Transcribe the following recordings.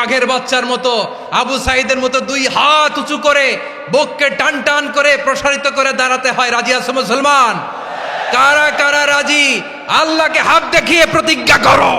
বাঘের বাচ্চার মতো আবু সাঈদের মতো দুই হাত উঁচু করে বুককে টান টান করে প্রসারিত করে দাঁড়াতে হয়। রাজি আছো মুসলমান? কারা কারা রাজি? আল্লাহকে হাত দেখিয়ে প্রতিজ্ঞা করো।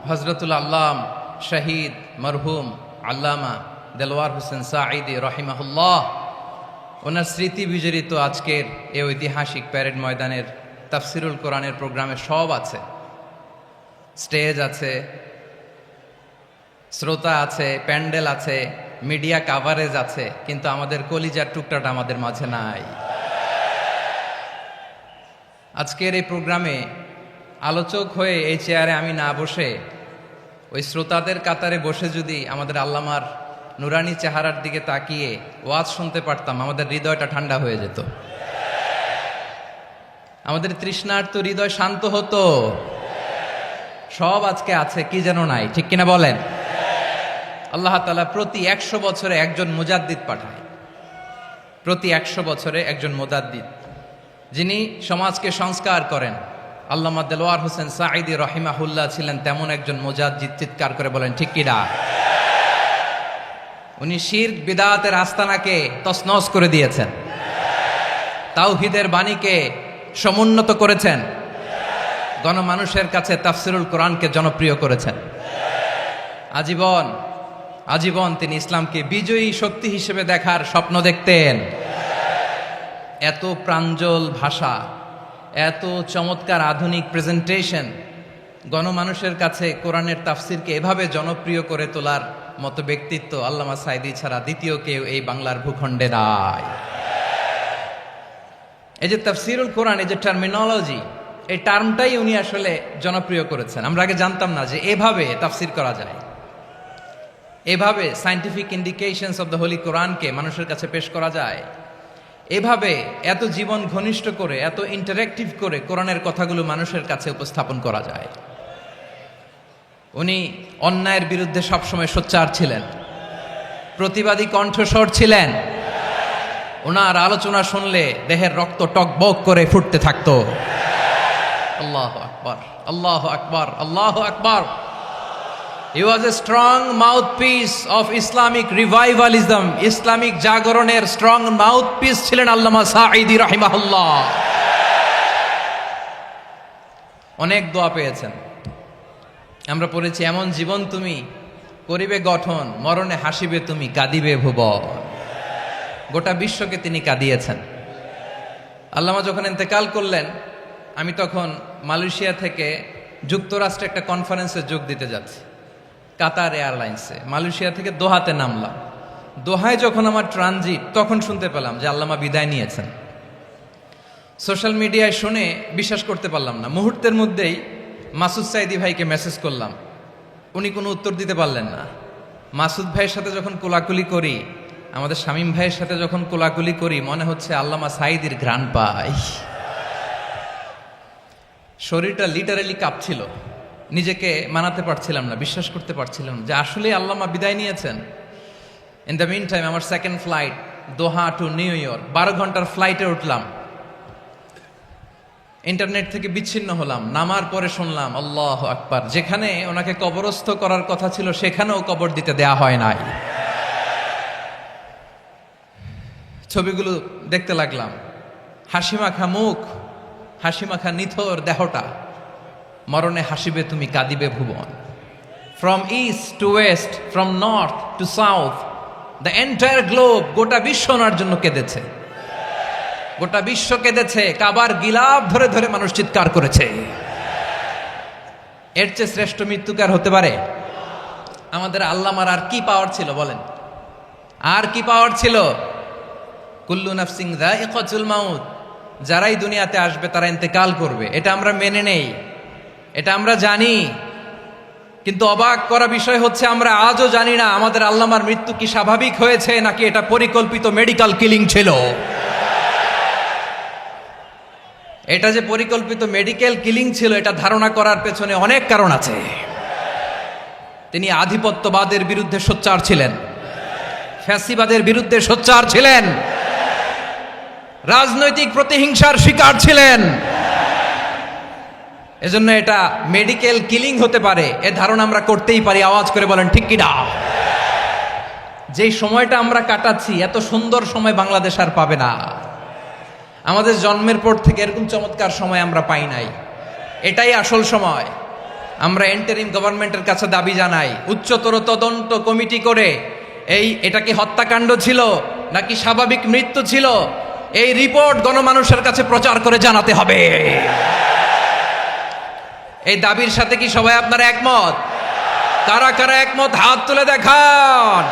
হযরতুল আল্লাম শহীদ মরহুম আল্লামা দেলওয়ার হোসেন সাঈদী রহিমাহুল্লাহ, ওনার স্মৃতি বিজড়িত আজকের এই ঐতিহাসিক প্যারেড ময়দানের তাফসিরুল কোরআনের প্রোগ্রামে সব আছে। স্টেজ আছে, শ্রোতা আছে, প্যান্ডেল আছে, মিডিয়া কাভারেজ আছে, কিন্তু আমাদের কলিজার টুকটাটা আমাদের মাঝে নাই। আজকের এই প্রোগ্রামে আলোচক হয়ে এই চেয়ারে আমি না বসে ওই শ্রোতাদের কাতারে বসে যদি আমাদের আল্লামার নুরানি চেহারার দিকে তাকিয়ে ওয়াজ শুনতে পারতাম, আমাদের হৃদয়টা ঠান্ডা হয়ে যেত, আমাদের তৃষ্ণার্ত হৃদয় শান্ত হতো। সব আজকে আছে, কি যেন নাই, ঠিক কিনা বলেন? আল্লাহ তাআলা প্রতি 100 বছরে একজন মুজাদ্দিদ পাঠায়, প্রতি 100 বছরে একজন মুজাদ্দিদ, যিনি সমাজকে সংস্কার করেন। আল্লামা দেলওয়ার হোসেন সাঈদী রহিমাহুল্লাহ ছিলেন তেমন একজন মুজাদ্দিদ। চিৎকার করে বলেন ঠিক কিনা? উনি শিরক বিদআতের আস্তানাকে তছনছ করে দিয়েছেন, তাওহীদের বাণীকে সমুন্নত করেছেন, গণমানুষের কাছে তাফসিরুল কোরআনকে জনপ্রিয় করেছেন। আজীবন আজীবন তিনি ইসলামকে বিজয়ী শক্তি হিসেবে দেখার স্বপ্ন দেখতেন। এত প্রাঞ্জল ভাষা, এত চমৎকার আধুনিক প্রেজেন্টেশন, গণমানুষের কাছে কোরআনের তাফসিরকে এভাবে জনপ্রিয় করে তোলার মতো ব্যক্তিত্ব আল্লামা সাঈদী ছাড়া দ্বিতীয় কেউ এই বাংলার ভূখণ্ডে নাই। এই যে তাফসিরুল কোরআন, এই যে টার্মিনোলজি, এই টার্মটাই উনি আসলে জনপ্রিয় করেছেন। আমরা আগে জানতাম না যে এভাবে তাফসির করা যায়, এভাবে scientific indications of the Holi কোরআনকে মানুষের কাছে পেশ করা যায়, এভাবে এত জীবন ঘনিষ্ঠ করে, এত ইন্টারেক্টিভ করে কোরআনের কথাগুলো মানুষের কাছে উপস্থাপন করা যায়। উনি অন্যায়ের বিরুদ্ধে সবসময় সোচ্চার ছিলেন, প্রতিবাদী কণ্ঠস্বর ছিলেন। ওনার আলোচনা শুনলে দেহের রক্ত টকবক করে ফুটতে থাকতো। আল্লাহু আকবার, আল্লাহু আকবার, আল্লাহু আকবার। He was a strong mouthpiece of Islamic revivalism. Islamic জাগরণের স্ট্রং মাউথপিস ছিলেন আল্লামা সাঈদী রাহিমাহুল্লাহ। অনেক দোয়া পেয়েছেন, আমরা পড়েছি, এমন জীবন তুমি করিবে গঠন, মরণে হাসিবে তুমি, কাঁদিবে ভুবন। গোটা বিশ্বকে তিনি কাঁদিয়েছেন। আল্লামা যখন ইন্তেকাল করলেন, আমি তখন মালয়েশিয়া থেকে যুক্তরাষ্ট্রে একটা কনফারেন্সে যোগ দিতে যাচ্ছি, কাতার এয়ারলাইন্সে। মালয়েশিয়া থেকে দোহাতে নামলাম। দোহায় যখন আমার ট্রানজিট, তখন শুনতে পেলাম যে আল্লামা বিদায় নিয়েছেন। সোশ্যাল মিডিয়ায় শুনে বিশ্বাস করতে পারলাম না। মুহূর্তের মধ্যেই মাসুদ সাঈদী ভাইকে মেসেজ করলাম, উনি কোনো উত্তর দিতে পারলেন না। মাসুদ ভাইয়ের সাথে যখন কোলাকুলি করি, আমাদের শামীম ভাইয়ের সাথে যখন কোলাকুলি করি, মনে হচ্ছে আল্লামা সাঈদীর ঘ্রাণ পাই। শরীরটা লিটারালি কাঁপছিল, নিজেকে মানাতে পারছিলাম না, বিশ্বাস করতে পারছিলাম যে আসলে আল্লামা বিদায় নিয়েছেন। ইন দ্য মিন টাইম আমার সেকেন্ড ফ্লাইট দোহা টু নিউ ইয়র্ক, 12 ঘন্টার ফ্লাইটে উঠলাম, ইন্টারনেট থেকে বিচ্ছিন্ন হলাম, নামার পরে শুনলাম আল্লাহু আকবার, যেখানে ওনাকে কবরস্থ করার কথা ছিল সেখানেও কবর দিতে দেয়া হয় নাই। ছবিগুলো দেখতে লাগলাম, হাসিমাখা মুখ, হাসিমাখা নিথর দেহটা, মরণে হাসিবে তুমি কাঁদিবে ভুবন। From east to west, from north to south, the entire globe, গোটা বিশ্ব ওনার জন্য কেঁদেছে, গোটা বিশ্ব কেঁদেছে, কাবার গিলাফ ধরে ধরে মানুষ চিৎকার করেছে। এর চেয়ে শ্রেষ্ঠ মৃত্যুকার হতে পারে? আমাদের আল্লামার আর কি পাওয়ার ছিল বলেন, আর কি পাওয়ার ছিল? কুল্লু নাফসিন যায়িকাতুল মাউত, যারাই দুনিয়াতে আসবে তারা ইন্তেকাল করবে, এটা আমরা মেনে নেই, এটা আমরা জানি। কিন্তু অবাক করা বিষয় হচ্ছে আমরা আজও জানি না আমাদের আল্লামার মৃত্যু কি স্বাভাবিক হয়েছে নাকি এটা পরিকল্পিত মেডিকেল কিলিং ছিল। এটা যে পরিকল্পিত মেডিকেল কিলিং ছিল এটা ধারণা করার পেছনে অনেক কারণ আছে। তিনি আধিপত্যবাদের বিরুদ্ধে সোচ্চার ছিলেন, ফ্যাসিবাদের বিরুদ্ধে সোচ্চার ছিলেন, রাজনৈতিক প্রতিহিংসার শিকার ছিলেন। এজন্য এটা মেডিকেল কিলিং হতে পারে এ ধারণা আমরা করতেই পারি। আওয়াজ করে বলেন ঠিক কিনা? যেই সময়টা আমরা কাটাচ্ছি এত সুন্দর সময় বাংলাদেশ আর পাবে না। আমাদের জন্মের পর থেকে এরকম চমৎকার সময় আমরা পাই নাই, এটাই আসল সময়। আমরা এন্টারিম গভর্নমেন্টের কাছে দাবি জানাই, উচ্চতর তদন্ত কমিটি করে এটা কি হত্যাকাণ্ড ছিল নাকি স্বাভাবিক মৃত্যু ছিল, এই রিপোর্ট গণমানুষের কাছে প্রচার করে জানাতে হবে। এই দাবির সাথে কি সবাই আপনারা একমত? কারা কারা একমত হাত তুলে দেখান।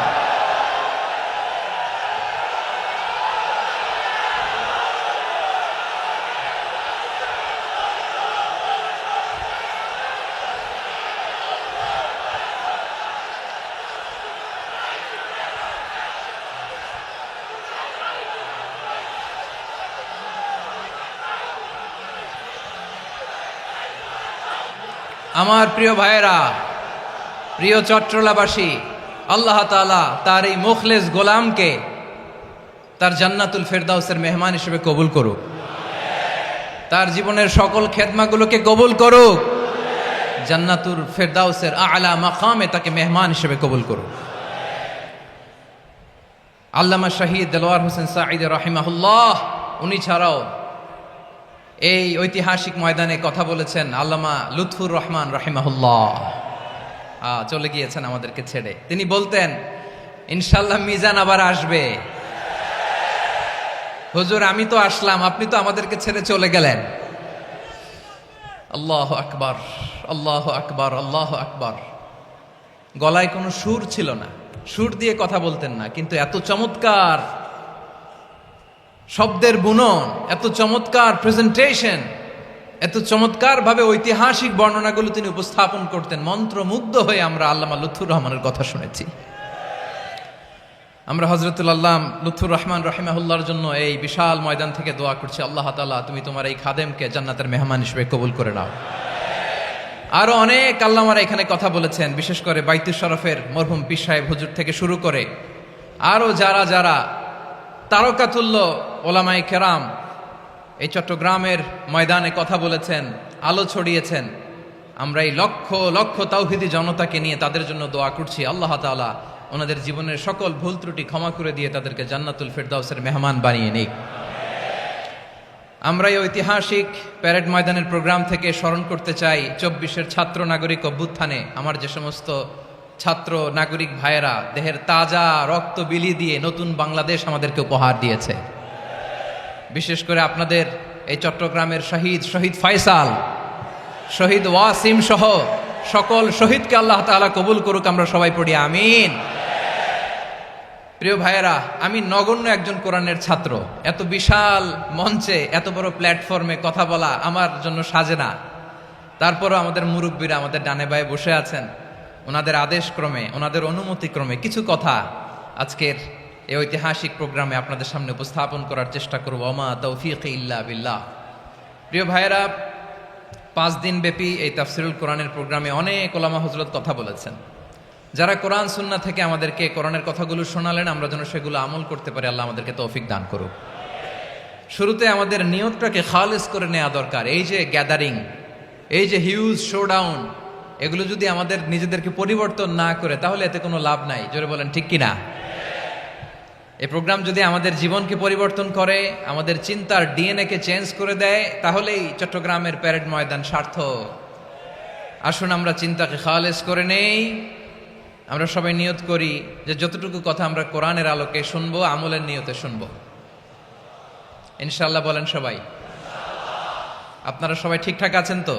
আমার প্রিয় ভাইয়েরা, প্রিয় চট্টলাবাসী, আল্লাহ তাআলা তার এই মুখলেস গোলামকে তার জান্নাতুল ফেরদাউসের মেহমান হিসেবে কবুল করুক, তার জীবনের সকল খেদমাগুলোকে কবুল করুক, জান্নাতুল ফেরদাউসের আলা মাকামে তাকে মেহমান হিসেবে কবুল করুক। আল্লামা শহীদ দেলোয়ার হোসেন সাঈদী রাহিমাহুল্লাহ, উনি ছাড়াও এই ঐতিহাসিক ময়দানে কথা বলেছেন আল্লামা লুৎফুর রহমান রাহিমাহুল্লাহ। চলে গিয়েছেন আমাদেরকে ছেড়ে। তিনি বলতেন ইনশাল্লাহ মিজান আবার আসবে। হুজুর আমি তো আসলাম, আপনি তো আমাদেরকে ছেড়ে চলে গেলেন। আল্লাহু আকবার, আল্লাহু আকবার, আল্লাহু আকবার। গলায় কোনো সুর ছিল না, সুর দিয়ে কথা বলতেন না, কিন্তু এত চমৎকার শব্দের বুনন, এত চমৎকার প্রেজেন্টেশন, এত চমৎকার ভাবে ঐতিহাসিক বর্ণনাগুলো তিনি উপস্থাপন করতেন। মন্ত্রমুগ্ধ হয়ে আমরা আল্লামা লুৎফুর রহমানের কথা শুনেছি। আমরা হযরতুল আল্লাম লুৎফুর রহমান রাহিমাহুল্লাহর জন্য এই বিশাল ময়দান থেকে দোয়া করছি, আল্লাহ তাআলা তুমি তোমার এই খাদেমকে জান্নাতের মেহমান হিসেবে কবুল করে নাও। আরো অনেক আল্লামারা এখানে কথা বলেছেন, বিশেষ করে বাইতুল শরফের মরহুম পীর সাহেব হুজুর থেকে শুরু করে আরো যারা যারা তারকাতুল্য ওলামায়ে কেরাম এই চট্টগ্রামের ময়দানে কথা বলেছেন, আলো ছড়িয়েছেন। আমরা এই লক্ষ লক্ষ তাওহীদি জনতাকে নিয়ে তাদের জন্য দোয়া করছি, আল্লাহ তাআলা ওনাদের জীবনের সকল ভুল ত্রুটি ক্ষমা করে দিয়ে তাদেরকে জান্নাতুল ফেরদাউসের মেহমান বানিয়ে নিক। আমরা এই ঐতিহাসিক প্যারেড ময়দানের প্রোগ্রাম থেকে স্মরণ করতে চাই 24-এর ছাত্র নাগরিক অভ্যুত্থানে আমার যে সমস্ত ছাত্র নাগরিক ভাইয়েরা দেহের তাজা রক্ত বিলিয়ে দিয়ে নতুন বাংলাদেশ আমাদেরকে উপহার দিয়েছে। বিশেষ করে আপনাদের এই চট্টগ্রামের শহীদ ফয়সাল, শহীদ ওয়াসিম সহ সকল শহীদকে আল্লাহ তাআলা কবুল করুক। আমরা সবাই পড়ি আমিন। প্রিয় ভাইয়েরা, আমি নগণ্য একজন কোরআনের ছাত্র, এত বিশাল মঞ্চে এত বড় প্ল্যাটফর্মে কথা বলা আমার জন্য সাজে না। তারপরও আমাদের মুরব্বীরা আমাদের ডানে বায়ে বসে আছেন, ওনাদের আদেশ ক্রমে, ওনাদের অনুমতি ক্রমে কিছু কথা আজকের এই ঐতিহাসিক প্রোগ্রামে আপনাদের সামনে উপস্থাপন করার চেষ্টা করব। ওমা তৌফিক ইল্লা বিল্লাহ। প্রিয় ভাইয়েরা, 5 দিন ব্যাপী এই তাফসিরুল কোরআনের প্রোগ্রামে অনেক ওলামা হযরত কথা বলেছেন। যারা কোরআন সুন্নাহ থেকে আমাদেরকে কোরআনের কথাগুলো শোনালেন, আমরা যেন সেগুলো আমল করতে পারি। আল্লাহ আমাদেরকে তৌফিক দান করুক। শুরুতে আমাদের নিয়তটাকে খালেস করে নেওয়া দরকার। এই যে গ্যাদারিং, এই যে হিউজ শোডাউন, এগুলো যদি আমাদের নিজেদেরকে পরিবর্তন না করে, তাহলে এতে কোনো লাভ নাই। জোরে বলেন ঠিক কিনা? এই প্রোগ্রাম যদি আমাদের জীবনকে পরিবর্তন করে, আমাদের চিন্তার ডিএনএ কে চেঞ্জ করে দেয়, তাহলেই চট্টগ্রামের প্যারেড ময়দান সার্থক। আসুন আমরা চিন্তাকে খালেস করে নেই। আমরা সবাই নিয়ত করি যে যতটুকু কথা আমরা কোরআনের আলোকে শুনবো, আমলের নিয়তে শুনবো ইনশাআল্লাহ। বলেন সবাই। আপনারা সবাই ঠিকঠাক আছেন তো?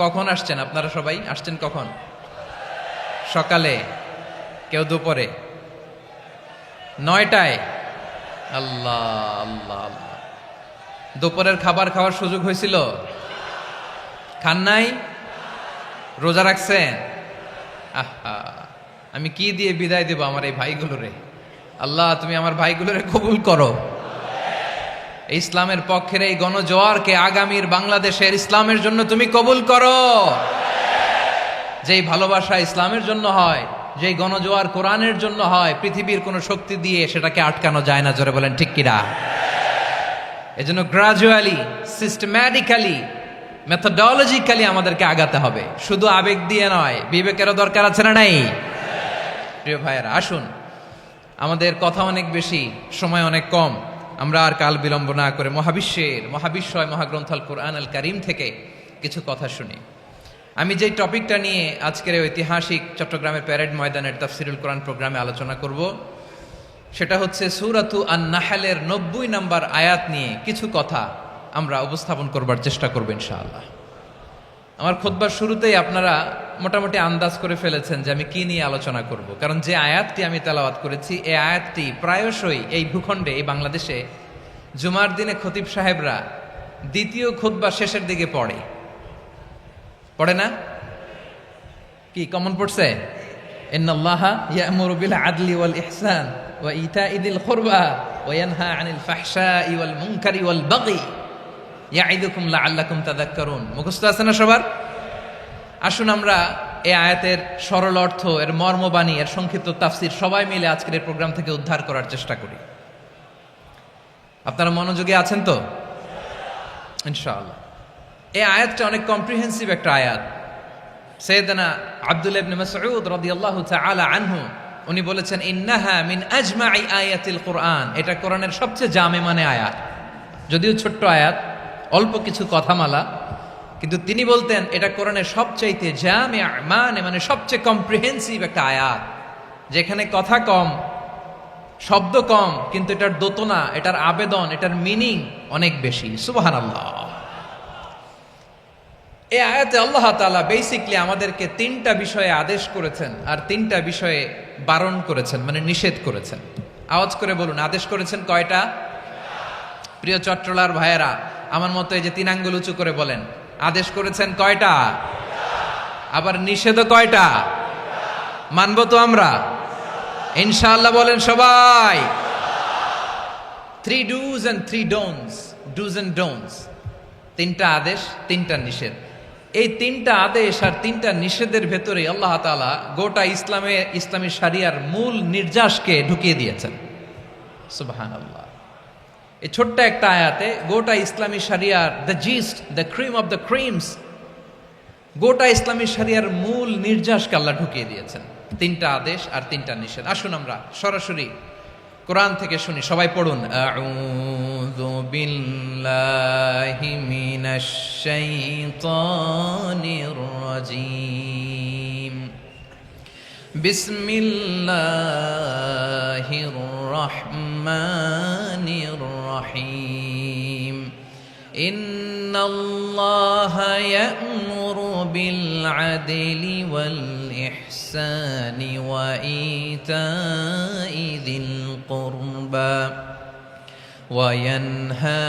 কখন আসছেন? আপনারা সবাই আসছেন কখন? সকালে, কেউ দুপুরে, 9টায়? আল্লাহ আল্লাহ আল্লাহ। দুপুরের খাবার খাওয়ার সুযোগ হয়েছিল? খান নাই? রোজা রাখছেন? আহা, আমি কি দিয়ে বিদায় দেব আমার এই ভাইগুলোরে? আল্লাহ তুমি আমার ভাইগুলোরে কবুল করো। ইসলামের পক্ষের এই গণজোয়ারকে আগামীর বাংলাদেশের ইসলামের জন্য তুমি কবুল করো। যেই ভালোবাসা ইসলামের জন্য হয়, যেই গণজোয়ার কোরআনের জন্য হয়, পৃথিবীর কোনো শক্তি দিয়ে সেটাকে আটকানো যায় না। জোরে বলেন ঠিক কিনা? এজন্য গ্রাজুয়ালি, সিস্টেম্যাটিক্যালি, মেথোডোলজিক্যালি আমাদেরকে আগাতে হবে, শুধু আবেগ দিয়ে নয়। বিবেকেরও দরকার আছে না নাই? প্রিয় ভাইয়েরা, আসুন, আমাদের কথা অনেক বেশি, সময় অনেক কম। আমরা আর কাল বিলম্ব না করে মহাবিশ্বয় মহাগ্রন্থ আল কোরআন আল কারীম থেকে কিছু কথা শুনি। আমি যেই টপিকটা নিয়ে আজকের ঐতিহাসিক চট্টগ্রামের প্যারেড ময়দানের তাফসিরুল কোরআন প্রোগ্রামে আলোচনা করব, সেটা হচ্ছে সূরাতু আন-নাহলের 90 নম্বর আয়াত নিয়ে কিছু কথা আমরা উপস্থাপন করবার চেষ্টা করব ইনশাআল্লাহ। আমার খুতবার শুরুতেই আপনারা মোটামুটি আন্দাজ করে ফেলেছেন যে আমি কি নিয়ে আলোচনা করব, কারণ যে আয়াতটি আমি তেলাওয়াত করেছি, এই আয়াতটি প্রায়শই এই ভূখণ্ডে, এই বাংলাদেশে জুমার দিনে খতিব সাহেবরা দ্বিতীয় খুতবা শেষের দিকে পড়ে না? কি কমন পড়ছে? ইন্নাল্লাহা ইয়া'মুরু বিল আদলি ওয়াল ইহসান ওয়া ইতা'i যিল কুরবা ওয়া ইয়ানহা আনিল ফাহশাই ওয়াল মুনকারি ওয়াল বাগি ইয়া'iদুকুম লাআল্লাকুম তাযাক্কারুন। মুখস্থ আছে না সবার? আসুন আমরা এই আয়াতের সরল অর্থ, এর মর্মবাণী, এর সংক্ষিপ্ত তাফসীর সবাই মিলে আজকের এই প্রোগ্রাম থেকে উদ্ধার করার চেষ্টা করি। আপনারা মনোযোগী আছেন তো? ইনশাআল্লাহ। এই আয়াতটা অনেক কম্প্রিহেন্সিভ একটা আয়াত। সাইয়েদনা আব্দুল্লাহ ইবনে মাসউদ রাদিয়াল্লাহু তাআলা আনহু উনি বলেছেন, ইন্নাহা মিন আজমাই আয়াতিল কোরআন। এটা কোরআনের সবচেয়ে জামে মানে আয়াত। যদিও ছোট্ট আয়াত, অল্প কিছু কথামালা, কিন্তু তিনি বলতেন এটা কোরআনের সবচাইতে জামে মানে সবচেয়ে কম্প্রিহেন্সিভ একটা আয়াত, যেখানে কথা কম, শব্দ কম, কিন্তু এটার দোতনা, এটার আবেদন, এটার মিনিং অনেক বেশি। সুবহানাল্লাহ। এই আয়াতে আল্লাহ তাআলা বেসিকলি আমাদেরকে 3টা বিষয়ে আদেশ করেছেন আর 3টা বিষয়ে বারণ করেছেন, মানে নিষেধ করেছেন। আওয়াজ করে বলুন, আদেশ করেছেন কয়টা? প্রিয় চট্টলার ভাইয়েরা, আমার মতো এই যে 3 আঙ্গুল উঁচু করে বলেন, আদেশ করেছেন কয়টা? আবার নিষেধও কয়টা? মানবো তো আমরা ইনশাআল্লাহ? বলেন সবাই। 3 do's and 3 don'ts, do's and don'ts। 3টা আদেশ, 3টা নিষেধ। এই 3টা আদেশ আর 3টা নিষেধের ভেতরে আল্লাহ তাআলা গোটা ইসলামী শরিয়ার মূল নির্যাসকে ঢুকিয়ে দিয়েছেন। সুবহানাল্লাহ। এই ছোট্ট একটা আয়াতে গোটা ইসলামী শরিয়ার, the gist, the cream of the creams, গোটা ইসলামী শরিয়ার মূল নির্যাসকে আল্লাহ ঢুকিয়ে দিয়েছেন। 3টা আদেশ আর 3টা নিষেধ। আসুন আমরা সরাসরি কোরআন থেকে শুনি, সবাই পড়ুন। আউযু বিল্লাহি মিনাশ শাইতানির রাজীম। বিসমিল্লাহির রাহমানির রাহিম। ইন্নাল্লাহা ইয়া'মুরু বিল আদলি ওয়াল ইহসানি ওয়া ইতা'i যিল কুরবা ওয়া ইয়ানহা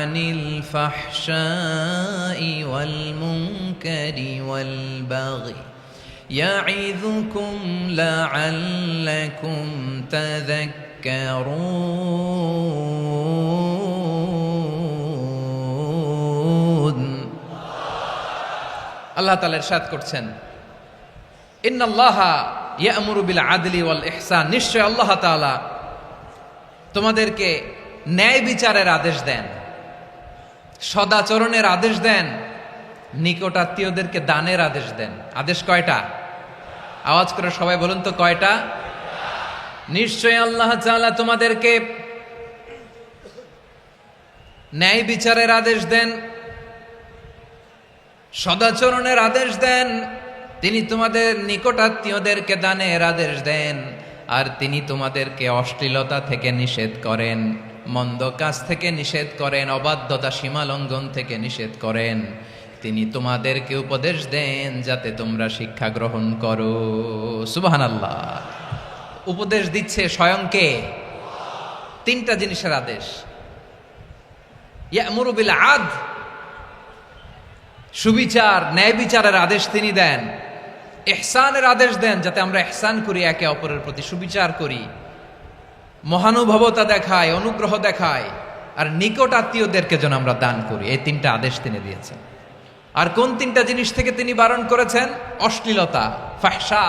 আনিল ফাহশাই ওয়াল মুনকারি ওয়াল বাগি ইয়া'ইযুকুম লা'আল্লাকুম তাযাক্কারুন। আল্লাহ তাআলা ইরশাদ করছেন, ইন্নাল্লাহা ইয়া'মুরু বিল আদলি ওয়াল ইহসান, নিশ্চয় আল্লাহ তাআলা তোমাদেরকে ন্যায় বিচারের আদেশ দেন, সদাচরণের আদেশ দেন, নিকট আত্মীয়দেরকে দানের আদেশ দেন। আদেশ কয়টা? আওয়াজ করে সবাই বলুন তো কয়টা? নিশ্চয় আল্লাহ তাআলা তোমাদেরকে ন্যায় বিচারের আদেশ দেন, সদাচরণের আদেশ দেন, তিনি তোমাদের নিকট আত্মীয়দেরকে দানের আদেশ দেন, আর তিনি তোমাদেরকে অশ্লীলতা থেকে নিষেধ করেন, মন্দ কাজ থেকে নিষেধ করেন, অবাধ্যতা সীমা লঙ্ঘন থেকে নিষেধ করেন। তিনি তোমাদেরকে উপদেশ দেন যাতে তোমরা শিক্ষা গ্রহণ করো। সুবহানাল্লাহ। উপদেশ দিচ্ছে স্বয়ং কে? তিনটা জিনিসের আদেশ। ইয়া'মুরু বিল আদল, সুবিচার ন্যায় বিচারের আদেশ তিনি দেন। ইহসানের আদেশ দেন, যাতে আমরা ইহসান করি, একে অপরের প্রতি সুবিচার করি, মহানুভবতা দেখায়, অনুগ্রহ দেখায়, আর নিকট আত্মীয়দেরকে যেন আমরা দান করি। এই তিনটা আদেশ তিনি দিয়েছেন। আর কোন তিনটা জিনিস থেকে তিনি বারণ করেছেন? অশ্লীলতা, ফাহশা,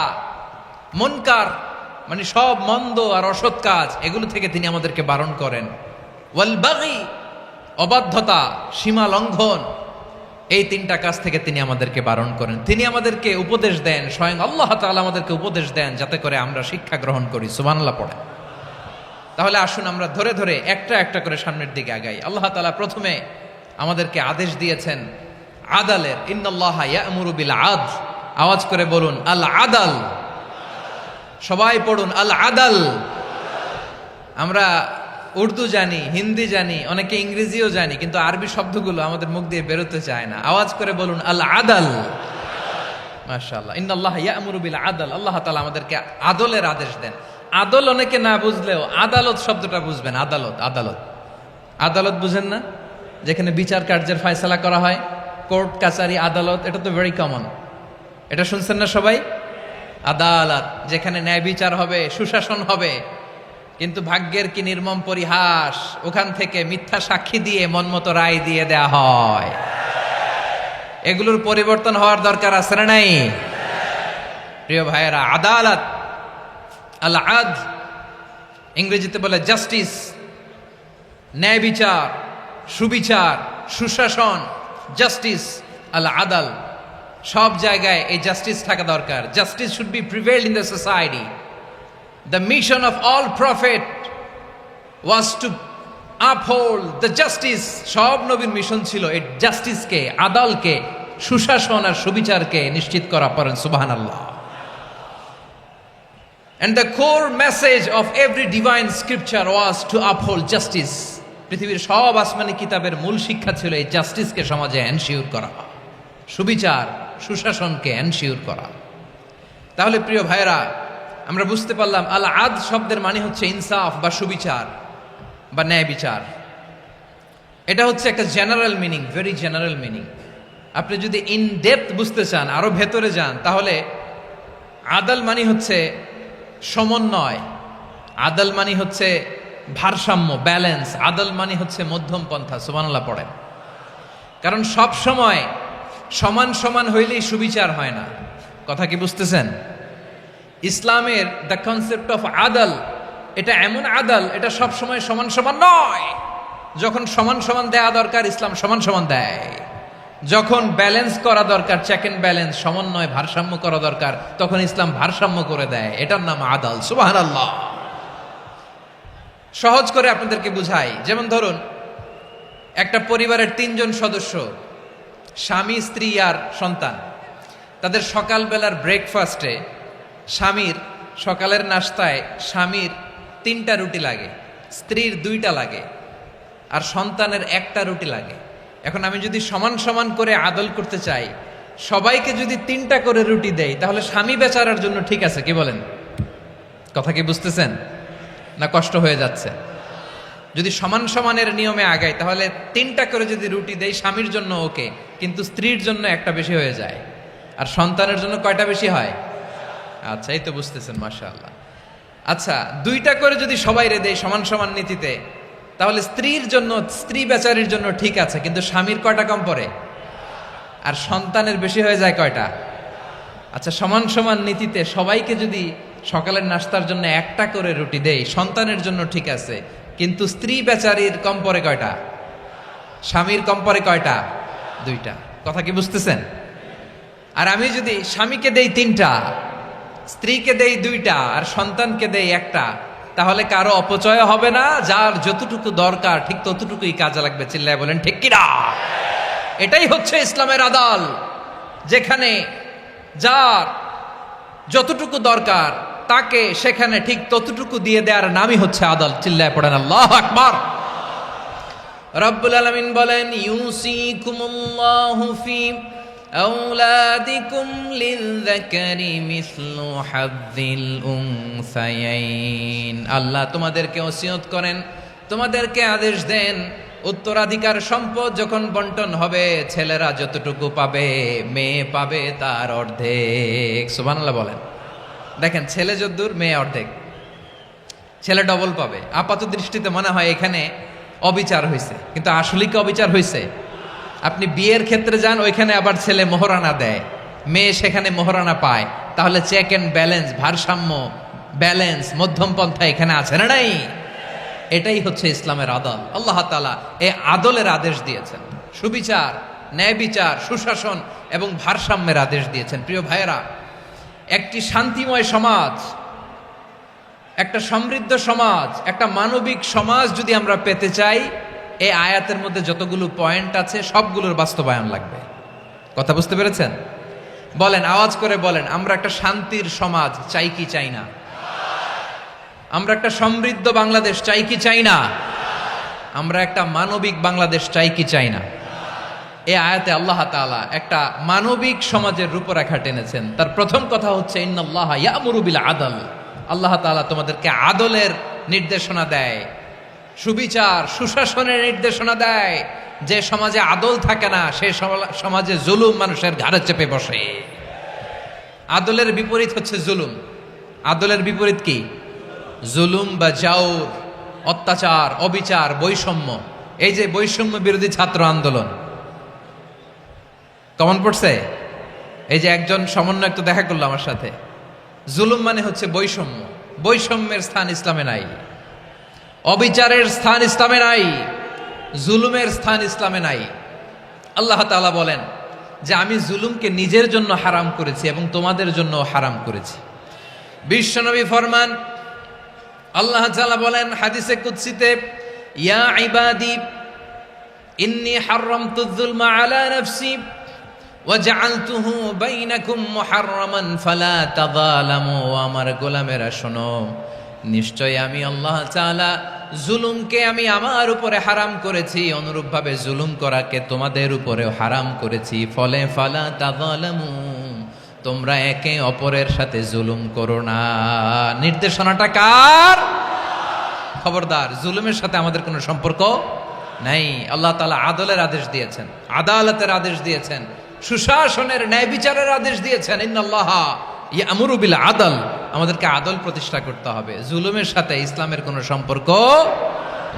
মুনকার, মানে সব মন্দ আর অসৎ কাজ, এগুলো থেকে তিনি আমাদেরকে বারণ করেন। ওয়াল বাগি, অবাধ্যতা, সীমা লঙ্ঘন, এই তিনটা কাজ থেকে তিনি আমাদেরকে বারণ করেন। তিনি আমাদেরকে উপদেশ দেন, স্বয়ং আল্লাহ তাআলা আমাদেরকে উপদেশ দেন যাতে করে আমরা শিক্ষা গ্রহণ করি। সুবহানাল্লাহ পড়ে। তাহলে আসুন আমরা ধরে ধরে একটা একটা করে সামনের দিকে আগাই। আল্লাহ তাআলা প্রথমে আমাদেরকে আদেশ দিয়েছেন আদালের। ইন্নাল্লাহা ইয়া'মুরু বিল আদল। আওয়াজ করে বলুন আল আদাল। সবাই পড়ুন আল আদাল। আমরা উর্দু জানি, হিন্দি জানি, অনেকে ইংরেজিও জানি, কিন্তু আরবি শব্দগুলো আমাদের মুখ দিয়ে বেরোতে চায় না। আওয়াজ করে বলুন আল আদাল। মাশাআল্লাহ। ইন্নাল্লাহা ইয়া'মুরু বিল আদল। আল্লাহ তাআলা আমাদেরকে আদলের আদেশ দেন। আদল অনেকে না বুঝলেও আদালত শব্দটা বুঝবেন। আদালত, আদালত, আদালত বুঝেন না? যেখানে বিচার কার্যের ফয়সালা করা হয়, কোর্ট কাচারি আদালত, এটা তো ভেরি কমন। এটা শুনছেন না সবাই? আদালত, যেখানে ন্যায় বিচার হবে, সুশাসন হবে। কিন্তু ভাগ্যের কি নির্মম পরিহাস, ওখান থেকে মিথ্যা সাক্ষী দিয়ে মনমতো রায় দিয়ে দেয়া হয়। এগুলোর পরিবর্তন হওয়ার দরকার আছে না নাই? প্রিয় ভাইয়েরা, আদালত, আল আদল, ইংরেজিতে বলে জাস্টিস, ন্যায় বিচার, সুবিচার, সুশাসন, জাস্টিস, আল আদল, সব জায়গায় এই জাস্টিস থাকা দরকার। Justice should be prevailed in the society. The mission of all prophet was to uphold the justice. সব নবীর মিশন ছিল এই জাস্টিসকে, আদালকে, সুশাসন আর সুবিচারকে নিশ্চিত করা। পড়েন সুবহানাল্লাহ। And the core message of every divine scripture was to uphold justice. পৃথিবীর সব আসমানি কিতাবের মূল শিক্ষা ছিল এই জাস্টিসকে সমাজে এনশিওর করা, সুবিচার, সুশাসনকে এনশিওর করা। তাহলে প্রিয় ভাইরা, আমরা বুঝতে পারলাম আল আদ শব্দের মানে হচ্ছে ইনসাফ বা সুবিচার বা ন্যায় বিচার। এটা হচ্ছে একটা general meaning, very general meaning. আপনি যদি ইন ডেপথ বুঝতে চান, আরো ভেতরে যান, তাহলে আদাল মানে হচ্ছে সমন্বয়, আদাল মানে হচ্ছে ভারসাম্য, ব্যালেন্স, আদাল মানে হচ্ছে মধ্যম পন্থা। সুবহানাল্লাহ পড়েন। কারণ সব সময় সমান সমান হইলেই সুবিচার হয় না। কথা কি বুঝতেছেন? ইসলামের দ্য কনসেপ্ট অফ আদাল, এটা এমন আদাল, এটা সব সময় সমান সমান নয়। যখন সমান সমান দেয়া দরকার, ইসলাম সমান সমান দেয়। যখন ব্যালেন্স করা দরকার, চেক এন্ড ব্যালেন্স, সমন্বয়, ভারসাম্য করা দরকার, তখন ইসলাম ভারসাম্য করে দেয়। এটার নাম আদাল। সুবহানাল্লাহ। সহজ করে আপনাদেরকে বুঝাই। যেমন ধরুন, একটা পরিবারের 3 জন সদস্য, স্বামী, স্ত্রী আর সন্তান। তাদের সকালবেলার ব্রেকফাস্টে স্বামীর, সকালের নাস্তায় স্বামীর 3টা রুটি লাগে, স্ত্রীর 2টা লাগে, আর সন্তানের 1টা রুটি লাগে। এখন আমি যদি সমান সমান করে আদল করতে চাই, সবাইকে যদি 3টা করে রুটি দেই, তাহলে স্বামী বেচারার জন্য ঠিক আছে? কি বলেন? কথা কি বুঝতেছেন না কষ্ট হয়ে যাচ্ছে? যদি সমান সমানের নিয়মে আগাই, তাহলে 3টা করে যদি রুটি দেই, স্বামীর জন্য ওকে, কিন্তু স্ত্রীর জন্য 1টা বেশি হয়ে যায়। আর সন্তানের জন্য কয়টা বেশি হয়? আচ্ছা, এই তো বুঝতেছেন, মাশাআল্লাহ। আচ্ছা, 2টা করে যদি সবাই রে দেয় সমান সমান নীতিতে, তাহলে স্ত্রীর জন্য, স্ত্রী বেচারির জন্য ঠিক আছে, কিন্তু স্বামীর কয়টা কম পড়ে? আর সন্তানের বেশি হয়ে যায় কয়টা? আচ্ছা, সমান সমান নীতিতে সবাইকে যদি সকালের নাস্তার জন্য একটা করে রুটি দেই, সন্তানের জন্য ঠিক আছে, কিন্তু স্ত্রী বেচারির কম পরে কয়টা, স্বামীর কম পরে কয়টা? দুইটা। কথা কি বুঝতেছেন? আর আমি যদি স্বামীকে দেই তিনটা, স্ত্রীকে দেই দুইটা, আর সন্তানকে দেই একটা, তাহলে কারো অপচয় হবে না। যার যতটুকু দরকার ঠিক ততটুকুই কাজে লাগবে। চিল্লায় বলেন ঠিক কিনা? এটাই হচ্ছে ইসলামের আদল, যেখানে যার যতটুকু দরকার তাকে সেখানে ঠিক ততটুকু দিয়ে দেওয়ার নামই হচ্ছে আদল। চিল্লায় পড়েন আল্লাহু আকবার। রব্বুল আলামিন বলেন, ইউসিকুমুল্লাহু ফি আওলাদিকুম লিযযাকারি মিসলু হাযযিল উনসায়াইন। আল্লাহ তোমাদেরকে ওসিয়ত করেন, তোমাদেরকে আদেশ দেন, উত্তরাধিকার সম্পদ যখন বন্টন হবে, ছেলেরা যতটুকু পাবে, মেয়ে পাবে তার অর্ধেক। সুবহানাল্লাহ বলেন। দেখেন, ছেলে যদ্দূর, মেয়ে অর্ধেক, ছেলে ডবল পাবে। আপাত দৃষ্টিতে মনে হয় এখানে অবিচার হয়েছে, কিন্তু আসলে কি অবিচার হয়েছে? আপনি বিয়ের ক্ষেত্রে যান, ওইখানে আবার ছেলে মোহরানা দেয়, মেয়ে সেখানে মোহরানা পায়। তাহলে চেক এন্ড ব্যালেন্স, ভারসাম্য, ব্যালেন্স, মধ্যম পন্থা এখানে আছে না নাই? এটাই হচ্ছে ইসলামের আদল। আল্লাহ তাআলা এই আদলের আদেশ দিয়েছেন, সুবিচার, ন্যায় বিচার, সুশাসন এবং ভারসাম্যের আদেশ দিয়েছেন। প্রিয় ভাইয়েরা, একটি শান্তিময় সমাজ, একটা সমৃদ্ধ সমাজ, একটা মানবিক সমাজ যদি আমরা পেতে চাই, এই আয়াতের মধ্যে যতগুলো পয়েন্ট আছে সবগুলোর বাস্তবায়ন লাগবে। কথা বুঝতে পেরেছেন? বলেন, আওয়াজ করে বলেন, আমরা একটা শান্তির সমাজ চাই কি চাই না? আমরা একটা সমৃদ্ধ বাংলাদেশ চাই কি চাই না? আমরা একটা মানবিক বাংলাদেশ চাই কি চাই না? এই আয়াতে আল্লাহ তাআলা একটা মানবিক সমাজের রূপরেখা টেনেছেন। তার প্রথম কথা হচ্ছে, ইন্নাল্লাহা ইয়ামুরু বিল আদল। আল্লাহ তাআলা তোমাদেরকে আদলের নির্দেশনা দেয়, সুবিচার, সুশাসনের নির্দেশনা দেয়। যে সমাজে আদল থাকে না, সেই সমাজে জুলুম মানুষের ঘাড়ে চেপে বসে। আদলের বিপরীত হচ্ছে জুলুম। আদলের বিপরীত কি? জুলুম বা জাউর, অত্যাচার, অবিচার, বৈষম্য। এই যে বৈষম্য বিরোধী ছাত্র আন্দোলন কমন পড়ছে? এই যে একজন সমন্বয়ক তো দেখা করলো আমার সাথে। জুলুম মানে হচ্ছে বৈষম্য। বৈষম্যের স্থান ইসলামে নাই, অবিচারের স্থান ইসলামে নাই, জুলুমের স্থান ইসলামে নাই। আল্লাহ তাআলা বলেন যে আমি জুলুমকে নিজের জন্য হারাম করেছি এবং তোমাদের জন্য হারাম করেছি। বিশ্বনবী ফরমান, আল্লাহ তাআলা বলেন হাদিসে কুদসিতে, ইয়া ইবাদি ইন্নী হারামতুয যুলমা আলা নাফসি ওয়া জাআলতুহু বাইনাকুম মুহাররামান ফালা তাযালামু। আমার গোলামেরা শোনো, নিশ্চয় আমি আল্লাহ তাআলা জুলুমকে আমি আমার উপরে হারাম করেছি, অনুরূপভাবে জুলুম করাকে তোমাদের উপরেও হারাম করেছি। ফলে ফালা তাযালামু, তোমরা একে অপরের সাথে জুলুম করো না। নির্দেশনাটা কার? খবরদার, জুলুমের সাথে আমাদের কোনো সম্পর্ক নাই। আল্লাহ তাআলা আদলের আদেশ দিয়েছেন, আদালতের আদেশ দিয়েছেন, সুশাসনের, ন্যায় বিচারের আদেশ দিয়েছেন। ইন্নাল্লাহা ইয়ামুরু বিল আদল। আমাদেরকে আদল প্রতিষ্ঠা করতে হবে। জুলুমের সাথে ইসলামের কোনো সম্পর্ক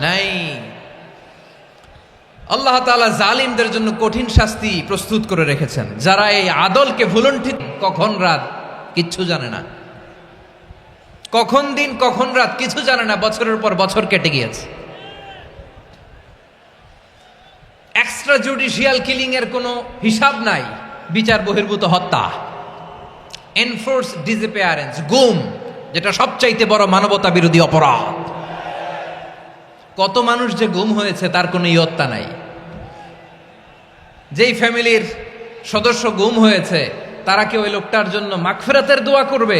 নাই। আল্লাহ তাআলা জালিমদের জন্য কঠিন শাস্তি প্রস্তুত করে রেখেছেন। যারা এই আদলকে ভুলুণ্ঠিত, কখন রাত কিচ্ছু জানে না, কখন দিন কখন রাত কিছু জানে না, বছরের পর বছর কেটে গিয়েছে। এক্সট্রা জুডিশিয়াল কিলিং এর কোনো হিসাব নাই, বিচার বহির্ভূত হত্যা, এনফোর্স ডিসঅ্যাপিয়ারেন্স, গুম, যেটা সবচাইতে বড় মানবতা বিরোধী অপরাধ। কত মানুষ যে গুম হয়েছে তার কোনো ইয়ত্তা নাই। যেই ফ্যামিলির সদস্য গুম হয়েছে, তারা কি ওই লোকটার জন্য মাগফিরাতের দোয়া করবে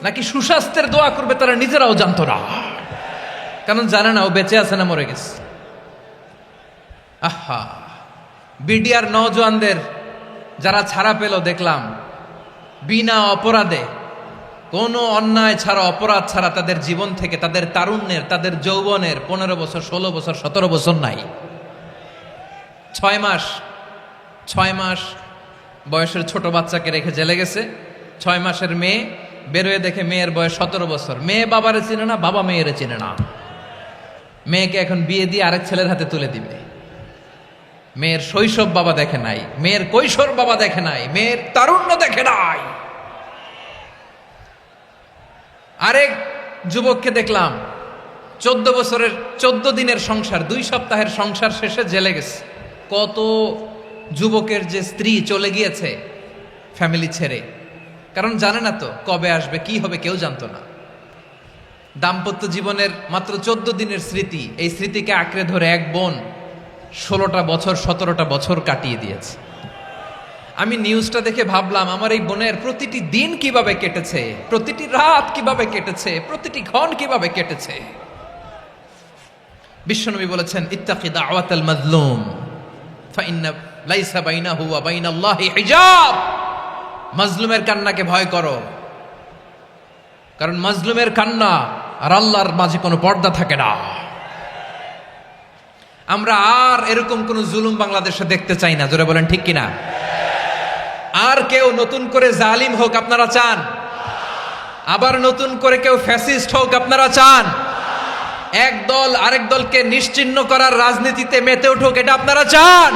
নাকি সুস্বাস্থ্যের দোয়া করবে তারা নিজেরাও জানতো না, কারণ জানে না ও বেঁচে আছে না মরে গেছে। আহা, বিডিআর নওজোয়ানদের যারা ছাড়া পেল দেখলাম, বিনা অপরাধে, কোনো অন্যায় ছাড়া, অপরাধ ছাড়া তাদের জীবন থেকে, তাদের তারুণ্যের, তাদের যৌবনের 15 বছর, 16 বছর, 17 বছর নাই, 6 মাস বয়সের ছোট বাচ্চাকে রেখে জেলে গেছে। 6 মাসের মেয়ে বেরোয় দেখে মেয়ের বয়স 17 বছর। মেয়ে বাবারে চিনে না, বাবা মেয়েরে চিনে না। মেয়েকে এখন বিয়ে দিয়ে আরেক ছেলের হাতে তুলে দিবে। মেয়ের শৈশব বাবা দেখে নাই, মেয়ের কৈশোর বাবা দেখে নাই, মেয়ের তারুণ্য দেখে নাই। আরেক যুবককে দেখলাম 14 বছরের 14 দিনের সংসার, 2 সপ্তাহের সংসার শেষে জেলে গেছে। কত যুবকের যে স্ত্রী চলে গিয়েছে ফ্যামিলি ছেড়ে, কারণ জানে না তো কবে আসবে, কি হবে, কেউ জানতো না। দাম্পত্য জীবনের মাত্র 14 দিনের স্মৃতি, এই স্মৃতিকে আঁকড়ে ধরে এক বোন 16টা বছর 17টা বছর কাটিয়ে দিয়েছে। আমি নিউজটা দেখে ভাবলাম, আমার এই বোনের প্রতিটি দিন কিভাবে কেটেছে, প্রতিটি রাত কিভাবে কেটেছে, প্রতিটি ক্ষণ কিভাবে কেটেছে। বিশ্বনবী বলেছেন, ইত্তাকি দাওয়াতাল মাজলুম ফাইন্না লাইসা বাইনাহু ওয়া বাইনাল্লাহি হিজাব। মাজলুমের কান্নাকে ভয় করো, কারণ মাজলুমের কান্না আর আল্লাহর মাঝে কোনো পর্দা থাকে না। আমরা আর এরকম কোন জুলুম বাংলাদেশে দেখতে চাই না, জোরে বলেন ঠিক কিনা? আর কেউ নতুন করে জালিম হোক আপনারা চান? আবার নতুন করে কেউ ফ্যাসিস্ট হোক আপনারা চান? এক দল আরেক দলকে নিশ্চিহ্ন করার রাজনীতিতে মেতে উঠুক, এটা আপনারা চান?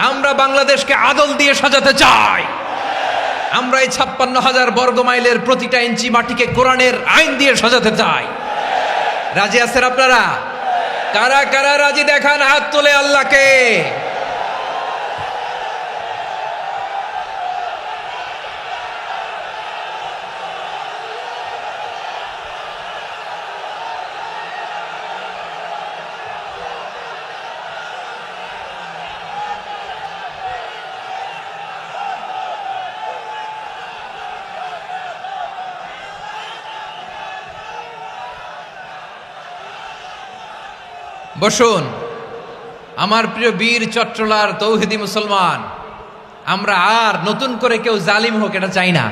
আমরা বাংলাদেশকে আদল দিয়ে সাজাতে চাই। আমরা এই 56,000 বর্গ মাইলের প্রতিটা ইঞ্চি মাটিকে কোরআনের আইন দিয়ে সাজাতে চাই। রাজি আছেন আপনারা? কারা কারা রাজি দেখান হাত তুলে আল্লাহকে। বসুন আমার প্রিয় বীর চট্টলার তৌহিদি মুসলমান, আমরা আর নতুন করে কেউ জালিম হোক এটা চাই না,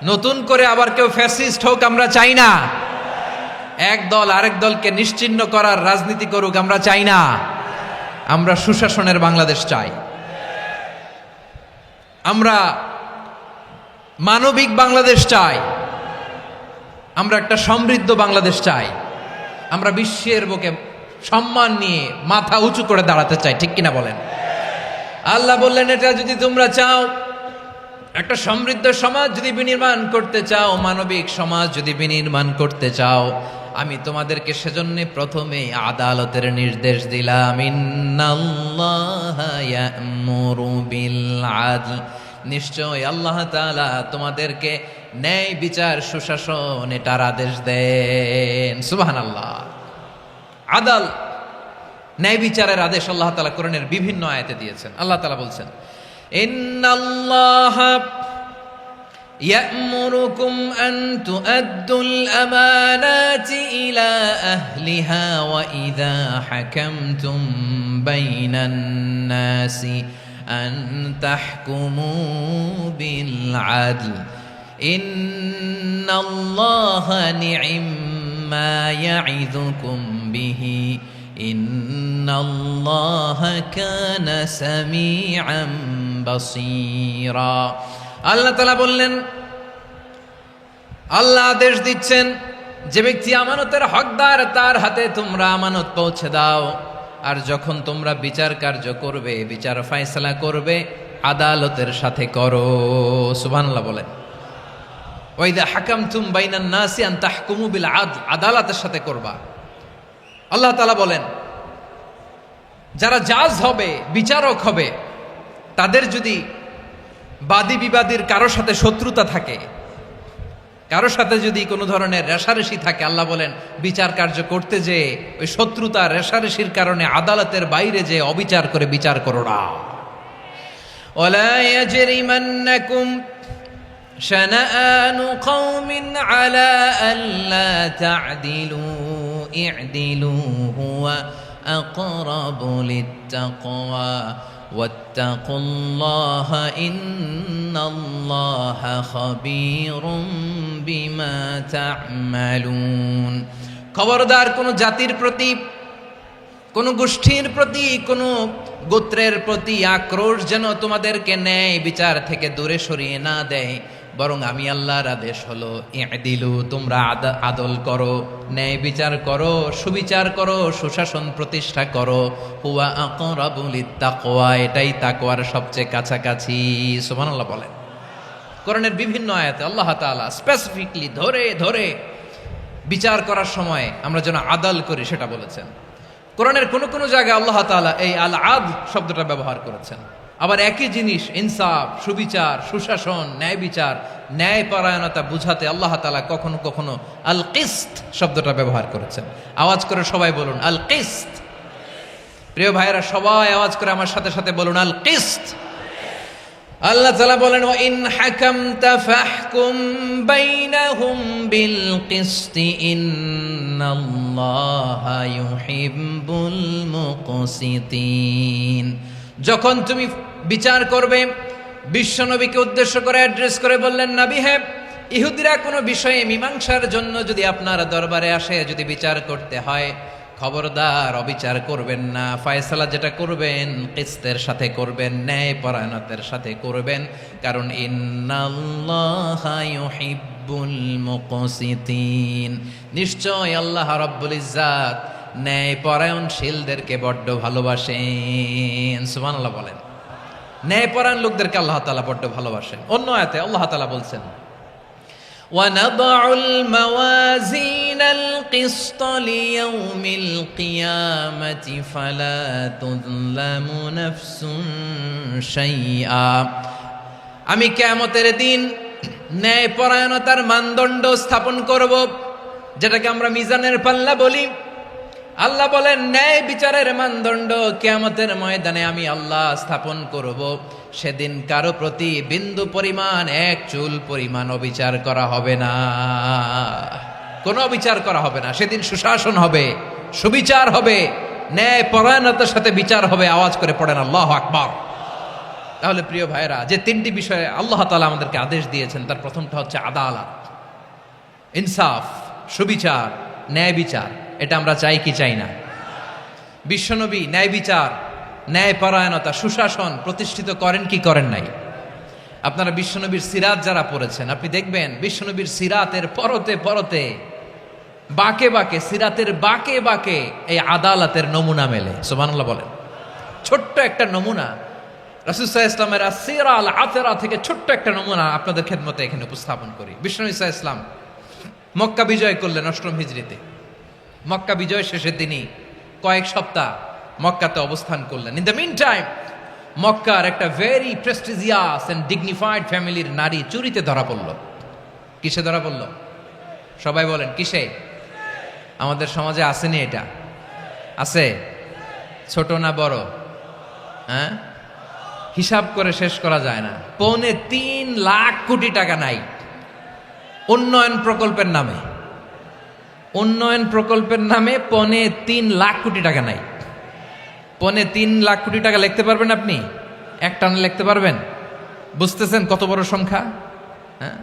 নতুন করে আবার কেউ ফ্যাসিস্ট হোক আমরা চাই না, এক দল আরেক দলকে নিশ্চিহ্ন করার রাজনীতি করুক আমরা চাই না। আমরা সুশাসনের বাংলাদেশ চাই, আমরা মানবিক বাংলাদেশ চাই, আমরা একটা সমৃদ্ধ বাংলাদেশ চাই, আমরা বিশ্বের বুকে সম্মান নিয়ে মাথা উঁচু করে দাঁড়াতে চাই, ঠিক কিনা বলেন? আল্লাহ বললেন, এটা যদি তোমরা চাও, একটা সমৃদ্ধ সমাজ যদি বিনির্মাণ করতে চাও, মানবিক সমাজ যদি বিনির্মাণ করতে চাও, আমি তোমাদেরকে সেজন্য প্রথমে আদালতের নির্দেশ দিলাম। ইন্নাল্লাহা ইয়া'মুরু বিল আদল, নিশ্চয় আল্লাহ তাআলা তোমাদেরকে ন্যায় বিচার সুশাসন এটার আদেশ দেন। সুবহানাল্লাহ। আদাল, ন্যায় বিচারের আদেশ আল্লাহ তাআলা কোরআনের বিভিন্ন আয়াতে দিয়েছেন। আল্লাহ তাআলা বলছেন, ইন্নাল্লাহা ইয়া'মুরুকুম আন তুআদ্দুল আমানাতি ইলা আহলিহা ওয়া ইযা হাকামতুম বাইনান নাসি আন তাহকুমু বিল আদল ইন্নাল্লাহা নি'ম্মা ইয়া'iযুকুম বিহি ইন্নাল্লাহা কানা সামিআন বাসীরা। আল্লাহ তাআলা বললেন, আল্লাহ আদেশ দিচ্ছেন, যে ব্যক্তি আমানতের হকদার তার হাতে তোমরা আমানত পৌঁছে দাও, আর যখন তোমরা বিচার কার্য করবে, বিচার ফয়সালা করবে, আদালতের সাথে করো। সুবহানাল্লাহ বলেন। ওয়া ইযা হাকামতুম বাইনান নাসি আন তাহকুমু বিল আদল, আদালতের সাথে করবা। আল্লাহ তাআলা বলেন, যারা জাজ হবে, বিচারক হবে, তাদের যদি বাদী বিবাদীর কারোর সাথে শত্রুতা থাকে, কারোর সাথে যদি কোনো ধরনের রেষারেষি থাকে, আল্লাহ বলেন বিচার কার্য করতে যে ওই শত্রুতা রেষারেষির কারণে আদালতের বাইরে যে অবিচার করে বিচার করো না। ওয়ালা ইয়াজরিমান্নাকুম শানাআনু কওমিন আলা আল্লা তা'দিলু ই'দিলু হুয়া আকরাবু লিত্তাকওয়া ওয়াত্তাকুল্লাহা ইন্নাল্লাহা খাবীরুম বিমা তা'মালুন। খবরদার কোন জাতির প্রতি, কোন গোষ্ঠীর প্রতি, কোন গোত্রের প্রতি আক্রোশ যেন তোমাদেরকে ন্যায় বিচার থেকে দূরে সরিয়ে না দেয়, বরং আমি আল্লাহর আদেশ হলো ই'দিলু, তোমরা আদল করো, ন্যায় বিচার করো, সুবিচার করো, সুশাসন প্রতিষ্ঠা করো। হুয়া আকরাবু লিত্তাকওয়া, এটাই তাকওয়ার সবচেয়ে কাছাকাছি। সুবহানাল্লাহ বলেন। কোরআনের বিভিন্ন আয়াতে আল্লাহ তাআলা স্পেসিফিকলি ধরে ধরে বিচার করার সময় আমরা যেন আদাল করি সেটা বলেছেন। কোরআনের কোন কোন জায়গায় আল্লাহ তাআলা এই আল আদ শব্দটা ব্যবহার করেছেন। আবার একই জিনিস ইনসাফ, সুবিচার, সুশাসন, ন্যায় বিচার, ন্যায় পরায়ণতা বুঝাতে আল্লাহ তাআলা কখনো কখনো আল কিসত শব্দটা ব্যবহার করেছেন। আওয়াজ করে সবাই বলুন আল কিসত। প্রিয় ভাইয়েরা, সবাই আওয়াজ করে আমার সাথে সাথে বলুন আল কিসত। আল্লাহ তাআলা বলেন ওয়া ইন হাকামতা ফাহকুম বাইনাহুম বিল কিসতি ইন্নাল্লাহা ইউহিব্বুল মুকসিতিন। যখন তুমি বিচার করবে, বিশ্বনবীকে উদ্দেশ্য করে অ্যাড্রেস করে বললেন, নবী হে, ইহুদিরা কোনো বিষয়ে মীমাংসার জন্য যদি আপনার দরবারে আসে, যদি বিচার করতে হয়, খবরদার অবিচার করবেন না। ফয়সালা যেটা করবেন কিসতের সাথে করবেন, ন্যায় পরায়ণতার সাথে করবেন, কারণ ইন্নাল্লাহা ইউহিব্বুল মুকসিতিন, নিশ্চয় আল্লাহ রাব্বুল ইজ্জাত ন্যায় পরায়ণশীলদেরকে বড্ড ভালোবাসেন। সুবহানাল্লাহ বলেন। ন্যায় পরায়ণ লোকদেরকে আল্লাহ তাআলা বড্ড ভালোবাসেন। অন্য আয়াতে আল্লাহ তাআলা বলছেন وَنَضَعُ الْمَوَازِينَ الْقِسْطَ لِيَوْمِ الْقِيَامَةِ فَلَا تُظْلَمُ نَفْسٌ شَيْئًا। আমি কিয়ামতের দিন ন্যায় পরায়ণতার মানদণ্ড স্থাপন করব, যেটাকে আমরা মিজানের পাল্লা বলি। আল্লাহ বলেন ন্যায় বিচারের মানদণ্ড কিয়ামতের ময়দানে আমি আল্লাহ স্থাপন করব। সেদিন কারো প্রতি বিন্দু পরিমাণ, এক চুল পরিমাণ অবিচার করা হবে না, কোনো অবিচার করা হবে না। সেদিন সুশাসন হবে, সুবিচার হবে, ন্যায় পরায়ণতার সাথে বিচার হবে। আওয়াজ করে পড়েন আল্লাহু আকবার। তাহলে প্রিয় ভাইরা, যে তিনটি বিষয়ে আল্লাহ তাআলা আমাদেরকে আদেশ দিয়েছেন, তার প্রথমটা হচ্ছে আদালত, ইনসাফ, সুবিচার, ন্যায় বিচার। এটা আমরা চাই কি চাই না? বিশ্বনবী ন্যায় বিচার, ন্যায় পরায়ণতা, সুশাসন প্রতিষ্ঠিত করেন কি করেন নাই? আপনারা বিশ্বনবীর সিরাত যারা পড়েছেন, আপনি দেখবেন বিশ্বনবীর সিরাতের পরতে পরতে, বাঁকে বাঁকে, সিরাতের বাঁকে বাঁকে এই আদালতের নমুনা মেলে। সুবহানাল্লাহ বলেন। ছোট্ট একটা নমুনা রাসূল সাল্লাল্লাহু আলাইহি ওয়াসাল্লামের আসসিরা আল আতরা থেকে ছোট্ট একটা নমুনা আপনাদের খেদমতে এখানে উপস্থাপন করি। বিশ্বনবী সাল্লাল্লাহু আলাইহি ওয়াসাল্লাম মক্কা বিজয় করলেন ৮ম হিজরিতে। মক্কা বিজয় শেষের দিনই কয়েক সপ্তাহ মক্কাতে অবস্থান করলেন। ইন দ্য মিন টাইম মক্কার একটা ভেরি প্রেস্টিজিয়াস এন্ড ডিগনিফাইড ফ্যামিলির নারী চুরিতে ধরা পড়ল। কিসে ধরা পড়ল? সবাই বলেন কিসে? আমাদের সমাজে আসেনি এটা? আছে? ছোট না বড়? হ্যাঁ, হিসাব করে শেষ করা যায় না। ৩.৫ লাখ কোটি টাকা নাই উন্নয়ন প্রকল্পের নামে। উন্নয়ন প্রকল্পের নামে ৩.৫ লাখ কোটি টাকা নাই। ৩.৫ লাখ কোটি টাকা লিখতে পারবেন আপনি? এক টানে লিখতে পারবেন? বুঝতেছেন কত বড় সংখ্যা? হ্যাঁ,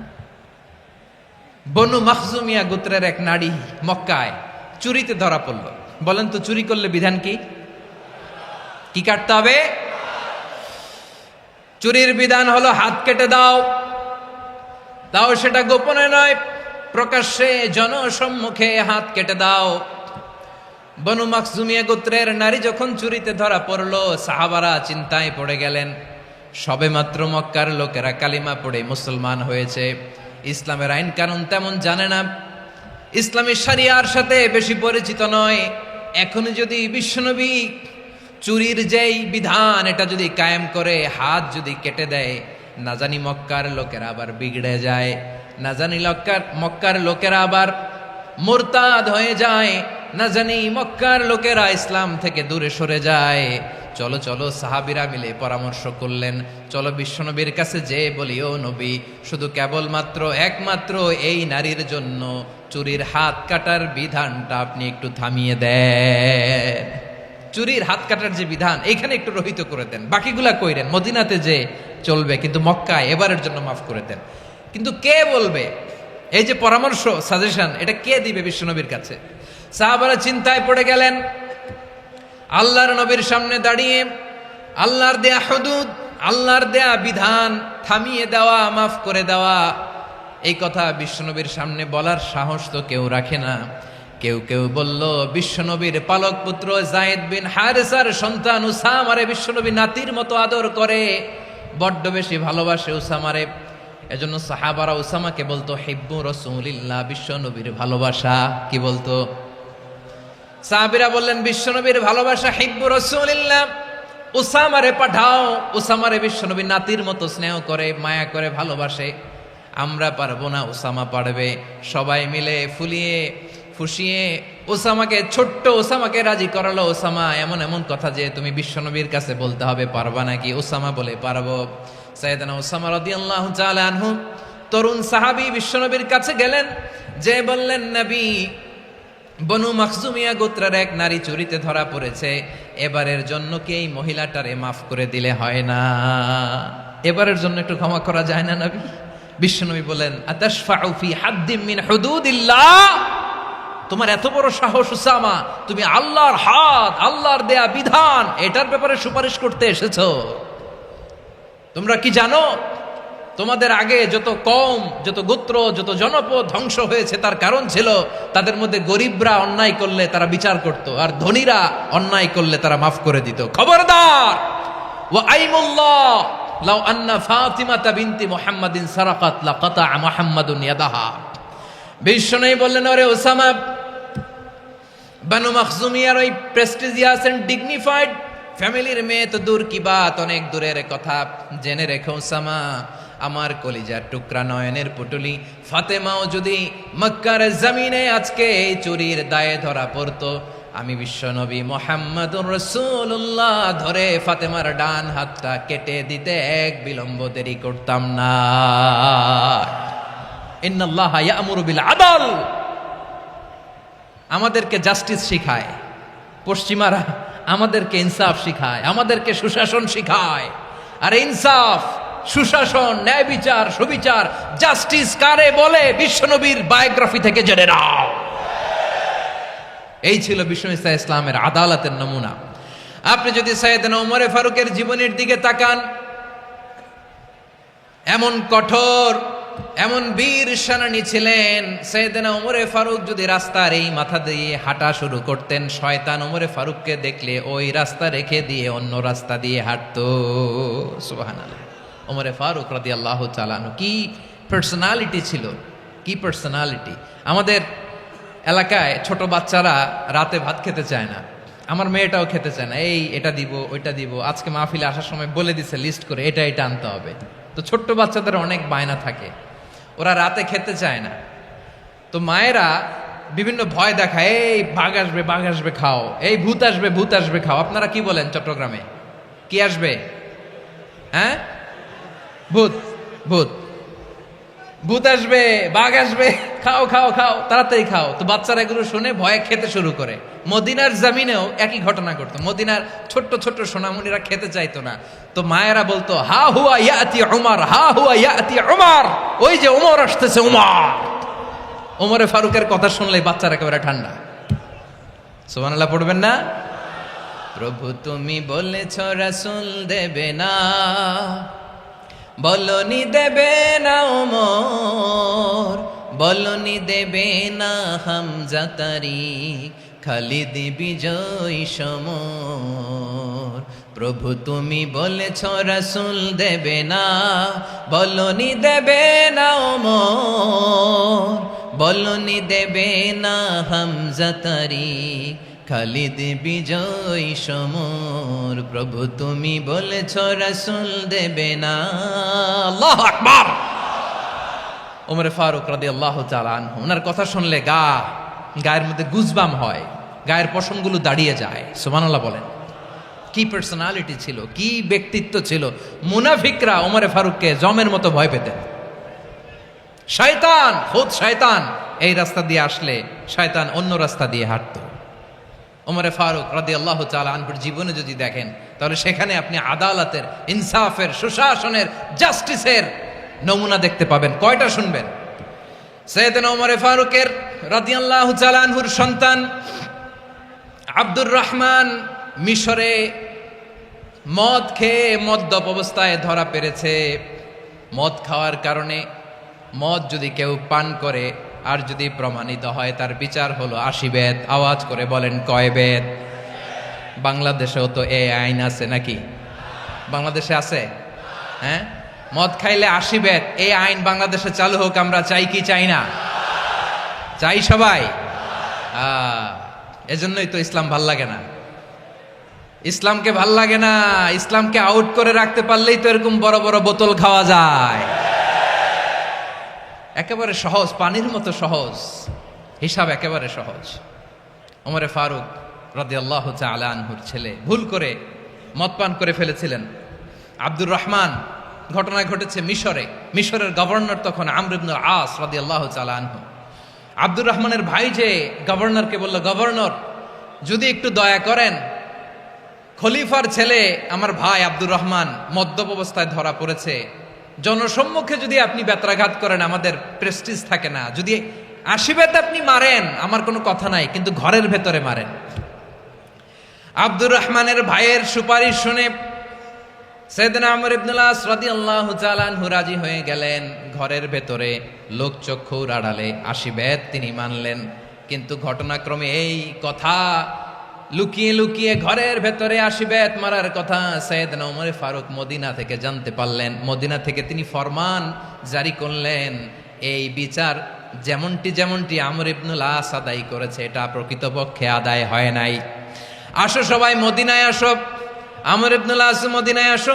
বনু মাখজুমিয়া গোত্রের এক নারী মক্কায় চুরিতে ধরা পড়ল। বলেন তো চুরি করলে বিধান কি? কি কাটতে হবে? চুরির বিধান হলো হাত কেটে দাও। তাও সেটা গোপনে নয়, প্রকাশ্যে জনসম্মুখে হাত কেটে দাও। বনু মাখজুমিয়া গোত্রের নারী যখন চুরিতে ধরা পড়ল, সাহাবারা চিন্তায় পড়ে গেলেন। সবেমাত্র মক্কার লোকেরা কালিমা পড়ে মুসলমান হয়েছে, ইসলামের আইন কানুন তেমন জানে না, ইসলামী শরিয়ার সাথে বেশি পরিচিত নয়। এখন যদি বিশ্বনবী চুরির যেই বিধান এটা যদি কায়েম করে হাত যদি কেটে দেয়, না জানি মক্কার লোকেরা আবার বিগড়ে যায়, না জানি মক্কার লোকেরা আবার মুরতাদ হয়ে যায়, না জানি মক্কার লোকেরা ইসলাম থেকে দূরে সরে যায়। চলো চলো, সাহাবীরা মিলে পরামর্শ করলেন, চলো বিশ্বনবীর কাছে যে বলি, ও নবী, শুধু কেবলমাত্র একমাত্র এই নারীর জন্য চুরির হাত কাটার বিধানটা আপনি একটু থামিয়ে দেন। চুরির হাত কাটার যে বিধান এইখানে একটু রহিত করে দেন, বাকিগুলা কইরেন মদিনাতে যে চলবে, কিন্তু মক্কায় এবারের জন্য মাফ করে দেন। কিন্তু কে বলবে? এই যে পরামর্শ, সাজেশন, এটা কে দিবে বিশ্বনবীর কাছে? সাহাবারা চিন্তায় পড়ে গেলেন। আল্লাহর নবীর সামনে দাঁড়িয়ে আল্লাহর দেয়া হুদুদ, আল্লাহর দেয়া বিধান থামিয়ে দেওয়া, মাফ করে দেওয়া, এই কথা বিশ্বনবীর সামনে বলার সাহস তো কেউ রাখে না। কেউ কেউ বলল, বিশ্বনবীর পালক পুত্র যায়েদ বিন হারেসার সন্তান উসামারে বিশ্বনবী নাতির মতো আদর করে, বড্ড বেশি ভালোবাসে উসামারে, এজন্য সাহাবারা উসামাকে বলতো হিব্বু রাসূলিল্লাহ, বিশ্ব নবীর ভালোবাসা। কি বলতো? সাহাবীরা বললেন বিশ্বনবীর ভালোবাসা হিব্বু রাসূলিল্লাহ, উসামারে পাঠাও। উসামারে বিশ্বনবী নাতির মতো স্নেহ করে, মায়া করে, ভালোবাসে। আমরা পারবো না, উসামা পারবে। সবাই মিলে ফুলিয়ে ফুসিয়ে ওসামাকে, ছোট্ট ওসামাকে রাজি করালো। ওসামা এমন এমন কথা যে তুমি বিশ্বনবীর কাছে বলতে হবে, পারবা নাকি? ওসামা বলে পারবো। সাইয়েদনা ওসামা রাদিয়াল্লাহু তাআলা আনহু তরুণ সাহাবী বিশ্বনবীর কাছে গেলেন, যে বললেন নবী, বনু মাখজুমিয়া গোত্রের এক নারী চুরিতে ধরা পড়েছে, এবারের জন্য কি এই মহিলাটারে মাফ করে দিলে হয় না? এবারের জন্য একটু ক্ষমা করা যায় না নবী? বিশ্বনবী বলেন আতাশফাউ ফি হাদ্দিম মিন হুদুদিল্লাহ, তোমার এত বড় সাহস উসামা, তুমি আল্লাহর হাত, আল্লাহর দেয়া বিধান, এটার ব্যাপারে সুপারিশ করতে এসেছো? তোমরা কি জানো তোমাদের আগে যত কওম, যত গোত্র, যত জনপদ ধ্বংস হয়েছে তার কারণ ছিল তাদের মধ্যে গরিবরা অন্যায় করলে তারা বিচার করত, আর ধনীরা অন্যায় করলে তারা মাফ করে দিত। খবরদার! ওয়া আইমুল্লাহ লাউ আন্না ফাতিমাতা বিনতি মুহাম্মাদিন সারাকাত লাকাতা মুহাম্মাদুন ইয়াদাহা। বিশ্বনবী বললেন, ওরে ওসামা, বানু মাখজুমিয়ার ওই প্রেস্টিজিয়াস এন্ড ডিগনিফাইড ফ্যামিলির মেয়ে তো দূর কি বাত, অনেক দূরের কথা। জেনে রেখো ওসামা, আমার কলিজার টুকরা, নয়নের পুটুলি ফাতেমাও যদি মক্কার জমিনে আজকে এই চুরির দায়ে ধরা পড়তো, আমি বিশ্বনবী মুহাম্মাদুর রাসূলুল্লাহ ধরে ফাতেমার ডান হাতটা কেটে দিতে এক বিলম্ব দেরি করতাম না। ইন্নাল্লাহা ইয়া'মুরু বিল আদল, আমাদেরকে জাস্টিস শিখায়। পশ্চিমারা আমাদেরকে ইনসাফ শিখায়, আমাদেরকে সুশাসন শিখায়। আর ইনসাফ, সুশাসন, ন্যায় বিচার, সুবিচার, জাস্টিস কারে বলে বিশ্বনবীর বায়োগ্রাফি থেকে জেনে নাও। এই ছিল বিশ্বনবী ইসলামের আদালতের নমুনা। আপনি যদি সাইয়েদনা ওমর ফারুকের জীবনের দিকে তাকান, এমন কঠোর, এমন বীর সেনানী ছিলেন। সাইয়েদনা ওমর ফারুক যদি রাস্তার এই মাথা দিয়ে হাঁটা শুরু করতেন, শয়তান ওমর ফারুককে দেখলে ওই রাস্তা রেখে দিয়ে অন্য রাস্তা দিয়ে হাঁটতো। সুবহানাল্লাহ। ওমর ফারুক রাদিয়াল্লাহু তাআলা আনহু কি পার্সোনালিটি ছিল, কি পার্সোনালিটি! আমাদের এলাকায় ছোট বাচ্চারা রাতে ভাত খেতে চায় না, আমার মেয়েটাও খেতে চায় না। এই এটা দিব, ওইটা দিব, আজকে মাহফিলে আসার সময় বলে দিছে লিস্ট করে এটা এটা আনতে হবে। তো ছোট্ট বাচ্চাদের অনেক বায়না থাকে, ওরা রাতে খেতে চায় না। তো মায়েরা বিভিন্ন ভয় দেখায়, এই বাঘ আসবে, বাঘ আসবে খাও, এই ভূত আসবে, ভূত আসবে খাও। আপনারা কি বলেন চট্টগ্রামে? কি আসবে? হ্যাঁ, ভূত, ভূত, ভূত আসবে, বাঘ আসবে, খাও খাও খাও, তাড়াতাড়ি খাও। তো বাচ্চারা এগুলো শুনে ভয়ে খেতে শুরু করে। মদিনার জমিনেও একই ঘটনা ঘটতো। মদিনার ছোট্ট ছোট্ট সোনামণিরা খেতে চাইতো না। তো মায়েরা বলতো, হা হুয়া ইয়াতি উমর, হা হুয়া ইয়াতি উমর, ওই যে উমর আসতেছে, উমর। ওমরে ফারুকের কথা শুনলে বাচ্চারা একেবারে ঠান্ডা। সুবহানাল্লাহ পড়বেন না? প্রভু তুমি বলেছ রাসূল দেবে না, বলনি দেবে না ওমর, বলনি দেবে না হামজা তারিক, খালিদ বিজয় সমর। প্রভু তুমি বলেছ রাসূল দেবে না, বলনি দেবে না ওমর, বলনি দেবে না হামজা তারিক, খালিদ বিজয় সমর। প্রভু তুমি বলেছ রাসূল দেবে না। আল্লাহু আকবার। ওমর ফারুক রাদিয়াল্লাহু তাআলা আনহু, ওনার কথা শুনলে গায়ের মধ্যে গুজবাম হয়, গায়ের পশমগুলো দাঁড়িয়ে যায়। সুবহানাল্লাহ বলেন। কি পার্সোনালিটি ছিল, কি ব্যক্তিত্ব ছিল! মুনাফিকরা ওমর ফারুককে জমের মতো ভয় পেতেন। শয়তান, খুদ শয়তান এই রাস্তা দিয়ে আসলে শয়তান অন্য রাস্তা দিয়ে হাঁটতো। ওমর ফারুক রাদিয়াল্লাহু তাআলা আনহুর জীবনে যদি দেখেন, তাহলে সেখানে আপনি আদালতের, ইনসাফের, সুশাসনের, জাস্টিসের নমুনা দেখতে পাবেন। কয়টা শুনবেন? সাইয়েদনা ওমর ফারুকের রাদিয়াল্লাহু তাআলা আনহুর সন্তান আব্দুর রহমান মিশরে মদ খেয়ে মদ্যপ অবস্থায় ধরা পড়েছে। মদ খাওয়ার কারণে, মদ যদি কেউ পান করে আর যদি প্রমাণিত হয়, তার বিচার হলো 80 বেত। আওয়াজ করে বলেন কয় বেত? বাংলাদেশেও তো এই আইন আছে নাকি? বাংলাদেশে আছে? হ্যাঁ, মদ খাইলে 80 বেত, এই আইন বাংলাদেশে চালু হোক, আমরা চাই কি চাই না? চাই সবাই। এজন্যই তো ইসলাম ভাল লাগে না। ইসলামকে ভাল লাগে না, ইসলামকে আউট করে রাখতে পারলেই তো এরকম বড় বড় বোতল খাওয়া যায়। একেবারে সহজ, পানির মতো সহজ, হিসাব একেবারে সহজ। ওমরে ফারুক রাদিয়াল্লাহু তাআলা আনহুর ছেলে ভুল করে মদ পান করে ফেলেছিলেন। আব্দুর রহমান, ঘটনা ঘটেছে মিশরে। মিশরের গভর্নর তখন আমর ইবনুল আস রাদিয়াল্লাহু তাআলা আনহু। আব্দুর রহমানের ভাই যে গভর্নরকে বলল, গভর্নর যদি একটু দয়া করেন, খলিফার ছেলে আমার ভাই আব্দুর রহমান মদ্যপ অবস্থায় ধরা পড়েছে, জনসম্মুখে যদি আপনি বেত্রাঘাত করেন আমাদের প্রেস্টিজ থাকে না, যদি 80 বেত আপনি মারেন আমার কোনো কথা নাই, কিন্তু ঘরের ভেতরে মারেন। আব্দুর রহমানের ভাইয়ের সুপারিশ শুনে সাইয়েদনা আমর ইবনুল আস রাদিয়াল্লাহু তাআলা আনহু রাজি হয়ে গেলেন। ঘরের ভেতরে লোকচক্ষুর আড়ালে 80 বেত তিনি মানলেন। কিন্তু ঘটনাক্রমে এই কথা লুকিয়ে লুকিয়ে ঘরের ভেতরে 80 বেত মারার কথা সাইয়েদনা ওমর ফারুক মদিনা থেকে জানতে পারলেন। মদিনা থেকে তিনি ফরমান জারি করলেন, এই বিচার যেমনটি আমর ইবনুল আস আদায় করেছে এটা প্রকৃতপক্ষে আদায় হয় নাই। আসো সবাই মদিনায় আসো, আমর ইবনুল আস মদিনায় আসো,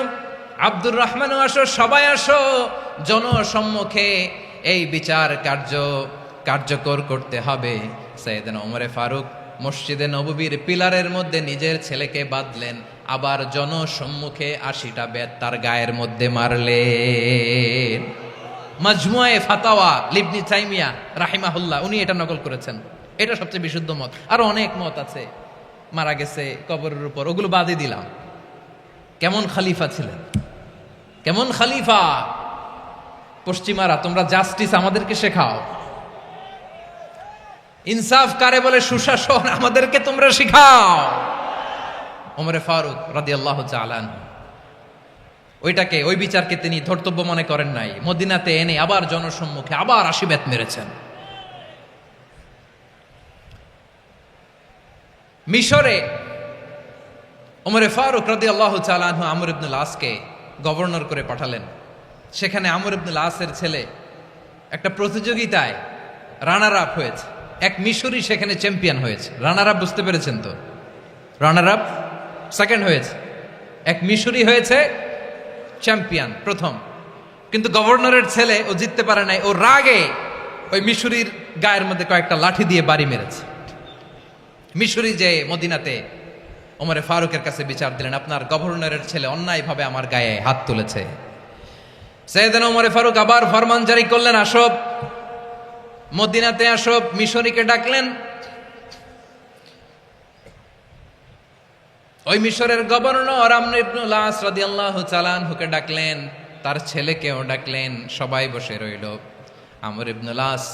আব্দুর রহমানও আসো, সবাই আসো, জনসম্মুখে এই বিচার কার্যকর করতে হবে। সাইয়েদনা ওমর ফারুক মসজিদে নববীর পিলারের মধ্যে নিজের ছেলেকে বাঁধলেন, আবার জনসম্মুখে 80টা বেত তার গায়ের মধ্যে মারলেন। মাজমুয়ে ফাতাওয়া ইবনে তাইমিয়া রাহিমাহুল্লাহ উনি এটা নকল করেছেন। এটা সবচেয়ে বিশুদ্ধ মত। আরো অনেক মত আছে, মারা গেছে কবরের উপর, ওগুলো বাদই দিলাম। কেমন খলিফা ছিলেন, কেমন খলিফা! পশ্চিমারা তোমরা জাস্টিস আমাদেরকে শেখাও, ইনসাফ কারে বলে সুশাসন আমাদেরকে তোমরা শিখাও। ওমরে ফারুক রাদিয়াল্লাহু তাআলা আনহু ওই বিচারকে তিনি ধর্তব্য মনে করেন নাই। মদিনাতে এনে আবার জনসম্মুখে আবার 80 বেত মেরেছেন। মিশরে ওমরে ফারুক রাদিয়াল্লাহু তাআলা আনহু আমর ইবনুল আসকে গভর্নর করে পাঠালেন। সেখানে আমর ইবনুল আসের ছেলে একটা প্রতিযোগিতায় রানার আপ হয়েছে। এক মিশরি সেখানে চ্যাম্পিয়ন হয়েছে। রানার আপ বুঝতে পেরেছেন তো? রানার আপ সেকেন্ড হয়েছে, এক মিশরি হয়েছে চ্যাম্পিয়ন প্রথম। কিন্তু গভর্নরের ছেলে ও জিততে পারে নাই, ও রাগে ওই মিশরির গায়ের মধ্যে কয়েকটা লাঠি দিয়ে বাড়ি মেরেছে। মিশরি যে মদিনাতে ওমরে ফারুকের কাছে বিচার দিলেন, আপনার গভর্নরের ছেলে অন্যায়ভাবে আমার গায়ে হাত তুলেছে। সাইয়েদনা ওমরে ফারুক আবার ফরমান জারি করলেন, আসো মদিনাতে আসো। মিশরীকে ডাকলেন। ওই মিশরের গভর্নর আমর ইবনুল আস রাদিয়াল্লাহু তাআলা আনহুকে ডাকলেন, তার ছেলেকেও ডাকলেন, সবাই বসে রইল। আমর ইবনুল আস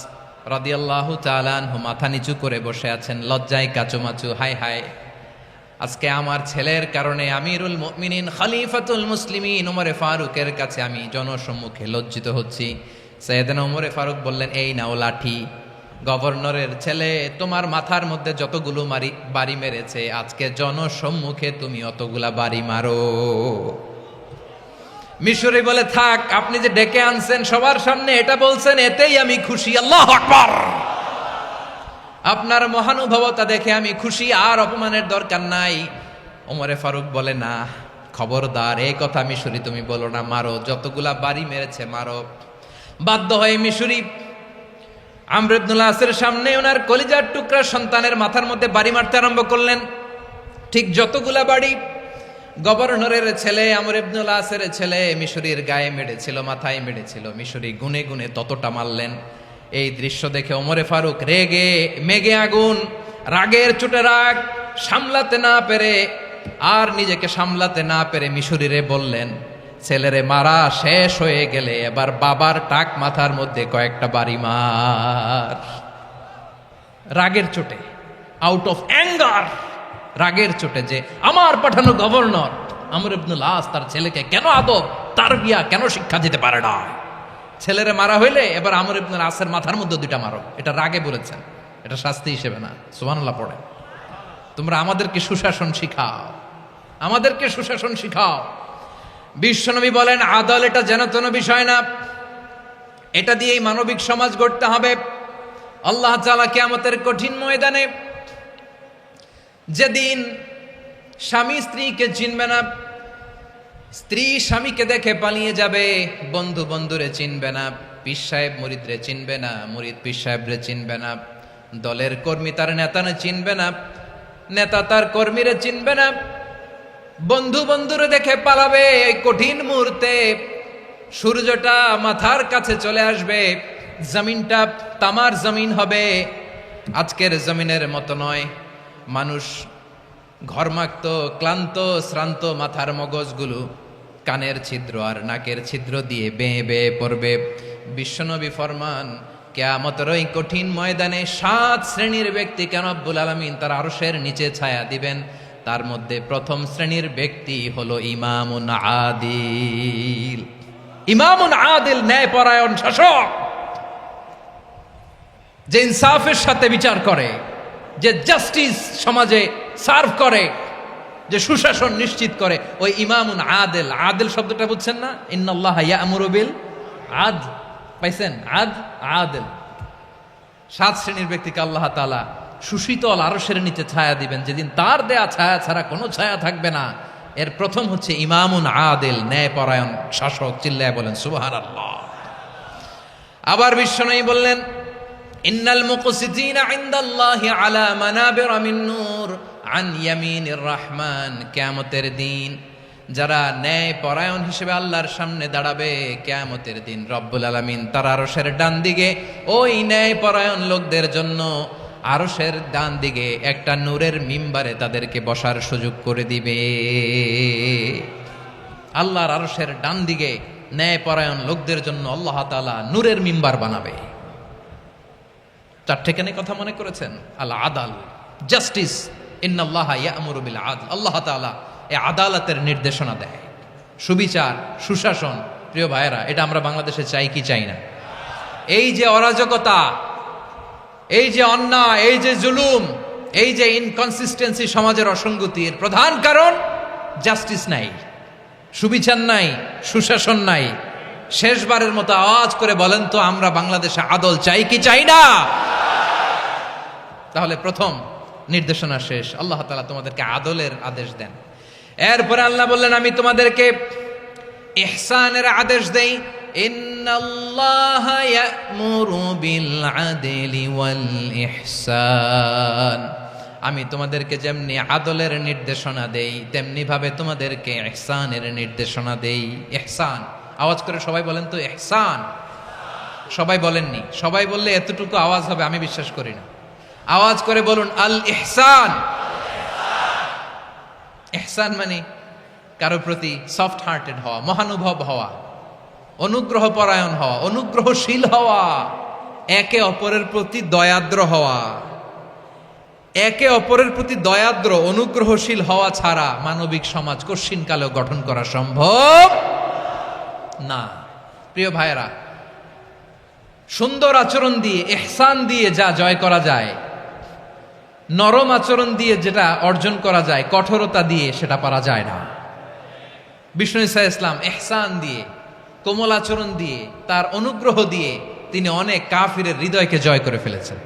রাদিয়াল্লাহু তাআলা আনহু মাথা নিচু করে বসে আছেন, লজ্জায় কাচুমাচু। হায় হায়, আজকে আমার ছেলের কারণে আমিরুল মুমিনিন খলিফাতুল মুসলিমিন ওমরে ফারুকের কাছে আমি জনসম্মুখে লজ্জিত হচ্ছি। সাইয়েদনা ওমরে ফারুক বললেন, এই নাও লাঠি, গভর্নরের ছেলে তোমার মাথার মধ্যে যতগুলো বাড়ি মেরেছে আজকে জনসম্মুখে তুমি অতগুলা বাড়ি মারো। মিশরি বলে, থাক, আপনি যে ডেকে আনছেন সবার সামনে এটা বলছেন, এতেই আমি খুশি। আল্লাহু আকবার! আপনার মহানুভবতা দেখে আমি খুশি, আর অপমানের দরকার নাই। ওমরে ফারুক বলে, না, খবরদার, এই কথা মিশরি তুমি বলো না, মারো, যতগুলা বাড়ি মেরেছে মারো। বাধ্য হয়ে মিশরি আমর ইবনুল আসের সামনে ওনার কলিজার টুকরা সন্তানের মাথার মধ্যে বাড়ি মারতে আরম্ভ করলেন। ঠিক যতগুলা বাড়ি গভর্নরের ছেলে আমর ইবনুল আসের ছেলে মিশরির গায়ে মেরেছিল, মাথায় মেরেছিল, মিশরি গুনে গুনে ততটা মারলেন। এই দৃশ্য দেখে ওমরে ফারুক রেগে মেগে আগুন, রাগের চোটে রাগ সামলাতে না পেরে আর নিজেকে সামলাতে না পেরে মিশরিরে বললেন, ছেলেরে মারা শেষ হয়ে গেলে এবার বাবার টাক মাথার মধ্যে কয়েকটা বাড়ি মার। রাগের চোটে, আউট অফ অ্যাঙ্গার, রাগের চোটে, যে আমার পাঠানো গভর্নর আমর ইবনুল আস তার ছেলেকে কেন আদব তারবিয়া কেন শিক্ষা দিতে পারে না। ছেলেরে মারা হইলে এবার আমর ইবনুল আসের মাথার মধ্যে দুইটা মারো। এটা রাগে বলেছেন, এটা শাস্তি হিসেবে না। সুবহানাল্লাহ পড়ে। তোমরা আমাদেরকে সুশাসন শিখাও, আমাদেরকে সুশাসন শিখাও। বিশ্বনবী বলেন আদল এটা যেন তেন বিষয় না, এটা দিয়েই মানবিক সমাজ গড়তে হবে। আল্লাহ তাআলা কিয়ামতের কঠিন ময়দানে যেদিন স্বামী স্ত্রীকে চিনবে না, স্ত্রী স্বামীকে দেখে পালিয়ে যাবে, বন্ধু বন্ধুরে চিনবে না, পীর সাহেব মুরিদরে চিনবে না, মুরিদ পীর সাহেবরে চিনবে না, দলের কর্মী তার নেতারে চিনবে না, নেতা তার কর্মীরে চিনবে না, বন্ধু বন্ধুরে দেখে পালাবে। এই কঠিন মুহূর্তে সূর্যটা মাথার কাছে চলে আসবে, জমিনটা তামার জমিন হবে, আজকের জমিনের মতো নয়। মানুষ ঘর্মাক্ত ক্লান্ত শ্রান্ত মাথার মগজগুলো কানের ছিদ্র আর নাকের ছিদ্র দিয়ে বেয়ে বেয়ে পড়বে। বিশ্বনবী ফরমান কিয়ামতের ওই কঠিন ময়দানে 7 শ্রেণীর ব্যক্তিকে রব্বুল আলামিন তার আরশের নিচে ছায়া দিবেন। তার মধ্যে প্রথম শ্রেণীর ব্যক্তি হলো ইমামুন আদিল। ইমামুন আদিল, ন্যায়পরায়ণ শাসক, যে ইনসাফের সাথে বিচার করে, যে জাস্টিস সমাজে সার্ভ করে, যে সুশাসন নিশ্চিত করে, ওই ইমামুন আদিল। আদিল শব্দটা বুঝছেন না? ইন্নাল্লাহা ইয়া'মুরু বিল আদল, পাইছেন? আদিল। 7 শ্রেণীর ব্যক্তিকে আল্লাহ তাআলা সুশীতল আরশের নিচে ছায়া দিবেন, যেদিন তার দেয়া ছায়া ছাড়া কোনো ছায়া থাকবে না। এর প্রথম হচ্ছে ইমামুন আদিল, ন্যায়পরায়ণ শাসক। চিল্লায় বলেন সুবহানাল্লাহ। আবার বিশ্বনবী বললেন ইন্নাল মুকসিতিনা ইনদাল্লাহি আলা মানাবিরা মিন নূর আন ইয়ামিনির রহমান। কিয়ামতের দিন যারা ন্যায়পরায়ণ হিসেবে আল্লাহর সামনে দাঁড়াবে, কিয়ামতের দিন রব্বুল আলামিন তার আরশের ডান দিকে ওই ন্যায়পরায়ণ লোকদের জন্য আরশের ডান দিকে একটা নূরের মিম্বারে তাদেরকে বসার সুযোগ করে দিবে। আল্লাহর আরশের ডান দিকে ন্যায়পরায়ণ লোকদের জন্য আল্লাহ তাআলা নূরের মিম্বার বানাবে। 4টে কেন কথা মনে করেছেন? আল আদাল, জাস্টিস। ইন্নাল্লাহা ইয়া'মুরু বিল আদল। আল্লাহ তাআলা এই আদালতের নির্দেশনা দেয়, সুবিচার, সুশাসন। প্রিয় ভাইয়েরা, এটা আমরা বাংলাদেশে চাই কি চাই না? এই যে অরাজকতা, এই যে অন্যায়, এই যে জুলুম, এই যে ইনকনসিস্টেন্সি সমাজের অসঙ্গতির প্রধান কারণ জাস্টিস নাই, সুবিচার নাই, সুশাসন নাই। শেষবারের মতো আওয়াজ করে বলেন তো, আমরা বাংলাদেশে আদল চাই কি চাই না? তাহলে প্রথম নির্দেশনা শেষ। আল্লাহ তাআলা তোমাদেরকে আদলের আদেশ দেন। এরপরে আল্লাহ বললেন আমি তোমাদেরকে ইহসানের আদেশ দেই। ইন্নাল্লাহা ইয়া'মুরু বিল আদলি ওয়াল ইহসান। আমি তোমাদেরকে যেমনি আদলের নির্দেশনা দেই, তেমনি ভাবে তোমাদেরকে ইহসানের নির্দেশনা দেই। ইহসান, আওয়াজ করে সবাই বলেন তো ইহসান। সবাই বলেননি, সবাই বললে এতটুকু আওয়াজ হবে আমি বিশ্বাস করি না। আওয়াজ করে বলুন আল ইহসান। ইহসান মানে কারো প্রতি সফট হার্টেড হওয়া, মহানুভব হওয়া, অনুগ্রহ পরায়ণ হওয়া, অনুগ্রহশীল হওয়া, একে অপরের প্রতি দয়াদ্র হওয়া। একে অপরের প্রতি দয়াদ্র অনুগ্রহশীল হওয়া ছাড়া মানবিক সমাজ কশিনকালেও গঠন করা সম্ভব না। প্রিয় ভাইয়েরা, সুন্দর আচরণ দিয়ে, ইহসান দিয়ে যা জয় করা যায়, নরম আচরণ দিয়ে যেটা অর্জন করা যায়, কঠোরতা দিয়ে সেটা পারা যায় না। বিষ্ণু ঈসা ইসলাম ইহসান দিয়ে, কোমল আচরণ দিয়ে, তার অনুগ্রহ দিয়ে তিনি অনেক কাফিরের হৃদয়কে জয় করে ফেলেছেন।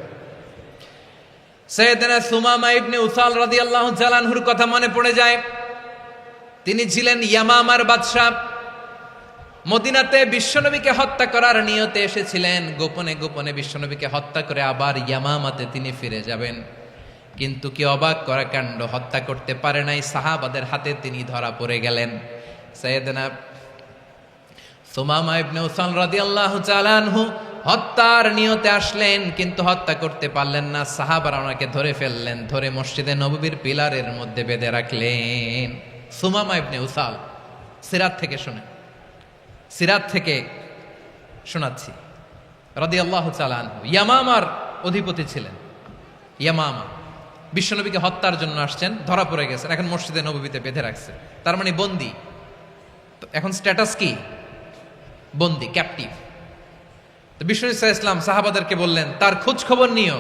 সাইয়েদনা সুমামা ইবনে উসাল রাদিয়াল্লাহু তাআলা আনহুর কথা মনে পড়ে যায়। তিনি ছিলেন ইয়ামামার বাদশা। মদিনাতে বিশ্বনবীকে হত্যা করার নিয়তে এসেছিলেন। গোপনে গোপনে বিশ্বনবীকে হত্যা করে আবার ইয়ামামাতে তিনি ফিরে যাবেন। কিন্তু কি অবাক করা কাণ্ড, হত্যা করতে পারে নাই, সাহাবাদের হাতে তিনি ধরা পড়ে গেলেন। সাইয়েদনা সুমামা ইবনে উসাল রাদিয়াল্লাহু তাআলা আনহু হত্যার নিয়তে আসলেন, কিন্তু হত্যা করতে পারলেন না। সাহাবারা ওনাকে ধরে ফেললেন, ধরে মসজিদে নববীর পিলারের মধ্যে বেঁধে রাখলেন। সুমামা ইবনে উসাল, সিরাত থেকে শুনে, সিরাত থেকে শোনাচ্ছি, রাদিয়াল্লাহু তাআলা আনহু ইয়ামামার অধিপতি ছিলেন। ইয়ামামা বিশ্বনবীকে হত্যার জন্য আসছেন, ধরা পড়ে গেছেন, এখন মসজিদে নববীতে বেঁধে রাখছে, তার মানে বন্দী। এখন স্ট্যাটাস কি? বন্দী, ক্যাপটিভ। তো বিষ্ণু ঈসা ইসলাম সাহাবাদেরকে বললেন তার খোঁজ খবর নিও,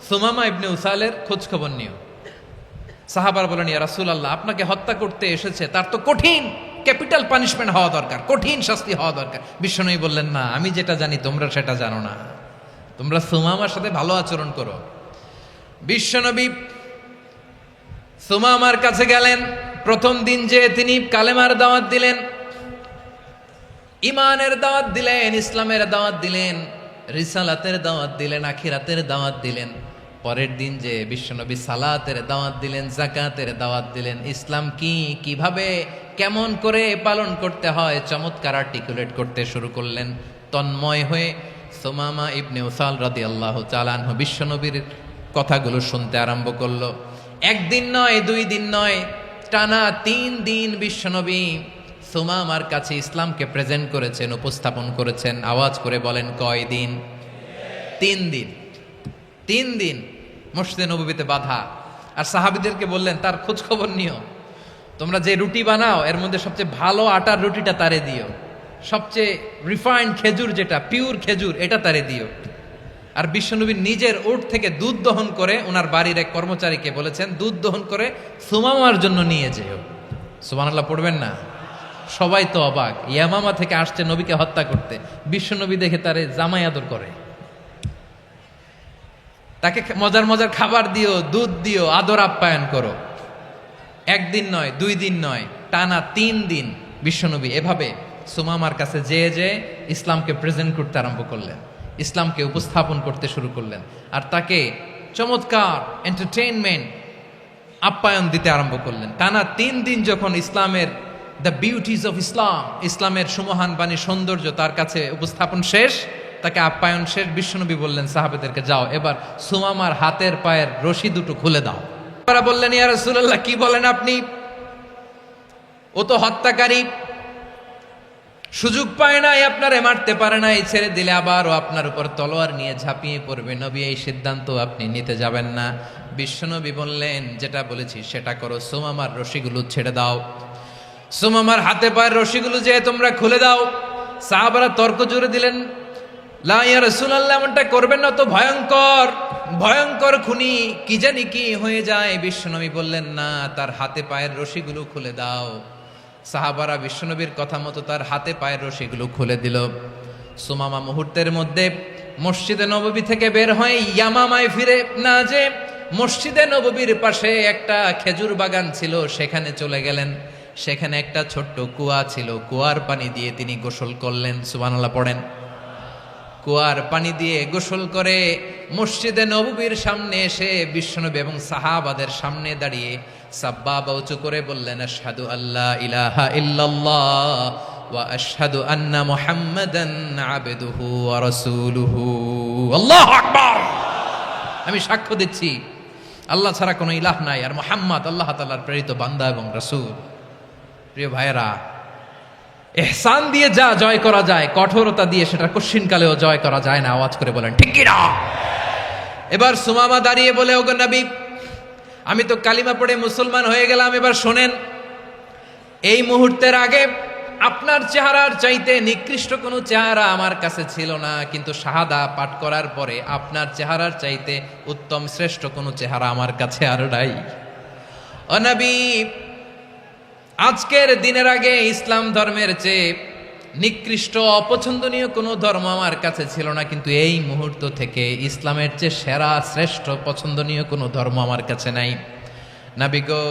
সুমামা ইবনে উসালের খোঁজ খবর নিও। সাহাবার বলেন ইয়া রাসূলুল্লাহ, আপনাকে হত্যা করতে এসেছে, তার তো কঠিন ক্যাপিটাল পানিশমেন্ট হওয়া দরকার, কঠিন শাস্তি হওয়া দরকার। বিশ্বনবী বললেন, না, আমি যেটা জানি তোমরা সেটা জানো না, তোমরা সুমামার সাথে ভালো আচরণ করো। বিশ্বনবী সুমামার কাছে গেলেন। প্রথম দিন যে তিনি কালেমার দাওয়াত দিলেন, ইমানের দাওয়াত দিলেন, ইসলামের দাওয়াত দিলেন, রিসালাতের দাওয়াত দিলেন, আখিরাতের দাওয়াত দিলেন। পরের দিন যে বিশ্বনবী সালাতের দাওয়াত দিলেন, যাকাতের দাওয়াত দিলেন, ইসলাম কি, কিভাবে, কেমন করে পালন করতে হয় চমৎকার আর্টিকুলেট করতে শুরু করলেন। তন্ময় হয়ে সুমামা ইবনে উসাল রাদিয়াল্লাহু তাআলা আনহু বিশ্বনবীর কথাগুলো শুনতে আরম্ভ করলো। একদিন নয়, 2 দিন নয়, টানা 3 দিন বিশ্বনবী সুমামার কাছে ইসলামকে প্রেজেন্ট করেছেন, উপস্থাপন করেছেন। আওয়াজ করে বলেন, কয় দিন? 3 দিন। 3 দিন মসজিদে নববীতে বাধা। আর সাহাবীদেরকে বললেন, তার খোঁজ খবর নিও, তোমরা যে রুটি বানাও এর মধ্যে সবচেয়ে ভালো আটার রুটিটা তারে দিও, সবচেয়ে রিফাইন্ড খেজুর, যেটা পিওর খেজুর, এটা তারে দিও। আর বিশ্বনবী নিজের উট থেকে দুধ দহন করে ওনার বাড়ির এক কর্মচারীকে বলেছেন, দুধ দহন করে সুমামার জন্য নিয়ে যেও। সুবহানাল্লাহ পড়বেন না? সবাই তো অবাক, ইয়ামামা থেকে আসছে নবীকে হত্যা করতে, বিশ্বনবী দেখে তারে জামাই আদর করে, তাকে মজার মজার খাবার দিও, দুধ দিও, আদর আপ্যায়ন করো। 1 দিন নয়, 2 দিন নয়, টানা 3 দিন বিশ্বনবী এভাবে সুমামার কাছে যেয়ে ইসলামকে প্রেজেন্ট করতে আরম্ভ করলেন, ইসলামকে উপস্থাপন করতে শুরু করলেন। আর তাকে চমৎকার এন্টারটেইনমেন্ট, আপ্যায়ন দিতে আরম্ভ করলেন। টানা 3 দিন যখন ইসলামের দ্য বিউটিজ অফ ইসলাম, ইসলামের সুমহান বাণী, সৌন্দর্য তার কাছে উপস্থাপন শেষ, তাকে আপ্যায়ন শেষ, বিশ্বনবী বললেন সাহাবেদেরকে, যাও এবার সুমামার হাতের পায়ের রশি দুটো খুলে দাও। তারা বললেন, ইয়া রাসূলুল্লাহ, কি বলেন আপনি? ও তো হত্যাকারী, সুযোগ পায় নাই, আপনারে মারতে পারে নাই, ছেড়ে দিলে আবার ও আপনার উপর তলোয়ার নিয়ে ঝাঁপিয়ে পড়বে। নবী, এই সিদ্ধান্ত আপনি নিতে যাবেন না। বিশ্বনবী বললেন, যেটা বলেছি সেটা করো, সুমামার রশিগুলো ছেড়ে দাও, সুমামার হাতে পায়ের রশিগুলো যে তোমরা খুলে দাও। সাহাবারা তর্ক জুড়ে দিলেন, লা ইয়া রাসূলুল্লাহ, এমনটা করবেন না, তো ভয়ঙ্কর, ভয়ঙ্কর খুনি, কি জানি কি হয়ে যায়। বিশ্বনবী বললেন, না, তার হাতে পায়ের রশিগুলো খুলে দাও। সাহাবারা বিশ্বনবীর কথা মতো তার হাতে পায়ের রশিগুলো খুলে দিল। সুমামা মুহূর্তের মধ্যে মসজিদে নববী থেকে বের হয়ে ইয়ামামায় ফিরে না যে মসজিদে নববীর পাশে একটা খেজুর বাগান ছিল, সেখানে চলে গেলেন। সেখানে একটা ছোট্ট কুয়া ছিল, কুয়ার পানি দিয়ে তিনি গোসল করলেন। সুবহানাল্লাহ পড়েন। কুয়ার পানি দিয়ে গোসল করে মসজিদে নববীর সামনে এসে বিশ্বনবী এবং সাহাবাদের সামনে দাঁড়িয়ে সাব্বাবা উঁচু করে বললেন, আশহাদু আল্লা ইলাহা ইল্লাল্লাহ ওয়া আশহাদু আন্না মুহাম্মাদান আবদুহু ওয়া রাসূলুহু। আল্লাহু আকবার। আমি সাক্ষ্য দিচ্ছি আল্লাহ ছাড়া কোনো ইলাহ নাই, আর মুহাম্মদ আল্লাহ তাআলার প্রেরিত বান্দা এবং রাসূল। প্রিয় ভাইয়েরা, ইহসান দিয়ে যা জয় করা যায়, কঠোরতা দিয়ে সেটা কঠিনকালেও জয় করা যায় না। আওয়াজ করে বলেন, ঠিক কি না? এবার সুমামা দাঁড়িয়ে বলে, ওগো নবী, আমি তো কালিমা পড়ে মুসলমান হয়ে গেলাম, এবার শোনেন, এই মুহূর্তের আগে আপনার চেহারার চাইতে নিকৃষ্ট কোনো চেহারা আমার কাছে ছিল না, কিন্তু শাহাদা পাঠ করার পরে আপনার চেহারার চাইতে উত্তম শ্রেষ্ঠ কোনো চেহারা আমার কাছে আর নাই। ও নবী, আজকের দিনের আগে ইসলাম ধর্মের চেয়ে নিকৃষ্ট অপছন্দনীয় কোনো ধর্ম আমার কাছে ছিল না, কিন্তু এই মুহূর্ত থেকে ইসলামের চেয়ে সেরা শ্রেষ্ঠ পছন্দনীয় কোনো ধর্ম আমার কাছে নাই। নবী গো,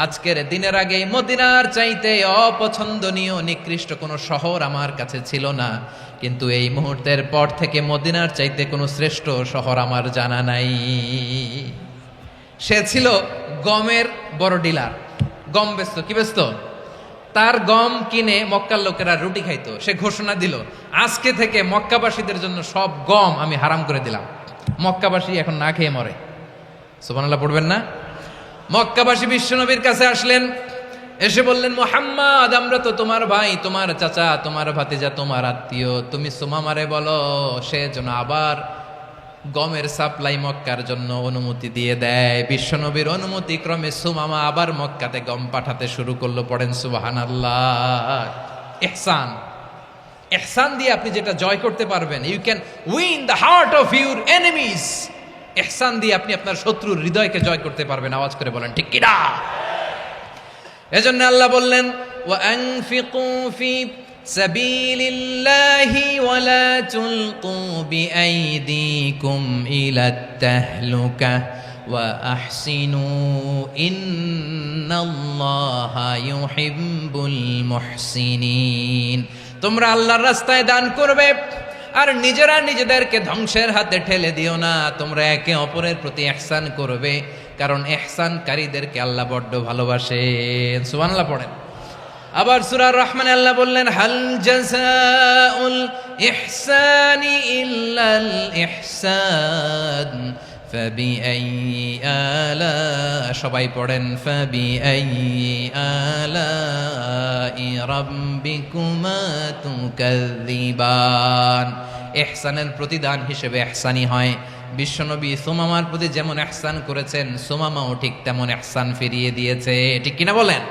আজকের দিনের আগে মদিনার চাইতে অপছন্দনীয় নিকৃষ্ট কোনো শহর আমার কাছে ছিল না, কিন্তু এই মুহূর্তের পর থেকে মদিনার চাইতে কোনো শ্রেষ্ঠ শহর আমার জানা নাই। সে ছিল গমের বড় ডিলার, গম বেচতো। কি বেচতো? তার গম কিনে মক্কার লোকেরা রুটি খাইতো। সে ঘোষণা দিল, আজকে থেকে মক্কাবাসীদের জন্য সব গম আমি হারাম করে দিলাম, মক্কাবাসী এখন না খেয়ে মরে। সুবহানাল্লাহ পড়বেন না? মক্কাবাসী বিশ্বনবীর কাছে আসলেন, এসে বললেন, মুহাম্মদ, আমরা তো তোমার ভাই, তোমার চাচা, তোমার ভাতিজা, তোমার আত্মীয়, তুমি সুমামারে বলো সে যেন আবার গমের সাপ্লাই মক্কার জন্য অনুমতি দিয়ে দেয়। বিশ্বনবীর অনুমতি ক্রমে সুমামা আবার মক্কাতে গম পাঠাতে শুরু করলো। পড়েন সুবহানাল্লাহ। ইহসান, ইহসান দিয়ে আপনি যেটা জয় করতে পারবেন, you can win the heart of your enemies. ইহসান দিয়ে আপনি আপনার শত্রুর হৃদয়কে জয় করতে পারবেন। আওয়াজ করে বলেন, ঠিক কি না? এজন্য আল্লাহ বললেন, وأنفقوا في سبيل الله ولا تلقوا بأيديكم إلى التهلكة وأحسنوا إن الله يحب المحسنين তোমরা আল্লাহর রাস্তায় দান করবে আর নিজেরা নিজেদেরকে ধ্বংসের হাতে ঠেলে দিও না। তোমরা একে অপরের প্রতি ইহসান করবে, কারণ ইহসানকারীদেরকে আল্লাহ বড্ড ভালোবাসেন। সুবহানাল্লাহ পড়েন। আবার সূরা রহমান আল্লাহ বললেন, হাল জাযাউল ইহসানি ইল্লাল ইহসান ফাবিআইয়ি আলা, সবাই পড়েন, ফাবিআইয়ি আলাই রাব্বিকুমা তুকাযযিবান। ইহসানের প্রতিদান হিসেবে ইহসানি হয়। বিশ্বনবী সুমামার প্রতি যেমন ইহসান করেছেন, সুমামাও ঠিক তেমন ইহসান ফিরিয়ে দিয়েছে। ঠিক কিনা বলেন?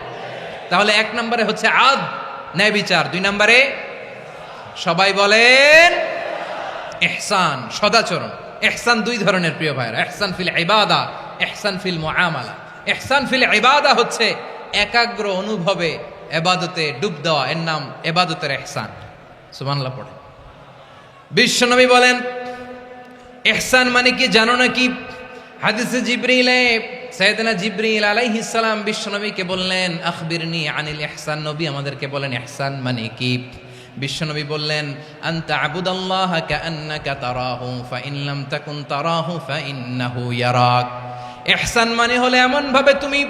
তাহলে এক নম্বরে হচ্ছে আদ, ন্যায় বিচার। দুই নম্বরে সবাই বলেন ইহসান, সদাচরণ। ইহসান দুই ধরনের প্রিয় ভাইরা, ইহসান ফিল ইবাদা, ইহসান ফিল মুআমালা। ইহসান ফিল ইবাদা হচ্ছে একাগ্র অনুভবে ইবাদতে ডুব দেওয়া, এর নাম ইবাদতের ইহসান। সুবহানাল্লাহ পড়ে। বিশ্বনবী বলেন ইহসান মানে কি জানো নাকি? হাদিসে জিবরিলে সাইয়েদনা জিবরিল আলাইহিস সালাম বিশ্বনবীকে বললেন, আখবিরনি আনিল ইহসান। নবী আমাদেরকে বলেন ইহসান মানে কি? বিশ্বনবী বললেন, আনতা আবুদাল্লাহা কাআন্নাকা তারাহু ফাইন লাম তাকুন তারাহু ফাইন্নাহু ইয়ারাক। ইহসান মানে হলো এমন ভাবে তুমি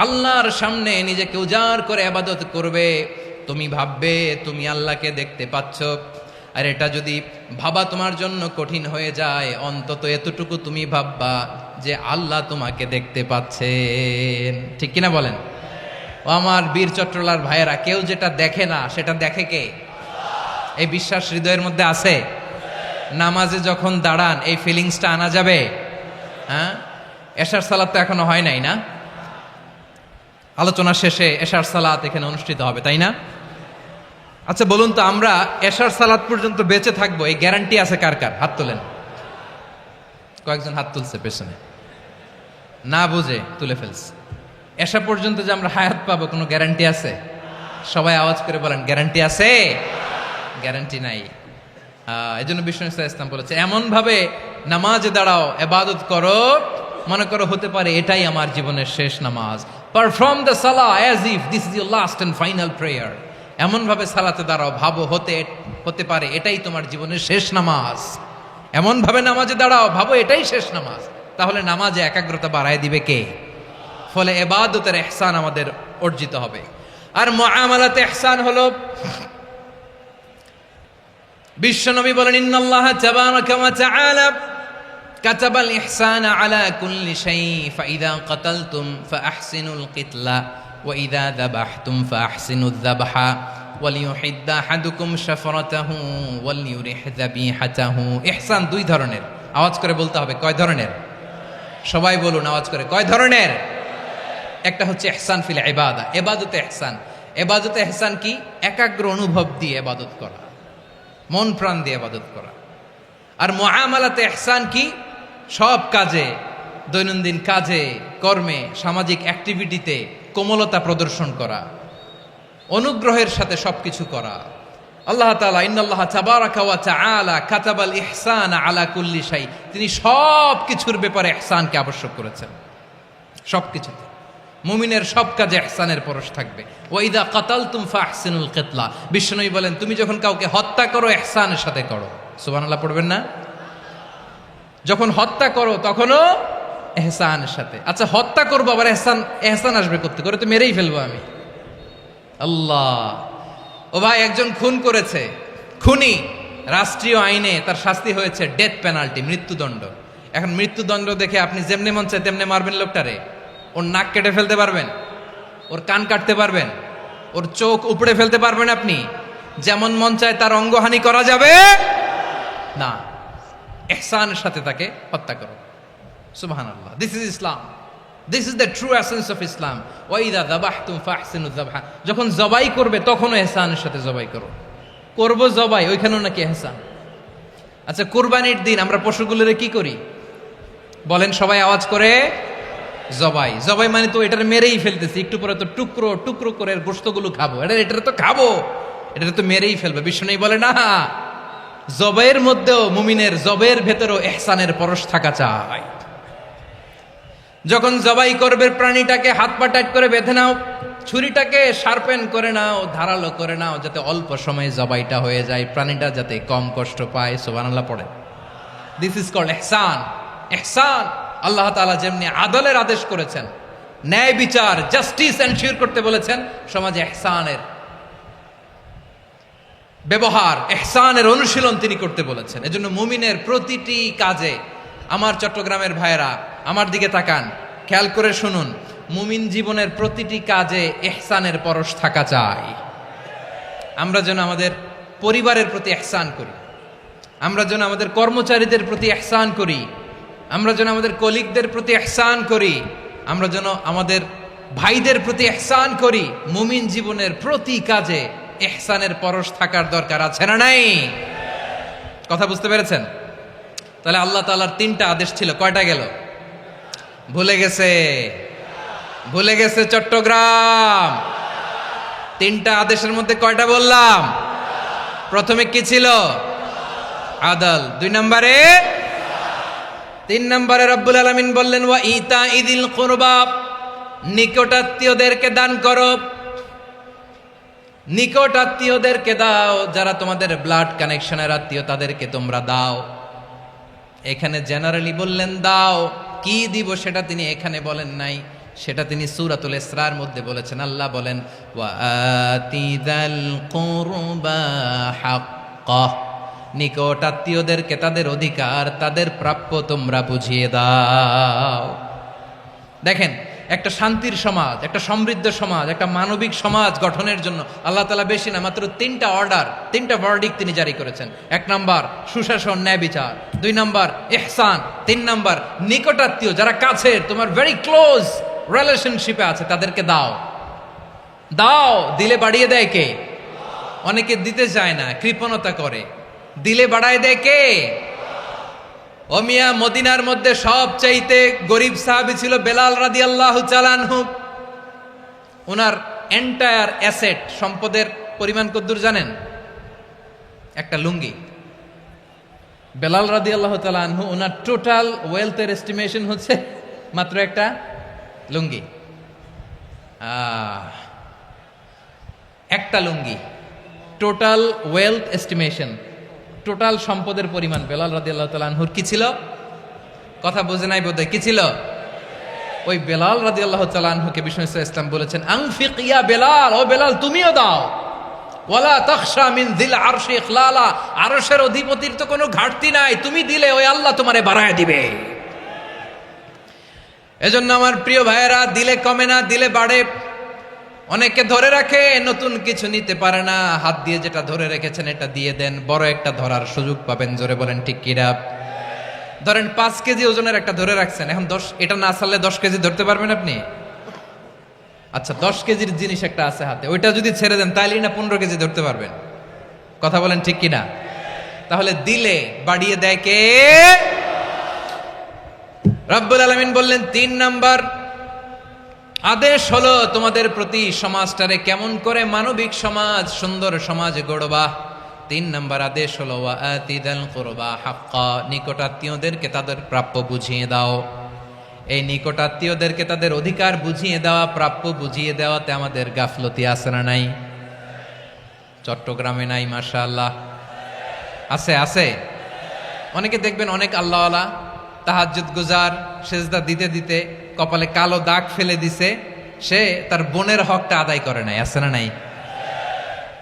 আল্লাহর সামনে নিজেকে উজাড় করে ইবাদত করবে, তুমি ভাববে তুমি আল্লাহকে দেখতে পাচ্ছ। আর এটা যদি ভাবা তোমার জন্য কঠিন হয়ে যায়, অন্তত এতটুকু তুমি ভাববা যে আল্লাহ তোমাকে দেখতে পাচ্ছেন। ঠিক কিনা বলেন? ও আমার বীর চট্টলার ভাইয়েরা, কেউ যেটা দেখে না সেটা দেখে কে? এই বিশ্বাস হৃদয়ের মধ্যে আছে? নামাজে যখন দাঁড়ান এই ফিলিংসটা আনা যাবে? হ্যাঁ, এশার সালাত তো এখনো হয় নাই না? আলোচনা শেষে এশার সালাত এখানে অনুষ্ঠিত হবে, তাই না? আচ্ছা বলুন তো, আমরা এশার সালাত পর্যন্ত বেঁচে থাকবো এই গ্যারান্টি আছে কার কার? হাত তোলেন। কয়েকজন হাত তুলছে পেছনে, না বুঝে তুলে ফেলছে। এশা পর্যন্ত যে আমরা হায়াত পাবো কোনো গ্যারান্টি আছে? সবাই আওয়াজ করে বলেন, গ্যারান্টি আছে? গ্যারান্টি নাই। এই জন্য বিষ্ণু ইসলাম বলেছে, এমন ভাবে নামাজে দাঁড়াও, ইবাদত করো, মনে করো হতে পারে এটাই আমার জীবনের শেষ নামাজ। পারফর্ম দ্য সালাহ as if this is your last and final prayer. এমন ভাবে সালাতে দাঁড়াও, ভাবো হতে পারে এটাই তোমার জীবনের শেষ নামাজ। এমন ভাবে নামাজে দাঁড়াও, ভাবো এটাই শেষ নামাজ। তাহলে নামাজে একাগ্রতা বাড়ায় দিবে কে? ফলে ইবাদতের ইহসান আমাদের অর্জিত হবে। আর মুআমালাতে ইহসান হলো, বিশ্বনবী বলেন, ইন্নাল্লাহা তাবারাকা ওয়া তাআলা কাতাবাল ইহসানা আলা কুল্লি শাই ফাইদা কাতালতুম ফাআহসিনুল কিতলা ওয়া ইযা যাবাহতুম ফাআহসিনুয যাবহা ওয়ালিয়ুহিদ্দা আহাদুকুম শাফরাতাহু ওয়ালিয়ুরিহ যাবিহাতাহু। ইহসান দুই ধরনের। আওয়াজ করে বলতে হবে, কয় ধরনের? সবাই বলুন আওয়াজ করে, কয় ধরনের? একটা হচ্ছে ইহসান ফিল ইবাদা, ইবাদতে ইহসান। ইবাদতে ইহসান কি? একাগ্র অনুভব দিয়ে ইবাদত করা, মন প্রাণ দিয়ে ইবাদত করা। আর মুআমালাতে ইহসান কি? সব কাজে, দৈনন্দিন কাজে, কর্মে, সামাজিক অ্যাক্টিভিটিতে কোমলতা প্রদর্শন করা, অনুগ্রহের সাথে সবকিছু করা। আল্লাহ তাআলা ইন্নাল্লাহা তাবারাকা ওয়া তাআলা কাতাবাল ইহসানা আলা কুল্লি শাই, তিনি সব কিছুর ব্যাপারে ইহসানকে আবশ্যক করেছেন। সবকিছুতে মুমিনের সব কাজে ইহসানের পরশ থাকবে। ওয়া ইযা কাতালতুম ফাহসিনুল কিতলা, বিশ্বনবী বলেন তুমি যখন কাউকে হত্যা করো ইহসানের সাথে করো। সুবহানাল্লাহ পড়বেন না? যখন হত্যা করো তখনও ইহসানের সাথে। আচ্ছা হত্যা করবো আবার ইহসান আসবে করতে করে, তো মেরেই ফেলবো আমি। আল্লাহ, ও ভাই একজন খুন করেছে, খুনি, রাষ্ট্রীয় আইনে তার শাস্তি হয়েছে ডেথ পেনাল্টি, মৃত্যুদণ্ড। এখন মৃত্যুদণ্ড দেখে আপনি যেমনে মন চায় তেমনে মারবেন লোকটারে? ওর নাক কেটে ফেলতে পারবেন? ওর কান কাটতে পারবেন? ওর চোখ উপড়ে ফেলতে পারবেন আপনি? যেমন মন চায় তার অঙ্গহানি করা যাবে না। ইহসানের সাথে তাকে হত্যা করো। সুবহানাল্লাহ, this is Islam, this is the true essence of Islam. ওয়া ইযা যাবাহতুম ফাহসিনুয যাবহা, যখন জবাই করবে তখনও ইহসানের সাথে জবাই করো। করব জবাই, ওইখানেও নাকি ইহসান। আচ্ছা কুরবানির দিন আমরা পশুগুলোরে কি করি বলেন সবাই আওয়াজ করে? জবাই। জবাই মানে তো এটার মেরেই ফেলতেছি, একটু পরে তো টুকরো টুকরো করে গোশতগুলো খাবো, এটা তো খাবো, এটা তো মেরেই ফেলবে। বিষ্ণু বলে না, জবাইয়ের মধ্যেও মুমিনের জবের ভেতরেও ইহসানের পরশ থাকা চাই। যখন জবাই করবে প্রাণীটাকে হাত পা টাইট করে বেঁধে নাও, ছুরিটাকে শার্পেন করে নাও, ধারালো করে নাও, যাতে অল্প সময়ে জবাইটা হয়ে যায়, প্রাণীটা যাতে কম কষ্ট পায়। সুবহানাল্লাহ পড়ে। দিস ইজ কল্ড ইহসান। ইহসান আল্লাহ তাআলা যেমনি আদলের আদেশ করেছেন, ন্যায় বিচার জাস্টিস এনশিওর করতে বলেছেন, সমাজে ইহসানের ব্যবহার, ইহসানের অনুশীলন তিনি করতে বলেছেন। এজন্য মুমিনের প্রতিটি কাজে, আমার চট্টগ্রামের ভাইয়েরা আমার দিকে তাকান, খেয়াল করে শুনুন, মুমিন জীবনের প্রতিটি কাজে ইহসানের পরশ থাকা চাই। আমরা যেন আমাদের পরিবারের প্রতি ইহসান করি, আমরা যেন আমাদের কর্মচারীদের প্রতি ইহসান করি, আমরা যেন আমাদের কলিগদের প্রতি ইহসান করি, আমরা যেন আমাদের ভাইদের প্রতি ইহসান করি। মুমিন জীবনের প্রতি কাজে ইহসানের পরশ থাকার দরকার আছে না নাই? কথা বুঝতে পেরেছেন? তাহলে আল্লাহ তাআলার তিনটা আদেশ ছিল, কয়টা গেল? ভুলে গেছে, ভুলে গেছে চট্টগ্রাম। তিনটা আদেশের মধ্যে কয়টা বললাম? প্রথমে কি ছিল? আদল। 2 নম্বরে, 3 নম্বরে রব্বুল আলামিন বললেন ওয়া ইতা ইদিল কুরবা, নিকটাত্মীয়দেরকে দান করো, নিকট আত্মীয়দেরকে দাও, যারা তোমাদের ব্লাড কানেকশনের আত্মীয় তাদেরকে তোমরা দাও। এখানে জেনারেলি বললেন দাও, কি দিব সেটা তিনি এখানে বলেন নাই, সেটা তিনি সূরাতুল ইসরার মধ্যে বলেছেন। আল্লাহ বলেন ওয়া আতিদাল কুরবা হাক্কা, নিকট আত্মীয়দেরকে তাদের অধিকার, তাদের প্রাপ্য তোমরা বুঝিয়ে দাও। দেখেন, একটা শান্তির সমাজ, একটা সমৃদ্ধ সমাজ, একটা মানবিক সমাজ গঠনের জন্য আল্লাহ তাআলা বেশি না, মাত্র 3টা অর্ডার, 3টা ভার্ডিক্ট তিনি জারি করেছেন। 1 নাম্বার সুশাসন, ন্যায় বিচার। 2 নাম্বার ইহসান। 3 নাম্বার নিকটাত্মীয়, যারা কাছের, তোমার ভেরি ক্লোজ রিলেশনশিপে আছে, তাদেরকে দাও। দাও, দিলে বাড়িয়ে দেয় কে? অনেকে দিতে চায় না, কৃপণতা করে। দিলে বাড়ায় দেয় কে? ও মিয়া, মদিনার মধ্যে সবচাইতে গরিব সাহাবী ছিল বেলাল রাদিয়াল্লাহু তাআলা আনহু। ওনার এন্টায়ার অ্যাসেট, সম্পদের পরিমাণ কতদূর জানেন? একটা লুঙ্গি। বেলাল রাদিয়াল্লাহু তাআলা আনহু, ওনার টোটাল ওয়েলথের এস্টিমেশন হচ্ছে মাত্র একটা লুঙ্গি। একটা লুঙ্গি, টোটাল ওয়েলথ এস্টিমেশন, টোটাল সম্পদের পরিমাণ বেলাল রাদিয়াল্লাহু তাআলা আনহুর কি ছিল? কথা বুঝে নাই বোধহয়। কি ছিল? ওই বেলাল রাদিয়াল্লাহু তাআলা আনহুকে বিষ্ণু ইসলাম বলেছেন, আনফিক ইয়া বেলাল, ও বেলাল তুমিও দাও। ওয়ালা তাখশা মিন যিল আরশি ইখলালা, আরশের অধিপতির তো কোনো ঘাটতি নাই, তুমি দিলে ওই আল্লাহ তোমারে বাড়ায় দিবে। এজন্য আমার প্রিয় ভাইয়েরা, দিলে কমে না, দিলে বাড়ে। অনেকে ধরে রাখে, নতুন কিছু নিতে পারে না, হাত দিয়ে যেটা ধরে রেখেছেন এটা দিয়ে দেন, বড় একটা ধরার সুযোগ পাবেন। জোরে বলেন ঠিক কিনা? ধরেন 5 কেজি ওজনের একটা ধরে রাখছেন, এখন 10, এটা না ছাড়লে 10 কেজি ধরতে পারবেন আপনি? আচ্ছা, 10 কেজির জিনিস একটা আছে হাতে, ওইটা যদি ছেড়ে দেন তাইলে না 15 কেজি ধরতে পারবেন। কথা বলেন ঠিক কিনা? তাহলে দিলে বাড়িয়ে দেয় কে? রব্বুল আলামিন বললেন 3 নাম্বার আদেশ হলো তোমাদের প্রতি সমাজটারে কেমন করে মানবিক সমাজ, সুন্দর সমাজ গড়বা। 3 নাম্বার আদেশ হলো ওয়া আতিদাল কুরবা হাক্কা, নিকটাত্মীয়দেরকে তাদের প্রাপ্য বুঝিয়ে দাও। এই নিকটাত্মীয়দেরকে তাদের অধিকার বুঝিয়ে দেওয়া, প্রাপ্য বুঝিয়ে দেওয়াতে আমাদের গাফলতি আছে না নাই? চট্টগ্রামে নাই? মাশাআল্লাহ আছে, আছে। অনেকে দেখবেন অনেক আল্লাহওয়ালা, তাহাজ্জুদ গুজার, সেজদা দিতে দিতে কপালে কালো দাগ ফেলে দিছে, সে তার বোনের হকটা আদায় করে নাই। আছে না নাই?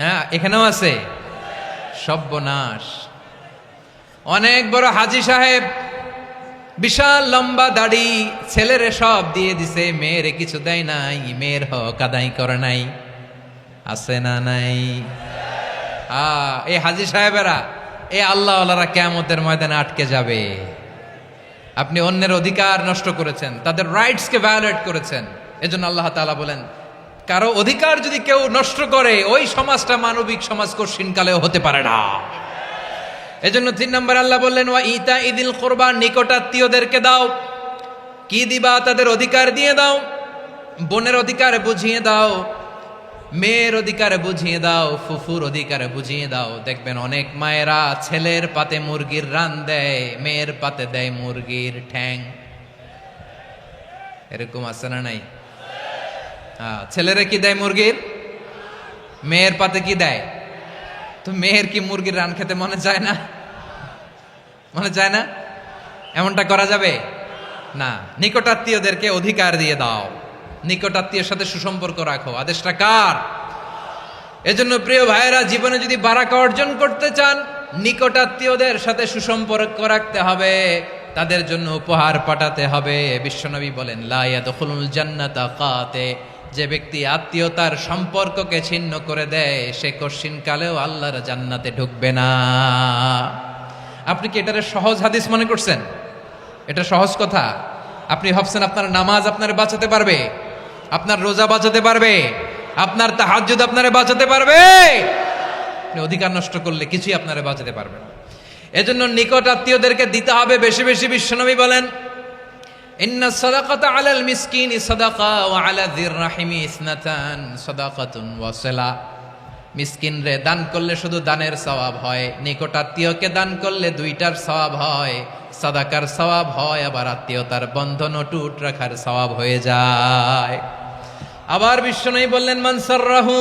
হ্যাঁ, এখানেও আছে। সর্বনাশ। অনেক বড় হাজী সাহেব, বিশাল লম্বা দাড়ি, ছেলেরে সব দিয়ে দিছে, মেয়েরে কিছু দেয় নাই, মেয়ের হক আদায় করে নাই। আছে না নাই? এই হাজী সাহেবেরা, এই আল্লাহওয়ালারা কিয়ামতের ময়দানে আটকে যাবে। আপনি অন্যের অধিকার নষ্ট করেছেন, তাদের রাইটসকে ভায়োলেট করেছেন। এজন্য আল্লাহ তাআলা বলেন, কারো অধিকার যদি কেউ নষ্ট করে, ওই সমাজটা মানবিক সমাজ কঠিনকালেও হতে পারে না। এজন্য 3 নম্বর আল্লাহ বললেন ওয়া ইতা ইদিল কুরবা, নিকটাত্মীয়দেরকে দাও। কি দিবা তাদের অধিকার দিয়ে দাও, বোনের অধিকার বুঝিয়ে দাও, মেয়ের অধিকার বুঝিয়ে দাও, ফুফুর অধিকার বুঝিয়ে দাও। দেখবেন অনেক মায়েরা ছেলের পাতে মুরগির রান দেয়, মেয়ের পাতে দেয় মুরগির ঠ্যাং। এরকম আছে না নাই? ছেলেরা কি দেয় মুরগির, মেয়ের পাতে কি দেয়? তো মেয়ের কি মুরগির রান খেতে মনে চায় না? মনে চায় না? এমনটা করা যাবে না। নিকটাত্মীয়দেরকে অধিকার দিয়ে দাও, নিকটাত্মীয়ের সাথে সুসম্পর্ক রাখো। আদেশটা কার? এজন্য প্রিয় ভাইয়েরা, জীবনে যদি বারাকা অর্জন করতে চান, নিকটাত্মীয়দের সাথে সুসম্পর্ক রাখতে হবে, তাদের জন্য উপহার পাঠাতে হবে। বিশ্বনবী বলেন, লা ইয়াদখুলুল জান্নাতা কাতে, যে ব্যক্তি আত্মীয়তার সম্পর্ককে ছিন্ন করে দেয়, সে কশিন কালেও আল্লাহর জান্নাতে ঢুকবে না। আপনি কি এটারে সহজ হাদিস মনে করছেন? এটা সহজ কথা। আপনি ভাবছেন আপনার নামাজ আপনারে বাঁচাতে পারবে, আপনার রোজা বাঁচাতে পারবে, আপনার তাহাজ্জুদ আপনারে বাঁচাতে পারবে? আপনি অধিকার নষ্ট করলে কিছুই আপনারে বাঁচাতে পারবে না। এজন্য নিকট আত্মীয়দেরকে দিতে হবে বেশি বেশি। বিশ্বনবী বলেন, ইন্না সাদাকাতা আলাল মিসকিনি সাদাকা ওয়া আলা যির রাহিমি ইসনাতান সাদাকাতুন ওয়া সিলা। মিসকিনরে দান করলে শুধু দানের সওয়াব হয়, নিকট আত্মীয়কে দান করলে দুইটার সওয়াব হয়, সাদাকার সওয়াব হয়, আবার আত্মীয়তার বন্ধন অটুট রাখার সওয়াব হয়ে যায়। আবার বিশ্বনবী বললেন, মান সাররাহু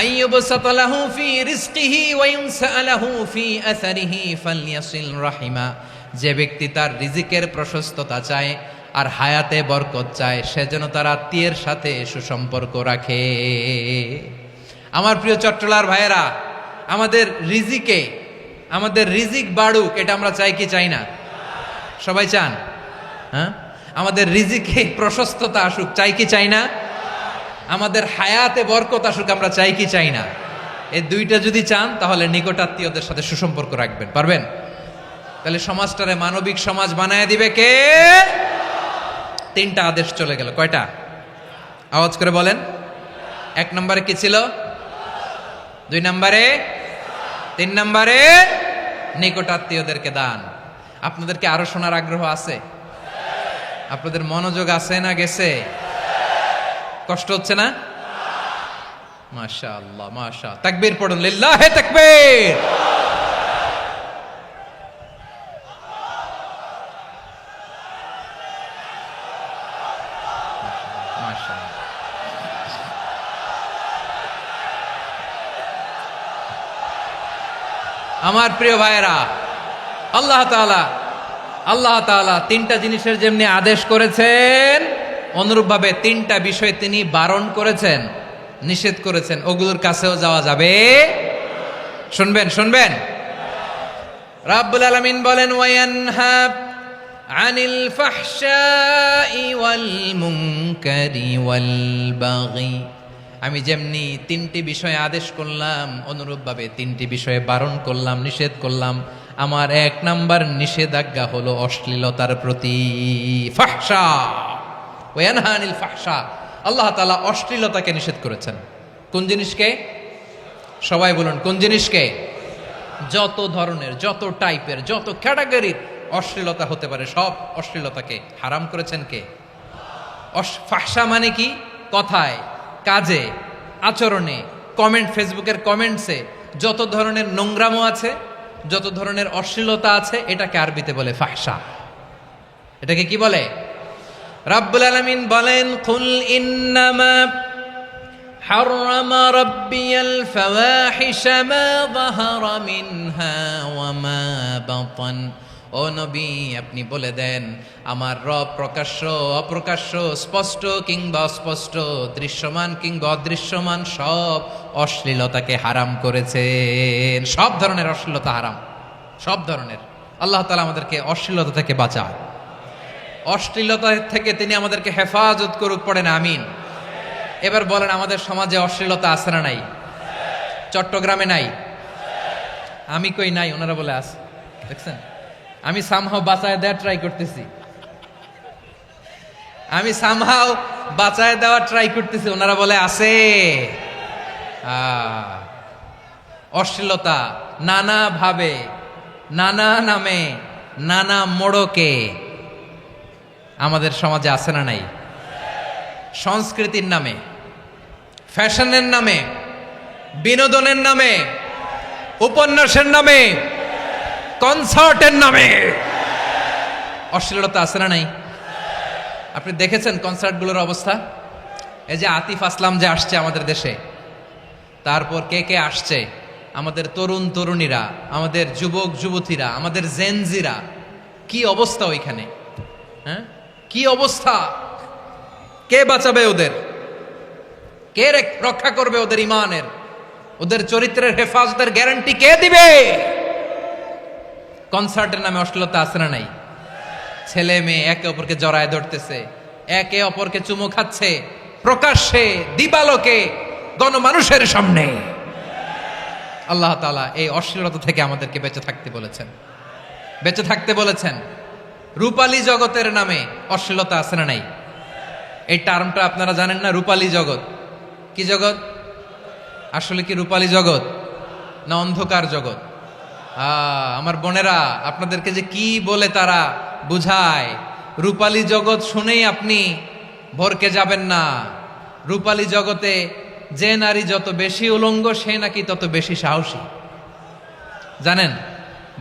আইয়ুবসাতা লাহু ফি রিজকিহি ওয়া ইউনসা লাহু ফি আসারিহি ফালইয়াসিল রাহিমা। যে ব্যক্তি তার রিজিকের প্রশস্ততা চায় আর হায়াতে বরকত চায়, সে যেন তার আত্মীয়ের সাথে সুসম্পর্ক রাখে। আমার প্রিয় চট্টলার ভাইয়েরা, আমাদের রিজিক বাড়ুক, এটা আমরা চাই কি চাই না? সবাই চান? হ্যাঁ, আমাদের রিজিকে প্রশস্ততা আসুক, চাই কি চাই না? আমাদের হায়াতে বরকত আসুক, আমরা চাই কি চাই না? এই দুইটা যদি চান, তাহলে নিকটাত্মীয়দের সাথে সুসম্পর্ক রাখবেন, পারবেন? তাহলে সমাজটারে মানবিক সমাজ বানায় দিবে কে? তিনটা আদেশ চলে গেল। কয়টা? আওয়াজ করে বলেন। 1 নম্বরে কি ছিল? 2 নম্বরে, 3 নম্বরে নিকটাত্মীয়দেরকে দান। আপনাদেরকে আরো শোনার আগ্রহ আছে? আপনাদের মনোযোগ আছে না গেছে? কষ্ট হচ্ছে না? মাশাআল্লাহ, মাশাআল্লাহ। তাকবীর পড়ুন, লিল্লাহে তাকবীর। আমার প্রিয় ভাইয়েরা, আল্লাহ তাআলা তিনটা জিনিসের যেমনি আদেশ করেছেন, অনুরূপভাবে তিনটা বিষয় তিনি বারণ করেছেন, নিষেধ করেছেন। ওগুলোর কাছেও যাওয়া যাবে। শুনবেন। রাব্বুল আলামিন বলেন, ওয়ায়ানহা আনিল ফাহশাই ওয়াল মুনকারি ওয়াল বাগি। আমি যেমনি তিনটি বিষয়ে আদেশ করলাম, অনুরূপভাবে তিনটি বিষয়ে বারণ করলাম, নিষেধ করলাম। আমার 1 নাম্বার নিষেধাজ্ঞা হলো অশ্লীলতার প্রতি। ফাহশা, ওয়ায়ানহা আনিল ফাহশা। আল্লাহ তাআলা অশ্লীলতাকে নিষেধ করেছেন। কোন জিনিসকে? সবাই বলুন, কোন জিনিসকে? যত ধরনের, যত টাইপের, যত ক্যাটাগরির অশ্লীলতা হতে পারে, সব অশ্লীলতাকে হারাম করেছেন কে? ফাহশা মানে কি? কথায়, কাজে, আচরণে, কমেন্ট, ফেসবুকের কমেন্টসে যত ধরনের নোংরামো আছে, যত ধরনের অশ্লীলতা আছে, এটাকে আরবিতে বলে ফাহশা। এটাকে কি বলে? রাব্বুল আলামিন বলেন, কুল ইন্নামা হাররামা রাব্বিয়াল ফাওয়াহিশা মা যাহারা মিনহা ওয়া মা বাতান। ও নবী, আপনি বলে দেন, আমার রব প্রকাশ্য, অপ্রকাশ্য, স্পষ্ট কিংবা অস্পষ্ট, দৃশ্যমান কিংবা অদৃশ্যমান সব অশ্লীলতাকে হারাম করেছেন। সব ধরনের অশ্লীলতা হারাম, সব ধরনের। আল্লাহ তাআলা আমাদেরকে অশ্লীলতা থেকে বাঁচায়, অশ্লীলতা থেকে তিনি আমাদেরকে হেফাজত করুক। পড়েন আমিন। এবার বলেন, আমাদের সমাজে অশ্লীলতা আছে না নাই? চট্টগ্রামে নাই? আমি কই নাই, ওনারা বলে আছে। দেখছেন, আমি সামহাও বাঁচায় দেওয়ার ট্রাই করতেছি, ওনারা বলে আছে। অশ্লীলতা নানা ভাবে, নানা নামে, নানা মোড়কে আমাদের সমাজে আছে না নাই? সংস্কৃতির নামে, ফ্যাশনের নামে, বিনোদনের নামে, উপন্যাসের নামে, কনসার্টের নামে অশ্লীলতা আছে না নাই? আপনি দেখেছেন কনসার্টগুলোর অবস্থা? এই যে আতিফ আসলাম যে আসছে আমাদের দেশে, তারপর কে কে আসছে, আমাদের তরুণ তরুণীরা, আমাদের যুবক যুবতীরা, আমাদের জেনজিরা, কি অবস্থা ওইখানে? হ্যাঁ, কি অবস্থা! কে বাঁচাবে ওদের? কে রক্ষা করবে ওদের ইমানের, ওদের চরিত্রের হেফাজতের গ্যারান্টি কে দিবে? কনসার্টের নামে অশ্লীলতা আছে না নাই? ছেলে মেয়ে একে অপরকে জড়ায় ধরতেছে, একে অপরকে চুমু খাচ্ছে প্রকাশ্যে, দিবালোকে, গণমানুষের সামনে। আল্লাহ তাআলা এই অশ্লীলতা থেকে আমাদেরকে বেঁচে থাকতে বলেছেন, বেঁচে থাকতে বলেছেন। রূপালী জগতের নামে অশ্লীলতা আছে না নাই? এই টার্মটা আপনারা জানেন না? রূপালী জগৎ কি জগৎ? আসলে কি রূপালী জগৎ না অন্ধকার জগৎ? আমার বোনেরা, আপনাদেরকে যে কি বলে তারা বুঝায়, রূপালী জগৎ শুনেই আপনি ভরকে যাবেন না। রূপালী জগতে যে নারী যত বেশি উলঙ্গ, সে নাকি তত বেশি সাহসী। জানেন,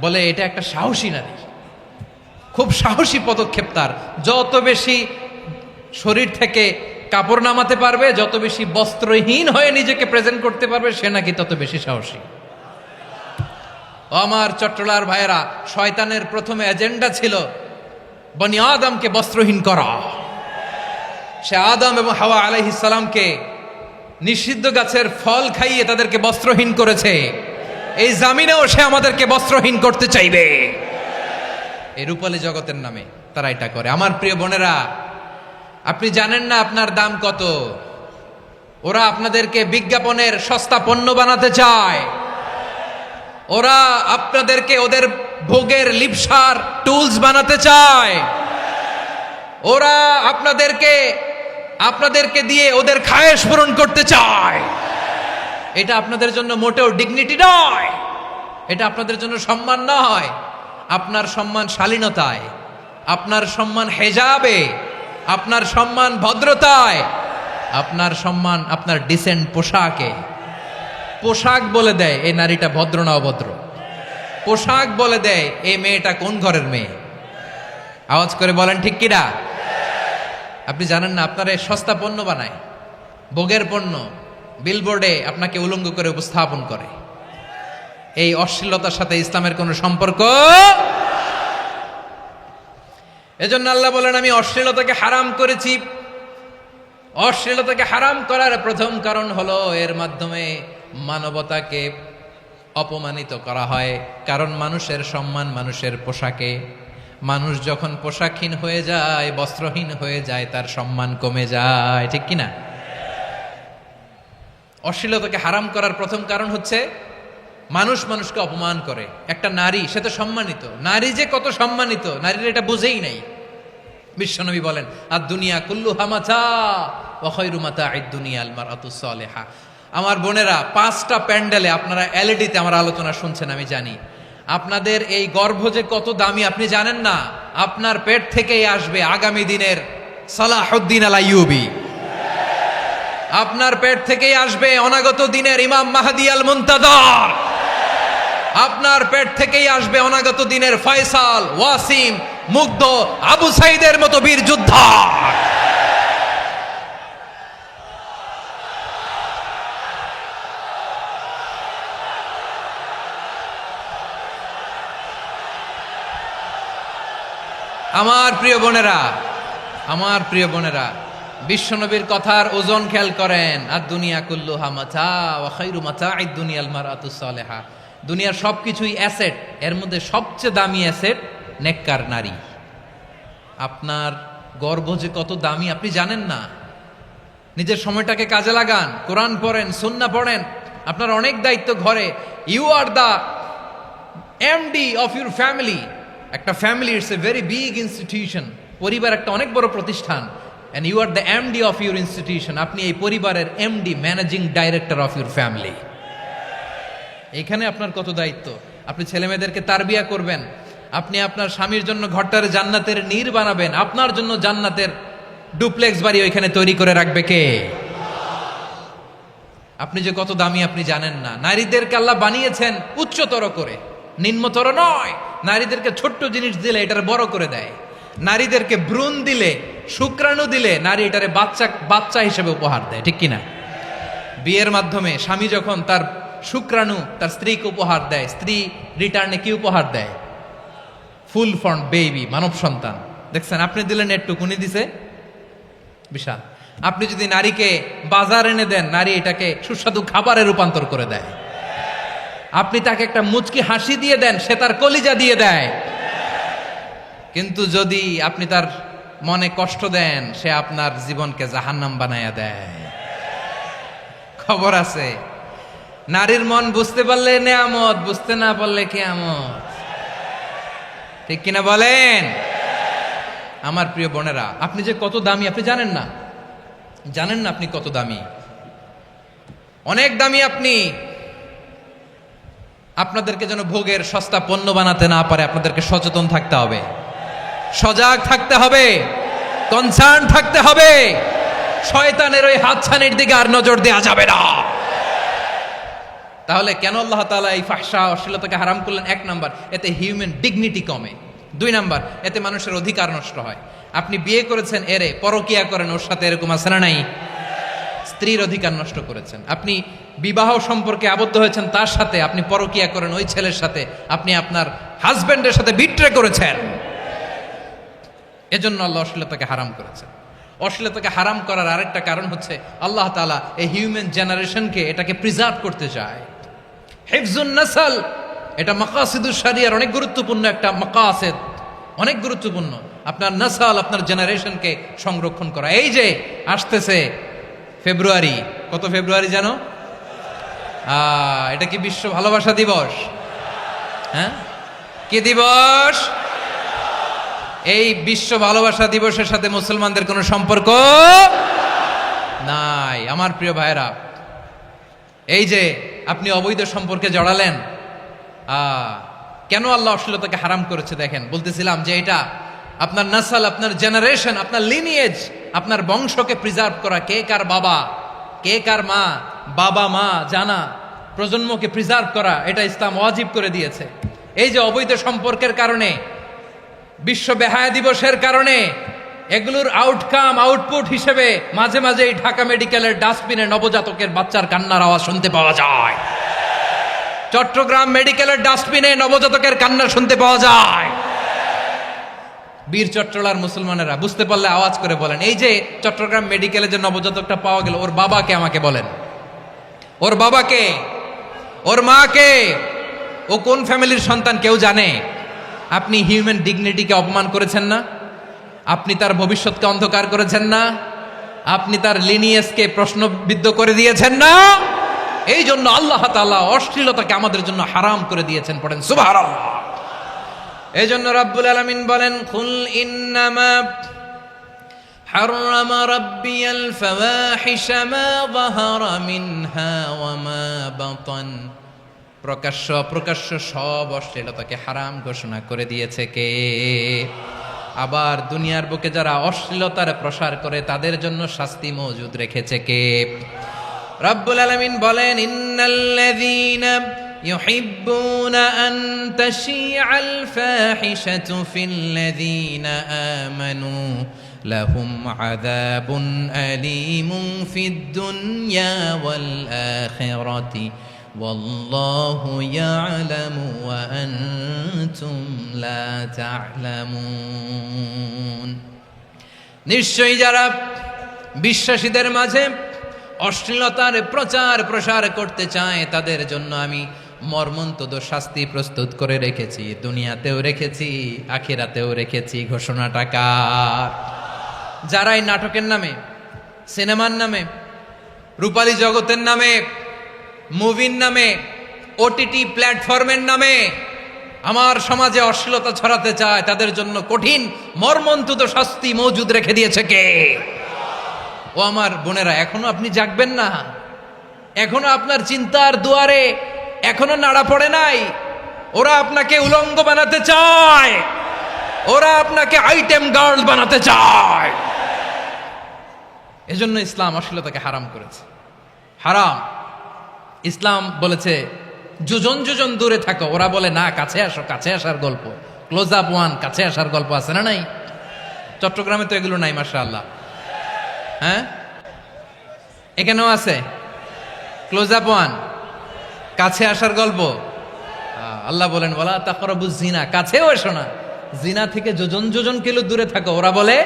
বলে এটা একটা সাহসী নারী, খুব সাহসী পদক্ষেপ তার। যত বেশি শরীর থেকে কাপড় নামাতে পারবে, যত বেশি বস্ত্রহীন হয়ে নিজেকে প্রেজেন্ট করতে পারবে, সে নাকি তত বেশি সাহসী। আমার চট্টলার ভাইয়েরা, শয়তানের প্রথমে এজেন্ডা ছিল বনি আদমকে বস্ত্রহীন করা। সে আদম এবং হাওয়া আলাইহিস সালামকে নিষিদ্ধ গাছের ফল খাইয়ে তাদেরকে বস্ত্রহীন করেছে। এই জামিনেও সে আমাদেরকে বস্ত্রহীন করতে চাইবে। এই রূপালী জগতের নামে তারা এটা করে। আমার প্রিয় বোনেরা, আপনি জানেন না আপনার দাম কত। ওরা আপনাদেরকে বিজ্ঞাপনের সস্তা পণ্য বানাতে চায়। ওরা আপনাদেরকে ওদের ভোগের লিপসার টুলস বানাতে চায়। ওরা আপনাদেরকে দিয়ে ওদের খায়েশ পূরণ করতে চায়। এটা আপনাদের জন্য মোটেও ডিগনিটি নয়, এটা আপনাদের জন্য সম্মান নয়। আপনার সম্মান শালীনতায়, আপনার সম্মান হেজাবে, আপনার সম্মান ভদ্রতায়, আপনার সম্মান আপনার ডিসেন্ট পোশাকে। পোশাক বলে দেয় এই নারীটা ভদ্র না অভদ্র। পোশাক বলে দেয় এই মেয়েটা কোন ঘরের মেয়ে। আওয়াজ করে বলেন ঠিক কিনা? আপনি জানেন না, আপনার এই সস্তা পণ্য বানায়, ভোগের পণ্য, বিলবোর্ডে আপনাকে উলঙ্গ করে উপস্থাপন করে। এই অশ্লীলতার সাথে ইসলামের কোনো সম্পর্ক। এজন্য আল্লাহ বলেন, আমি অশ্লীলতাকে হারাম করেছি। অশ্লীলতাকে হারাম করার প্রথম কারণ হলো এর মাধ্যমে মানবতাকে অপমানিত করা হয়। কারণ মানুষের সম্মান মানুষের পোশাকে। মানুষ যখন পোশাকহীন হয়ে যায়, বস্ত্রহীন হয়ে যায়, তার সম্মান কমে যায়, ঠিক কিনা? অশ্লীলতাকে হারাম করার প্রথম কারণ হচ্ছে মানুষ মানুষকে অপমান করে। একটা নারী, সে তো সম্মানিত, নারী যে কত সম্মানিত নারীর এটা বুঝেই নাই। বিশ্বনবী বলেন, আর দুনিয়া কুল্লুহা মাতা ওয়া খায়রু মাতা'আদ দুনিয়া আল মারআতুস সালিহা। আমার বোনেরা, 5টা প্যান্ডেলে আপনারা এলইডিতে আমার আলোচনা শুনছেন, আমি জানি। আপনাদের এই গর্ভ যে কত দামি আপনি জানেন না। আপনার পেট থেকেই আসবে আগামী দিনের সালাহুদ্দিন আল আইয়ুবী। আপনার পেট থেকেই আসবে অনাগত দিনের ইমাম মাহদী আল মুনতাযর। আপনার পেট থেকেই আসবে অনাগত দিনের ফয়সাল, ওয়াসিম, মুগ্ধ, আবু সাইদের মতো বীর যোদ্ধা। আমার প্রিয় বোনেরা, আমার প্রিয় বোনেরা, বিশ্বনবীর কথার ওজন খেয়াল করেন। আর দুনিয়া কুল্লুহা মাতা ওয়া খায়রু মাতা'আদ দুনিয়া আল মারআতুস সালিহা। দুনিয়ার সবকিছুই অ্যাসেট, এর মধ্যে সবচেয়ে দামি অ্যাসেট নেককার নারী। আপনার গর্ভ যে কত দামি আপনি জানেন না। নিজের সময়টাকে কাজে লাগান, কোরআন পড়েন, সুন্নাহ পড়েন। আপনার অনেক দায়িত্ব ঘরে। You are the MD of your family. একটা family it's a very big institution. পরিবার একটা অনেক বড় প্রতিষ্ঠান। And you are the MD of your institution. আপনি এই পরিবারের MD, managing director of your family. এখানে আপনার কত দায়িত্ব। আপনি ছেলে মেয়েদেরকে তারবিয়া করবেন, আপনি আপনার স্বামীর জন্য ঘরটারে জান্নাতের নীর বানাবেন, আপনার জন্য জান্নাতের ডুপ্লেক্স বাড়ি ওইখানে তৈরি করে রাখবে কে? আপনি যে কত দামি আপনি জানেন না। নারীদেরকে আল্লাহ বানিয়েছেন উচ্চতর করে, নিম্নতর নয়। নারীদেরকে ছোট্ট জিনিস দিলে এটারে বড় করে দেয়। নারীদেরকে ভ্রূণ দিলে, শুক্রাণু দিলে নারী এটারে বাচ্চা হিসেবে উপহার দেয়, ঠিক কিনা? বিয়ের মাধ্যমে স্বামী যখন তার শুক্রাণু তার স্ত্রীকে উপহার দেয়, স্ত্রী রিটার্নে কি উপহার দেয়? ফুল ফর্ম বেবি, মানব সন্তান। দেখছেন, আপনি দিলেন একটুক, উনি দিছে বিশাল। আপনি যদি নারীকে বাজার এনে দেন, নারী এটাকে সুস্বাদু খাবারে রূপান্তর করে দেয়। আপনি তাকে একটা মুচকি হাসি দিয়ে দেন, সে তার কলিজা দিয়ে দেয়। কিন্তু যদি আপনি তার মনে কষ্ট দেন, সে আপনার জীবনকে জাহান্নাম বানায়া দেয়। খবর আছে, নারীর মন বুঝতে পারলে নেয়ামত, বুঝতে না পারলে কিয়ামত, ঠিক কিনা বলেন? আমার প্রিয় বোনেরা, আপনি যে কত দামি আপনি জানেন না, জানেন না আপনি কত দামি, অনেক দামি আপনি। আপনাদেরকে যেন ভোগের সস্তা পণ্য বানাতে না পারে, আপনাদেরকে সচেতন থাকতে হবে, সজাগ থাকতে হবে, কনসার্ন থাকতে হবে। শয়তানের ওই হাতছানির দিকে আর নজর দেওয়া যাবে না। তাহলে কেন আল্লাহ তাআলা এই ফাহশা অশ্লীলতাকে হারাম করলেন? 1 নাম্বার, এতে হিউম্যান ডিগনিটি কমে। 2 নাম্বার, এতে মানুষের অধিকার নষ্ট হয়। আপনি বিয়ে করেছেন, এরে পরকিয়া করেন, ওর সাথে এরকম আছে না নাই? স্ত্রীর অধিকার নষ্ট করেছেন। আপনি বিবাহ সম্পর্কে আবদ্ধ হয়েছেন তার সাথে, আপনি পরকিয়া করেন ওই ছেলের সাথে, আপনি আপনার হাজবেন্ডের সাথে বিট্রে করেছেন। এজন্য আল্লাহ অশ্লীলতাকে হারাম করেছেন। অশ্লীলতাকে হারাম করার আরেকটা কারণ হচ্ছে আল্লাহ তাআলা এই হিউম্যান জেনারেশনকে এটাকে প্রিজার্ভ করতে চায়। হিফজুন নাসল, এটা মাকাসিদুশ শরিয়ার অনেক গুরুত্বপূর্ণ একটা মাকাসিদ, অনেক গুরুত্বপূর্ণ। আপনার নাসল, আপনার জেনারেশনকে সংরক্ষণ করা। এই যে আসতেছে ফেব্রুয়ারি, কত ফেব্রুয়ারি জানো? এটা কি বিশ্ব ভালোবাসা দিবস? হ্যাঁ, কি দিবস? এই বিশ্ব ভালোবাসা দিবসের সাথে মুসলমানদের কোনো সম্পর্ক নাই। আমার প্রিয় ভাইরা, এই যে আপনি অবৈধ সম্পর্কে জড়ালেন, কেন আল্লাহ অশ্লীলতাকে হারাম করেছে দেখেন। বলতেছিলাম যে এটা আপনার নাসল, আপনার জেনারেশন, আপনার লিনিয়েজ, আপনার বংশকে প্রিজার্ভ করা। কে কার বাবা, কে কার মা, বাবা মা জানা, প্রজন্মকে প্রিজার্ভ করা, এটা ইসলাম ওয়াজিব করে দিয়েছে। এই যে অবৈধ সম্পর্কের কারণে, বিশ্ব বেহায়া দিবসের কারণে, এগুলোর আউটকাম, আউটপুট হিসেবে মাঝে মাঝে এই ঢাকা মেডিকেলের ডাস্টবিনে নবজাতকের বাচ্চার কান্নার আওয়াজ শুনতে পাওয়া যায়। চট্টগ্রাম মেডিকেলের ডাস্টবিনে নবজাতকের কান্না শুনতে পাওয়া যায়। বীর চট্টলার মুসলমানেরা বুঝতে পারলে আওয়াজ করে বলেন, এই যে চট্টগ্রাম মেডিকেলে যে নবজাতকটা পাওয়া গেল, ওর বাবাকে আমাকে বলেন, ওর বাবাকে, ওর মাকে, ও কোন ফ্যামিলির সন্তান কেউ জানে? আপনি হিউম্যান ডিগনিটিকে অপমান করেছেন না? আপনি তার ভবিষ্যৎকে অন্ধকার করেছেন না? আপনি তার লিনিয়েজকে প্রশ্নবিদ্ধ করে দিয়েছেন না? এই জন্য আল্লাহ তাআলা অশ্লীলতাকে আমাদের জন্য হারাম করে দিয়েছেন। পড়েন সুবহানাল্লাহ। এই জন্য রাব্বুল আলামিন বলেন, কুল ইন্নামা হাররামা রাব্বিয়াল ফাওয়াহিশা মা যাহারা মিনহা ওয়া মা বাতান। প্রকাশ্য অপ্রকাশ্য সব অশ্লীলতাকে হারাম ঘোষণা করে দিয়েছে কে? আবার দুনিয়ার বুকে যারা অশ্লীলতার প্রসার করে তাদের জন্য শাস্তি মজুদ রেখেছে কে? রব্বুল আলামিন বলেন, ইন্নাল্লাযীনা ইউহিব্বুনা আন তাশিআল ফাহিশাতু ফিল্লাযীনা আমানু লাহুম আযাবুন আলীমুন ফিদ দুনিয়া ওয়াল আখিরাতি ওয়াল্লাহু ইয়ালামু ওয়া আনতুম লা তা'লামুন। নিশ্চয়ই যারা বিশ্বাসীদের মাঝে অশ্লীলতার প্রচার প্রসার করতে চায় তাদের জন্য আমি মর্মন্তুদ শাস্তি প্রস্তুত করে রেখেছি, দুনিয়াতেও রেখেছি, আখিরাতেও রেখেছি। ঘোষণাটা কার? যারাই নাটকের নামে, সিনেমার নামে, রূপালী জগতের নামে, মুভির নামে, ওটিটি প্ল্যাটফর্মের নামে আমার সমাজে অশ্লীলতা ছড়াতে চায় তাদের জন্য কঠিন মর্মন্তুদ শাস্তি মজুদ রেখে দিয়েছে কে? ও আমার বোনেরা, এখনো আপনি জাগবেন না? এখনো আপনার চিন্তার দুয়ারে এখনো নাড়া পড়ে নাই? ওরা আপনাকে উলঙ্গ বানাতে চায়, ওরা আপনাকে আইটেম গার্ল বানাতে চায়। এজন্য ইসলাম অশ্লীলতাকে হারাম করেছে। হারাম। ইসলাম বলেছে যোজন যোজন দূরে থাকো, ওরা বলে না কাছে আসো, কাছে আসার গল্প, ক্লোজ আপ ওয়ান, কাছে আসার গল্প আছে না নাই? চট্টগ্রামে তো এগুলো নাই মাশাআল্লাহ। হ্যাঁ, এখানেও আছে ক্লোজ আপ ওয়ান, কাছে আসার গল্প। আল্লাহ বলেন ওয়ালা তাকরাবুজ জিনা, কাছেও এসো না, জিনা থেকে যোজন যোজন কিলো দূরে থাকো, ওরা বলে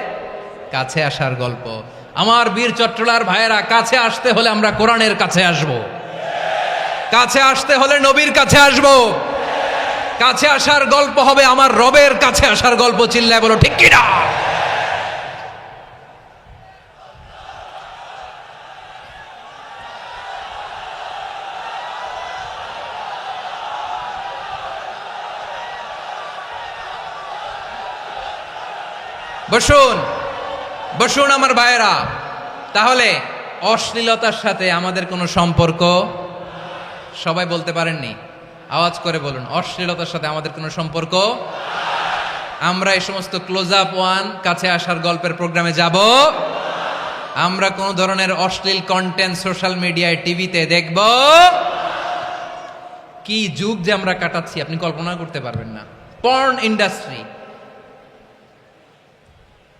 কাছে আসার গল্প। আমার বীর চট্টলার ভাইয়েরা, কাছে আসতে হলে আমরা কোরআনের কাছে আসব, কাছে আসতে হলে নবীর কাছে আসব, কাছে আসার গল্প হবে আমার রবের কাছে আসার গল্প। চিল্লায় বলো ঠিক কিনা? বসুন বসুন আমার ভাইয়েরা। তাহলে অশ্লীলতার সাথে আমাদের কোনো সম্পর্ক? সবাই বলতে পারেননি, আওয়াজ করে বলুন, অশ্লীলতার সাথে আমাদের কোনো সম্পর্ক? আমরা এই সমস্ত ক্লোজ আপ ওয়ান, কাছে আসার গল্পের প্রোগ্রামে যাব? আমরা কোন ধরনের অশ্লীল কন্টেন্ট সোশ্যাল মিডিয়ায়, টিভিতে দেখব? কি যুগ যে আমরা কাটাচ্ছি আপনি কল্পনা করতে পারবেন না। পর্ন ইন্ডাস্ট্রি,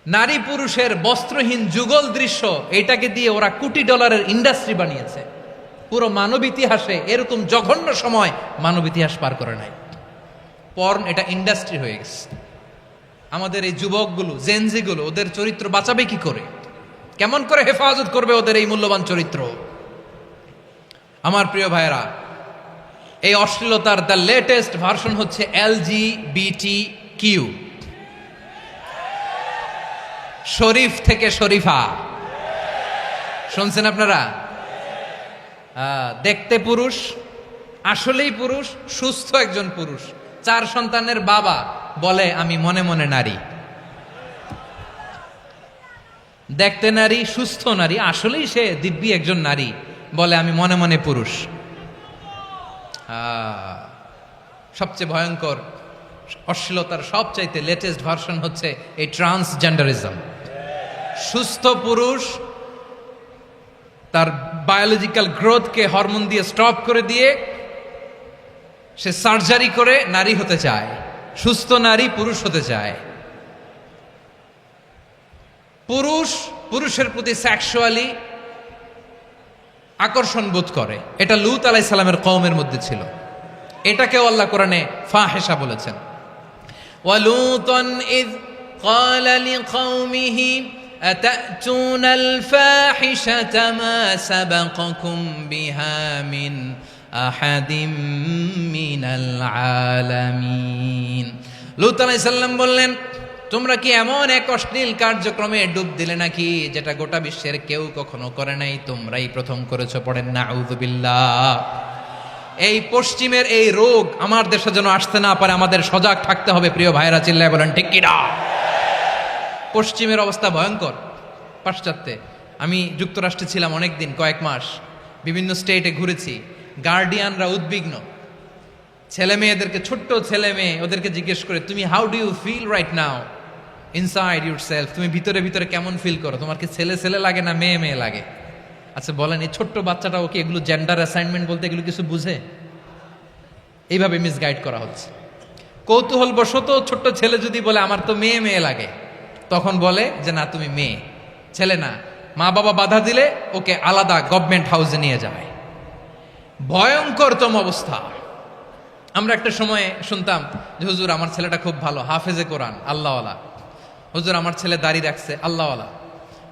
নারী পুরুষের বস্ত্রহীন যুগল দৃশ্য, এটাকে দিয়ে ওরা কোটি ডলারের ইন্ডাস্ট্রি বানিয়েছে। পুরো মানব ইতিহাসে এরকম জঘন্য সময় মানব ইতিহাস পার করে নাই। পর্ন এটা ইন্ডাস্ট্রি হয়ে গেছে। আমাদের এই যুবকগুলো, জেনজিগুলো, ওদের চরিত্র বাঁচাবে কি করে? কেমন করে হেফাজত করবে ওদের এই মূল্যবান চরিত্র? আমার প্রিয় ভাইয়েরা, এই অশ্লীলতার দ্য লেটেস্ট ভার্সন হচ্ছে LGBTQ, শরীফ থেকে শরীফা। শুনছেন আপনারা? দেখতে পুরুষ, আসলেই পুরুষ, সুস্থ একজন পুরুষ, 4 সন্তানের বাবা, বলে আমি মনে মনে নারী। দেখতে নারী, সুস্থ নারী, আসলেই সে দিব্যি একজন নারী, বলে আমি মনে মনে পুরুষ। সবচেয়ে ভয়ঙ্কর অশ্লীলতার সবচাইতে লেটেস্ট ভার্সন হচ্ছে এই ট্রান্সজেন্ডারিজম। সুস্থ পুরুষ তার বায়োলজিক্যাল গ্রোথকে হরমোন দিয়ে স্টপ করে দিয়ে সে সার্জারি করে নারী হতে চায়, সুস্থ নারী পুরুষ হতে চায়। পুরুষ পুরুষের প্রতি সেক্সুয়ালি আকর্ষণ বোধ করে, এটা লূত আলাইহিস সালামের কওমের মধ্যে ছিল। এটাকেও আল্লাহ কোরআনে ফাহিশা বলেছেন। ওয়ালুতান ইয ক্বালা লিকাওমিহি আতাতুনাল ফাহিশাতা মা সাবাকাকুম বিহা মিন আহাদিম মিনাল আলামিন। লূত আলাইহিস সালাম বললেন, তোমরা কি এমন এক অশ্লীল কার্যক্রমে ডুব দিলে নাকি যেটা গোটা বিশ্বের কেউ কখনো করে নাই, তোমরাই প্রথম করেছো? পড়েন নাউযুবিল্লাহ। এই পশ্চিমের এই রোগ আমার দেশে যেন আসতে না পারে, আমাদের সজাগ থাকতে হবে। প্রিয় ভাইরা, চিল্লায় বলেন ঠিক কি না? পশ্চিমের অবস্থা ভয়ঙ্কর। পাশ্চাত্যে, আমি যুক্তরাষ্ট্রে ছিলাম অনেকদিন, কয়েক মাস, বিভিন্ন স্টেটে ঘুরেছি। গার্ডিয়ানরা উদ্বিগ্ন, ছেলে মেয়েদেরকে, ছোট্ট ছেলে মেয়ে, ওদেরকে জিজ্ঞেস করে, তুমি how do you feel right now inside yourself? তুমি ভিতরে ভিতরে কেমন ফিল করো? তোমার কি ছেলে ছেলে লাগে না মেয়ে মেয়ে লাগে? আচ্ছা বলেন, এই ছোট্ট বাচ্চাটা ওকে এগুলো জেন্ডার অ্যাসাইনমেন্ট বলতে এগুলো কিছু বুঝে? এইভাবে মিসগাইড করা হচ্ছে। কৌতূহল বশত ছোট্ট ছেলে যদি বলে আমার তো মেয়ে মেয়ে লাগে, তখন বলে যে না তুমি মেয়ে, ছেলে না। মা বাবা বাধা দিলে ওকে আলাদা গভর্নমেন্ট হাউসে নিয়ে যায়। ভয়ঙ্করতম অবস্থা। আমরা একটা সময়ে শুনতাম যে হুজুর আমার ছেলেটা খুব ভালো, হাফেজে কোরআন, আল্লাহওয়ালা। হুজুর আমার ছেলে দাড়ি রাখছে, আল্লাহওয়ালা।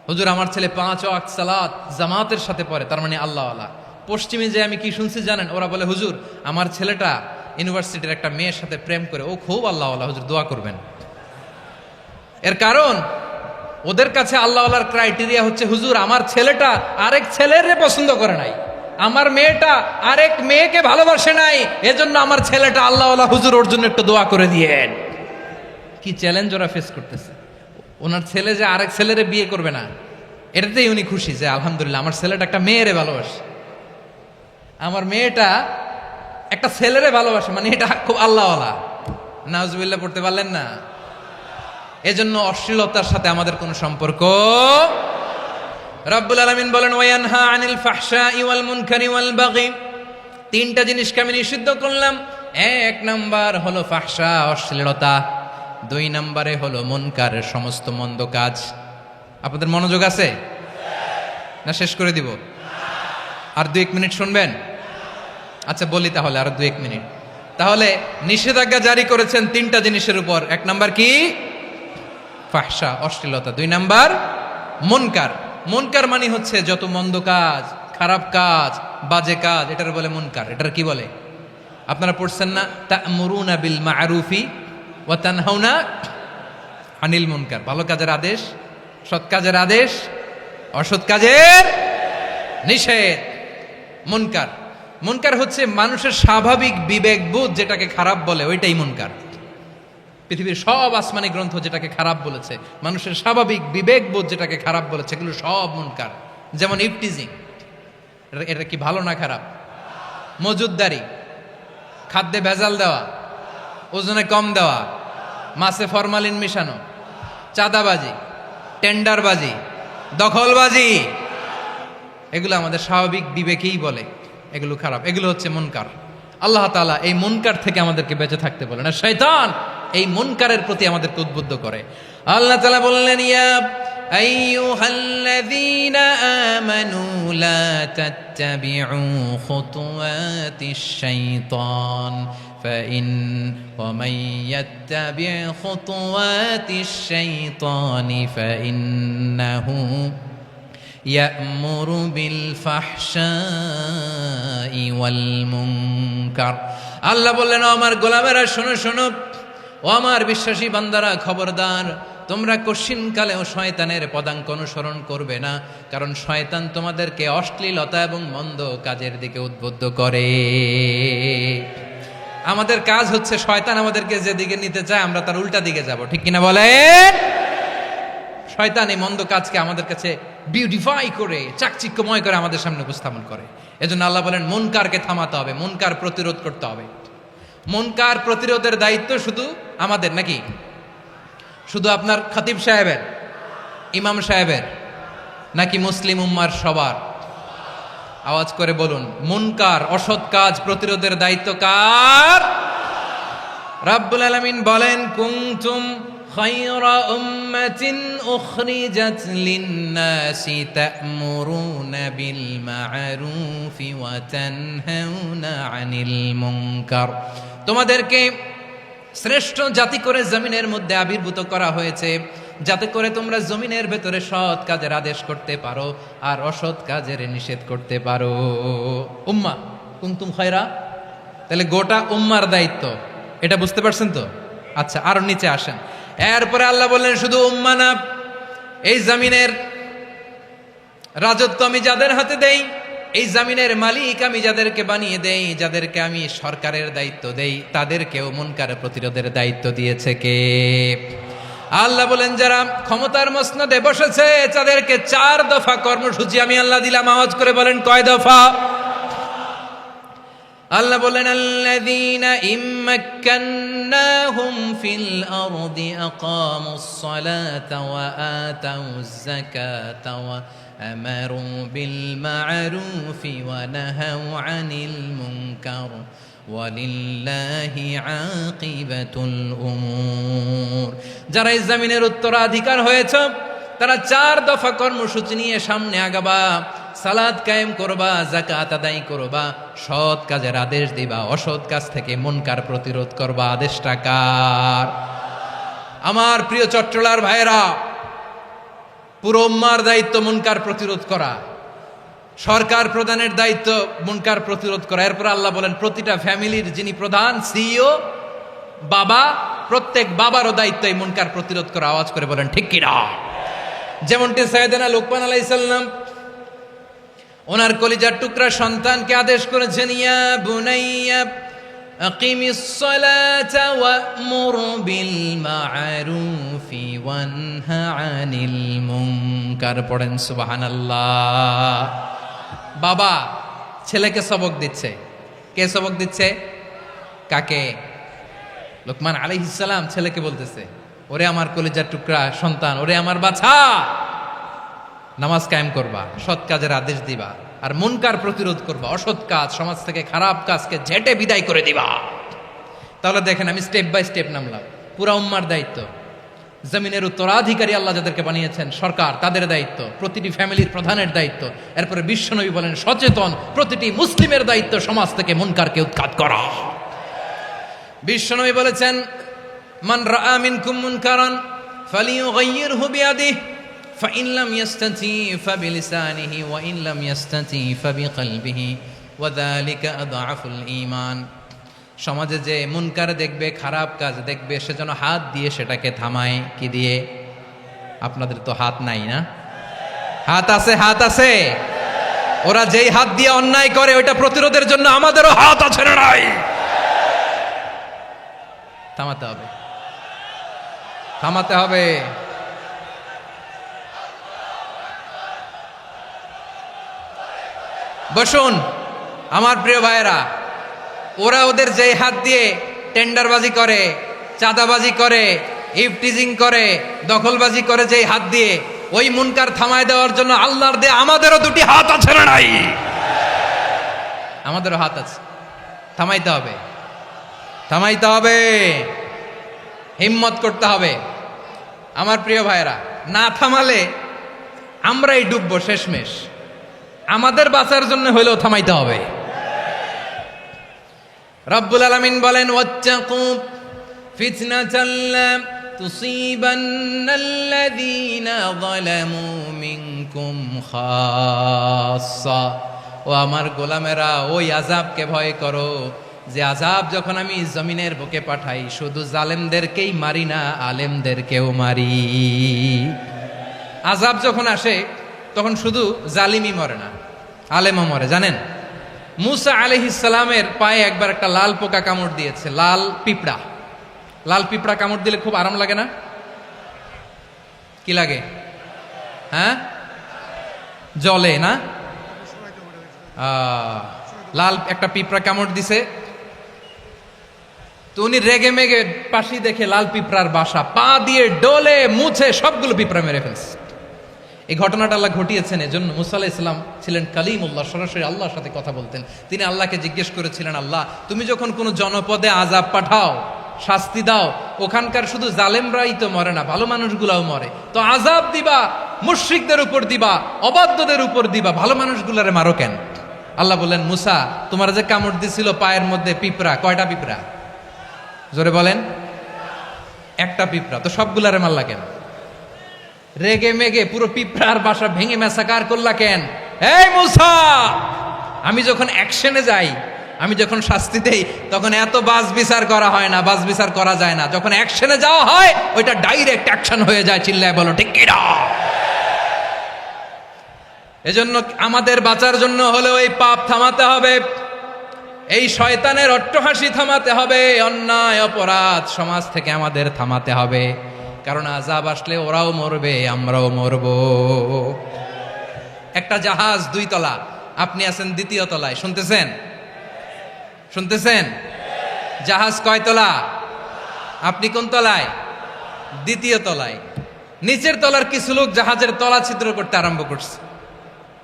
হুজুর আমার ছেলে 5 ওয়াক্ত সালাত জামাতের সাথে পড়ে, তার মানে আল্লাহওয়ালা। পশ্চিমে যে আমি কি শুনছি জানেন? ওরা বলে হুজুর আমার ছেলেটা ইউনিভার্সিটির একটা মেয়ের সাথে প্রেম করে, ও খুব আল্লাহওয়ালা, হুজুর দোয়া করবেন। এর কারণ ওদের কাছে আল্লাহওয়ালার ক্রাইটেরিয়া হচ্ছে হুজুর আমার ছেলেটা আরেক ছেলের পছন্দ করে নাই, আমার মেয়েটা আরেক মেয়েকে ভালোবাসে নাই, এজন্য আমার ছেলেটা আল্লাহওয়ালা, হুজুর ওর জন্য একটু দোয়া করে দিয়েন। কি চ্যালেঞ্জ ওরা ফেস করতেছে। ওনার ছেলে যে আরেক ছেলেরে বিয়ে করবে না, এটাতেই উনি খুশি যে আলহামদুলিল্লাহ আমার ছেলেটা একটা মেয়েরে ভালোবাসে, আমার মেয়েটা একটা ছেলেরে ভালোবাসে, মানে এটা খুব আল্লাহওয়ালা। নাউজুবিল্লাহ পড়তে পারলেন না? এজন্য অশ্লীলতার সাথে আমাদের কোনো সম্পর্ক। রব্বুল আলামিন বলেন ওয়ায়ানহা আনিল ফাহশাই ওয়াল মুনকারি ওয়াল বাগি, তিনটা জিনিসকে আমি নিষিদ্ধ করলাম। এক নাম্বার হলো ফাহশা, অশ্লীলতা। দুই নম্বরে হলো মুনকার, সমস্ত মন্দ কাজ। আপনাদের মনোযোগ আছে না? শেষ করে দিব? আর 2-1 মিনিট শুনবেন? আচ্ছা বলি তাহলে, আর 2-1 মিনিট। তাহলে নিষেধাজ্ঞা জারি করেছেন তিনটা জিনিসের উপর। এক নাম্বার কি? ফাহশা, অশ্লীলতা। 2 নাম্বার মুনকার। মুনকার মানে হচ্ছে যত মন্দ কাজ, খারাপ কাজ, বাজে কাজ, এটার বলে মুনকার। এটার কি বলে? আপনারা পড়ছেন না, তা'মুরুনা বিল মা'রুফি ওয়া তানহাউনা আনিল মুনকার। ভালো কাজের আদেশ, সৎ কাজের আদেশ, অসৎ কাজের নিষেধ। মুনকার, মুনকার হচ্ছে মানুষের স্বাভাবিক বিবেকবোধ যেটাকে খারাপ বলে, ওইটাই মুনকার। পৃথিবীর সব আসমানি গ্রন্থ যেটাকে খারাপ বলেছে, মানুষের স্বাভাবিক বিবেকবোধ যেটাকে খারাপ বলেছে, এগুলো সব মুনকার। যেমন ইফটিজিং, এটা কি ভালো না খারাপ? মজুদদারি, খাদ্যে ভেজাল দেওয়া, ওজনে কম দেওয়া, মাছে ফরমালিন মিশানো, চাঁদাবাজি, টেন্ডারবাজি, দখলবাজি, এগুলো আমাদের স্বাভাবিক বিবেকেই বলে এগুলো খারাপ, এগুলো হচ্ছে মুনকার। আল্লাহ তাআলা এই মুনকার থেকে আমাদেরকে বেঁচে থাকতে বলেন, আর শয়তান এই মুনকারের প্রতি আমাদেরকে উদ্বুদ্ধ করে। আল্লাহ তাআলা বললেন, ইয়া আইয়ুহাল্লাযীনা আমানু লা তাত্তাবিউ খুতুওয়াতিশ শাইতান ومن يتبع خطوات الشيطان فإنه يأمر بالفحشاء والمنكر। আল্লাহ বললেন, আমার গোলামেরা শোনো শোনো, ও আমার বিশ্বাসী বান্দারা খবরদার, তোমরা কশিনকালেও শয়তানের পদাঙ্ক অনুসরণ করবে না, কারণ শয়তান তোমাদেরকে অশ্লীলতা এবং মন্দ কাজের দিকে উদ্বুদ্ধ করে। আমাদের কাজ হচ্ছে শয়তান আমাদেরকে যেদিকে নিতে চায় আমরা তার উল্টা দিকে যাব, ঠিক কিনা বলেন? শয়তান এই মন্দ কাজকে আমাদের কাছে বিউটিফাই করে, চাকচিক্যময় করে আমাদের সামনে উপস্থাপন করে। এজন্য আল্লাহ বলেন মুনকারকে থামাতে হবে, মুনকার প্রতিরোধ করতে হবে। মুনকার প্রতিরোধের দায়িত্ব শুধু আমাদের নাকি? শুধু আপনার খতিব সাহেবের, ইমাম সাহেবের, নাকি মুসলিম উম্মার সবার? আওয়াজ করে বলুন, মুনকার, অসৎ কাজ প্রতিরোধের দায়িত্ব কার? রাব্বুল আলামিন বলেন, কুনতুম খায়রা উম্মাতিন উখরিজাত লিন-নাসি তা'মুরুনা বিল মা'রুফি ওয়া তানহাউনা আনিল মুনকার। তোমাদেরকে শ্রেষ্ঠ জাতি করে জমিনের মধ্যে আবির্ভূত করা হয়েছে, যাতে করে তোমরা জমিনের ভেতরে সৎ কাজের আদেশ করতে পারো আর অসৎ কাজের নিষেধ করতে পারো। উম্মাহ কুনতুম খায়রা, তাহলে গোটা উম্মার দায়িত্ব, এটা বুঝতে পারছেন তো? আচ্ছা, আরো নিচে আসেন। এরপরে আল্লাহ বললেন, শুধু উম্মাহ না, এই জমিনের রাজত্ব আমি যাদের হাতে দেই, এই জমিনের মালিক আমি যাদেরকে বানিয়ে দেই, যাদেরকে আমি সরকারের দায়িত্ব দেই, তাদেরকেও মুনকার প্রতিরোধের দায়িত্ব দিয়েছে কে? আল্লাহ বলেন, যারা ক্ষমতার মসনদে বসেছে তাদেরকে 4 দফা কর্মসূচি আমি আল্লাহ দিলাম। আওয়াজ করে বলেন, কয় দফা? আল্লাহ বলেন, আল্লাযীনা ইম্মাক্কান্নাহুম ফিল আরদি আকামুস সালাতা ওয়া আতাউয যাকাতা ওয়া আমারু বিল মা'রুফি ওয়া নাহাউ আনিল মুনকার ওয়ালিল্লাহি আকিবাতুল উমুর। যারা এই জমিনের উত্তরাধিকার হয়েছে তারা 4 দফা কর্মসূচি নিয়ে সামনে আগাবা। সালাত কায়েম করবা, যাকাত আদায় করবা, সৎ কাজের আদেশ দিবা, অসৎ কাজ থেকে মুনকার প্রতিরোধ করবা। আদেশটা কার? আমার প্রিয় চট্টলার ভাইরা, পুরো উম্মার দায়িত্ব মুনকার প্রতিরোধ করা, সরকার প্রধানের দায়িত্ব মুনকার প্রতিরোধ করা। এরপর আল্লাহ বলেন, প্রতিটা ফ্যামিলির যিনি প্রধান, সিইও, বাবা, প্রত্যেক বাবারও দায়িত্ব এই মুনকার প্রতিরোধ করা। আওয়াজ করে বলেন ঠিক কিনা? যেমনটি সাইয়েদনা লুকমান আলাইহিস সালাম ওনার কলিজার টুকরা সন্তানকে আদেশ করেছেন, ইয়া বুনাইয়া আকিমিস সালাতা ওয়া'মুর বিল মা'রুফি ওয়ানহা আনিল মুনকার। পড়েন সুবহানাল্লাহ। বাবা ছেলেকে সবক দিচ্ছে, কে সবক দিচ্ছে? কাকে? লোকমান আলাইহিস সালাম ছেলেকে বলতেছে, ওরে আমার কলিজার টুকরা সন্তান, ওরে আমার বাছা, নামাজ কায়েম করবা, সৎ কাজের আদেশ দিবা, আর মুনকার প্রতিরোধ করবা, অসৎ কাজ, সমাজ থেকে খারাপ কাজকে ঝেঁটে বিদায় করে দিবা। তাহলে দেখেন, আমি স্টেপ বাই স্টেপ নামলাম। পুরা উম্মার দায়িত্ব, জমিনের উত্তরাধিকারী আল্লাহ যাদেরকে বানিয়েছেন সরকার, তাদের দায়িত্ব, প্রতিটি ফ্যামিলির প্রধানের দায়িত্ব, এরপরে বিশ্বনবী বলেন সচেতন প্রতিটি মুসলিমের দায়িত্ব সমাজ থেকে মুনকারকে উৎখাত করা। বিশ্বনবী বলেছেন, মান রাআ মিনকুম মুনকারান ফালিয়ুগাইয়িরহু বিয়াদিহি ফাইন লাম ইয়াস্তাতি ফাবিলিসানিহি ওয়া ইন লাম ইয়াস্তাতি ফাবিকলবিহি ওয়া যালিকা আযআফুল ঈমান। সমাজে যে মুনকার দেখবে, খারাপ কাজ দেখবে, সে যেন হাত দিয়ে সেটাকে থামায়। কি দিয়ে? আপনাদের তো হাত নাই না? হাত আছে, হাত আছে। ওরা যেই হাত দিয়ে অন্যায় করে ওইটা প্রতিরোধের জন্য আমাদেরও হাত আছে না নাই? থামাতে হবে, থামাতে হবে। বসুন আমার প্রিয় ভাইয়েরা, ওরা ওদের যেই হাত দিয়ে টেন্ডারবাজি করে, চাঁদাবাজি করে, ইফটিজিং করে, দখলবাজি করে, যেই হাত দিয়ে, ওই মুনকার থামায় দেওয়ার জন্য আল্লাহর দিয়ে আমাদেরও দুটি হাত আছে না নাই? আমাদেরও হাত আছে, থামাইতে হবে, থামাইতে হবে, হিম্মত করতে হবে। আমার প্রিয় ভাইয়েরা, না থামালে আমরাই ডুববো শেষমেশ। আমাদের বাঁচার জন্য হইলেও থামাইতে হবে। রব্বুল আলামিন বলেন, ওয়াত্তাকু ফিতনাতাল লা তুসিবান্নাল্লাযীনা যালামু মিনকুম খাসসা। ও আমার গোলামেরা, ওই আযাবকে ভয় করো যে আযাব যখন আমি জমিনের বুকে পাঠাই, শুধু জালেমদেরকেই মারি না, আলেমদেরকেও মারি। আযাব যখন আসে তখন শুধু জালিমই মরে না, আলেমও মরে। জানেন, মুসা আলাইহিস সালামের পায়ে একবার একটা লাল পোকা কামড় দিয়েছে, লাল পিঁপড়া। লাল পিঁপড়া কামড় দিলে খুব আরাম লাগে না? কি লাগে? হ্যাঁ, জলে না? লাল একটা পিঁপড়া কামড় দিছে, তো উনি রেগে মেগে পাশি দেখে লাল পিঁপড়ার বাসা, পা দিয়ে ডলে মুছে সবগুলো পিঁপড়া মেরে ফেলছে। এই ঘটনাটা আল্লাহ ঘটিয়েছেন এজন্য। মুসা আলাইহিস সালাম ছিলেন কালিমুল্লাহ, সরাসরি আল্লাহর সাথে কথা বলতেন। তিনি আল্লাহকে জিজ্ঞেস করেছিলেন, আল্লাহ তুমি যখন কোনো জনপদে আযাব পাঠাও, শাস্তি দাও, ওখানকার শুধু জালেমরাই তো মরে না, ভালো মানুষগুলাও মরে, তো আযাব দিবা মুশরিকদের উপর দিবা, অবাধ্যদের উপর দিবা, ভালো মানুষগুলারে মারো কেন? আল্লাহ বললেন, মুসা তোমার যে কামড় দিছিল পায়ের মধ্যে পিঁপড়া, কয়টা পিঁপড়া? জোরে বলেন। একটা পিঁপড়া, তো সবগুলারে মারলা কেন? রেগে মেগে পুরো পিঁপড়ার বাসা ভেঙে ম্যাসাকার করলা কেন? এই মুসা, আমি যখন অ্যাকশনে যাই, আমি যখন শাস্তি দেই, তখন এত বাস বিচার করা হয় না, বাস বিচার করা যায় না। যখন অ্যাকশনে যাওয়া হয়, ওইটা ডাইরেক্ট অ্যাকশন হয়ে যায়। চিল্লায় বলো ঠিক কি না? এজন্য আমাদের বাঁচার জন্য হলেও এই পাপ থামাতে হবে, এই শয়তানের অট্টহাসি থামাতে হবে, অন্যায় অপরাধ সমাজ থেকে আমাদের থামাতে হবে। কারণ আযাব আসলে ওরাও মরবে, আমরাও মরব। একটা জাহাজ 2 তলা, আপনি আছেন 2য় তলায়, শুনতেছেন? শুনতেছেন? জাহাজ কয় তলা? আপনি কোন তলায়? 2য় তলায়। নিচের তলার কিছু লোক জাহাজের তলা ছিদ্র করতে আরম্ভ করছে।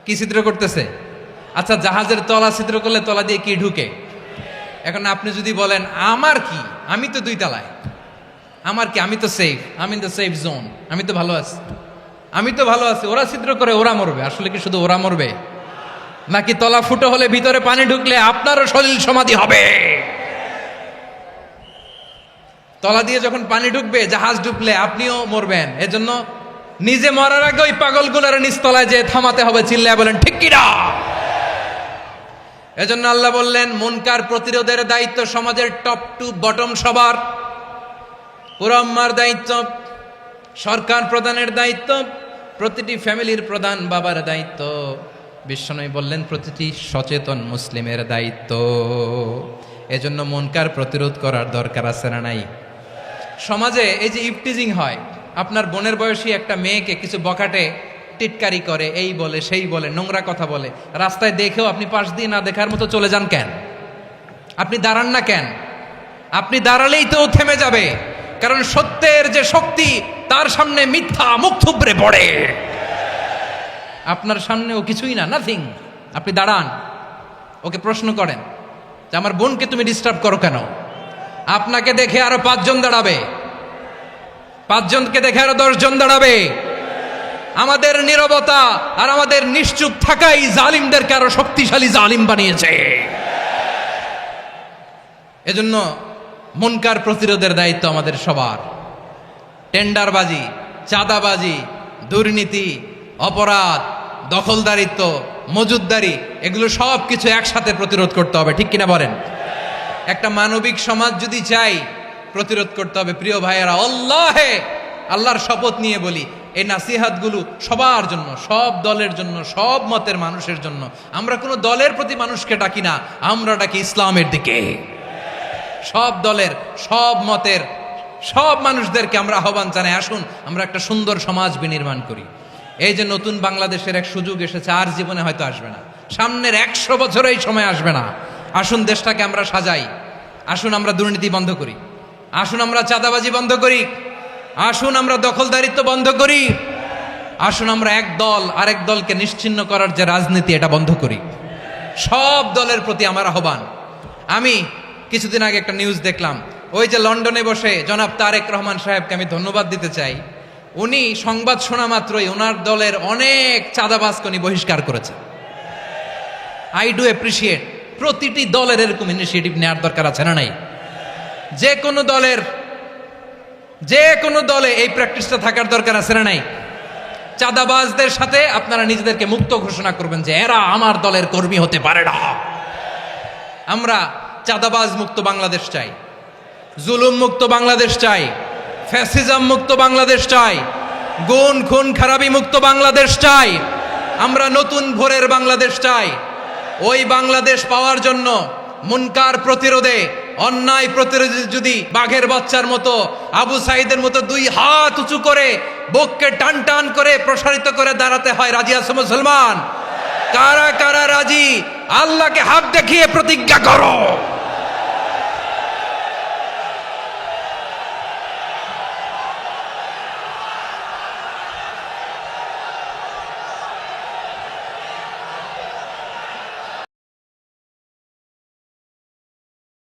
কি ছিদ্র করতেছে? আচ্ছা, জাহাজের তলা ছিদ্র করলে তলা দিয়ে কি ঢুকে? এখন আপনি যদি বলেন আমার কি, আমি তো 2 তলায়, আমার কি, আমি তো সেফ, আমি তো সেফ জোন, আমি তো ভালো আছি, আমি তো ভালো আছি, ওরা ছিদ্র করে ওরা মরবে। আসলে কি শুধু ওরা মরবে, নাকি তলা ফুটো হলে ভিতরে পানি ঢুকলে আপনারও সলিল সমাধি হবে? তলা দিয়ে যখন পানি ঢুকবে, জাহাজ ঢুকলে আপনিও মরবেন। এজন্য নিজে মরার আগে ওই পাগলগুলোর নিচতলায় যে থামাতে হবে। চিল্লায় বলেন ঠিক কি না? এজন্য আল্লাহ বললেন, মুনকার প্রতিরোধের দায়িত্ব সমাজের টপ টু বটম সবার। পুরো উম্মার দায়িত্ব, সরকার প্রধানের দায়িত্ব, প্রতিটি ফ্যামিলির প্রধান বাবার দায়িত্ব। বিশ্বনবী বললেন প্রতিটি সচেতন মুসলিমের দায়িত্ব। এজন্য মুনকার প্রতিরোধ করার দরকার আছে না নাই? সমাজে এই যে ইফটিজিং হয়, আপনার বোনের বয়সী একটা মেয়েকে কিছু বখাটে টিটকারি করে, এই বলে সেই বলে, নোংরা কথা বলে, রাস্তায় দেখেও আপনি পাশ দিয়ে না দেখার মতো চলে যান কেন? আপনি দাঁড়ান না কেন? আপনি দাঁড়ালেই তো ও থেমে যাবে, কারণ সত্যের যে শক্তি তার সামনে মিথ্যা মুখ থুবড়ে পড়ে। আপনার সামনে ও কিছুই না, নাথিং। আপনি দাঁড়ান, ওকে প্রশ্ন করেন যে আমার বোনকে তুমি ডিস্টার্ব করো কেন? আপনাকে দেখে আরো 5 জন দাঁড়াবে, 5 জনকে দেখে আরো 10 জন দাঁড়াবে। আমাদের নীরবতা আর আমাদের নিশ্চুপ থাকাই জালিমদেরকে আরো শক্তিশালী জালিম বানিয়েছে। এজন্য মুনকার প্রতিরোধের দায়িত্ব আমাদের সবার। টেন্ডারবাজি, চাঁদাবাজি, দুর্নীতি, অপরাধ, দখলদারিত্ব, মজুদদারি, এগুলো সব কিছু একসাথে প্রতিরোধ করতে হবে, ঠিক কিনা বলেন? একটা মানবিক সমাজ যদি চাই, প্রতিরোধ করতে হবে। প্রিয় ভাইয়েরা, আল্লাহর শপথ নিয়ে বলি, এই নাসিহাতগুলো সবার জন্য, সব দলের জন্য, সব মতের মানুষের জন্য। আমরা কোনো দলের প্রতি মানুষকে ডাকি না, আমরা ডাকি ইসলামের দিকে। সব দলের, সব মতের, সব মানুষদেরকে আমরা আহ্বান জানাই, আসুন আমরা একটা সুন্দর সমাজ বিনির্মাণ করি। এই যে নতুন বাংলাদেশের এক সুযোগ এসেছে, আর জীবনে হয়তো আসবে না, সামনের 100 বছরে এই সময় আসবে না। আসুন দেশটাকে আমরা সাজাই, আসুন আমরা দুর্নীতি বন্ধ করি, আসুন আমরা চাঁদাবাজি বন্ধ করি, আসুন আমরা দখলদারিত্ব বন্ধ করি, আসুন আমরা এক দল আরেক দলকে নিশ্চিহ্ন করার যে রাজনীতি, এটা বন্ধ করি। সব দলের প্রতি আমার আহ্বান। আমি কিছুদিন আগে একটা নিউজ দেখলাম, ওই যে লন্ডনে বসে জনাব তারেক রহমান সাহেবকে আমি ধন্যবাদ দিতে চাই। উনি সংবাদ শোনা মাত্রই ওনার দলের অনেক চাঁদাবাজকে উনি বহিষ্কার করেছে। I do appreciate. প্রতিটি দলের এরকম ইনিশিয়েটিভ নেওয়ার দরকার আছে না নাই? যে কোনো দলে এই প্র্যাকটিসটা থাকার দরকার আছে না নাই? চাঁদাবাজদের সাথে আপনারা নিজেদেরকে মুক্ত ঘোষণা করবেন যে এরা আমার দলের কর্মী হতে পারে না। আমরা চাঁদাবাজ মুক্ত বাংলাদেশ চাই, জুলুম মুক্ত বাংলাদেশ চাই, ফ্যাসিজম মুক্ত বাংলাদেশ চাই, গুণ খুন খারাপি মুক্ত বাংলাদেশ চাই। আমরা নতুন ভোরের বাংলাদেশ চাই। ওই বাংলাদেশ পাওয়ার জন্য মুনকার প্রতিরোধে, অন্যায় প্রতিরোধে যদি বাঘের বাচ্চার মতো, আবু সাইদের মতো 2 হাত উঁচু করে বুককে টান টান করে প্রসারিত করে দাঁড়াতে হয়, রাজি আছো মুসলমান? কারা কারা রাজি? আল্লাহকে হাত দেখিয়ে প্রতিজ্ঞা করো।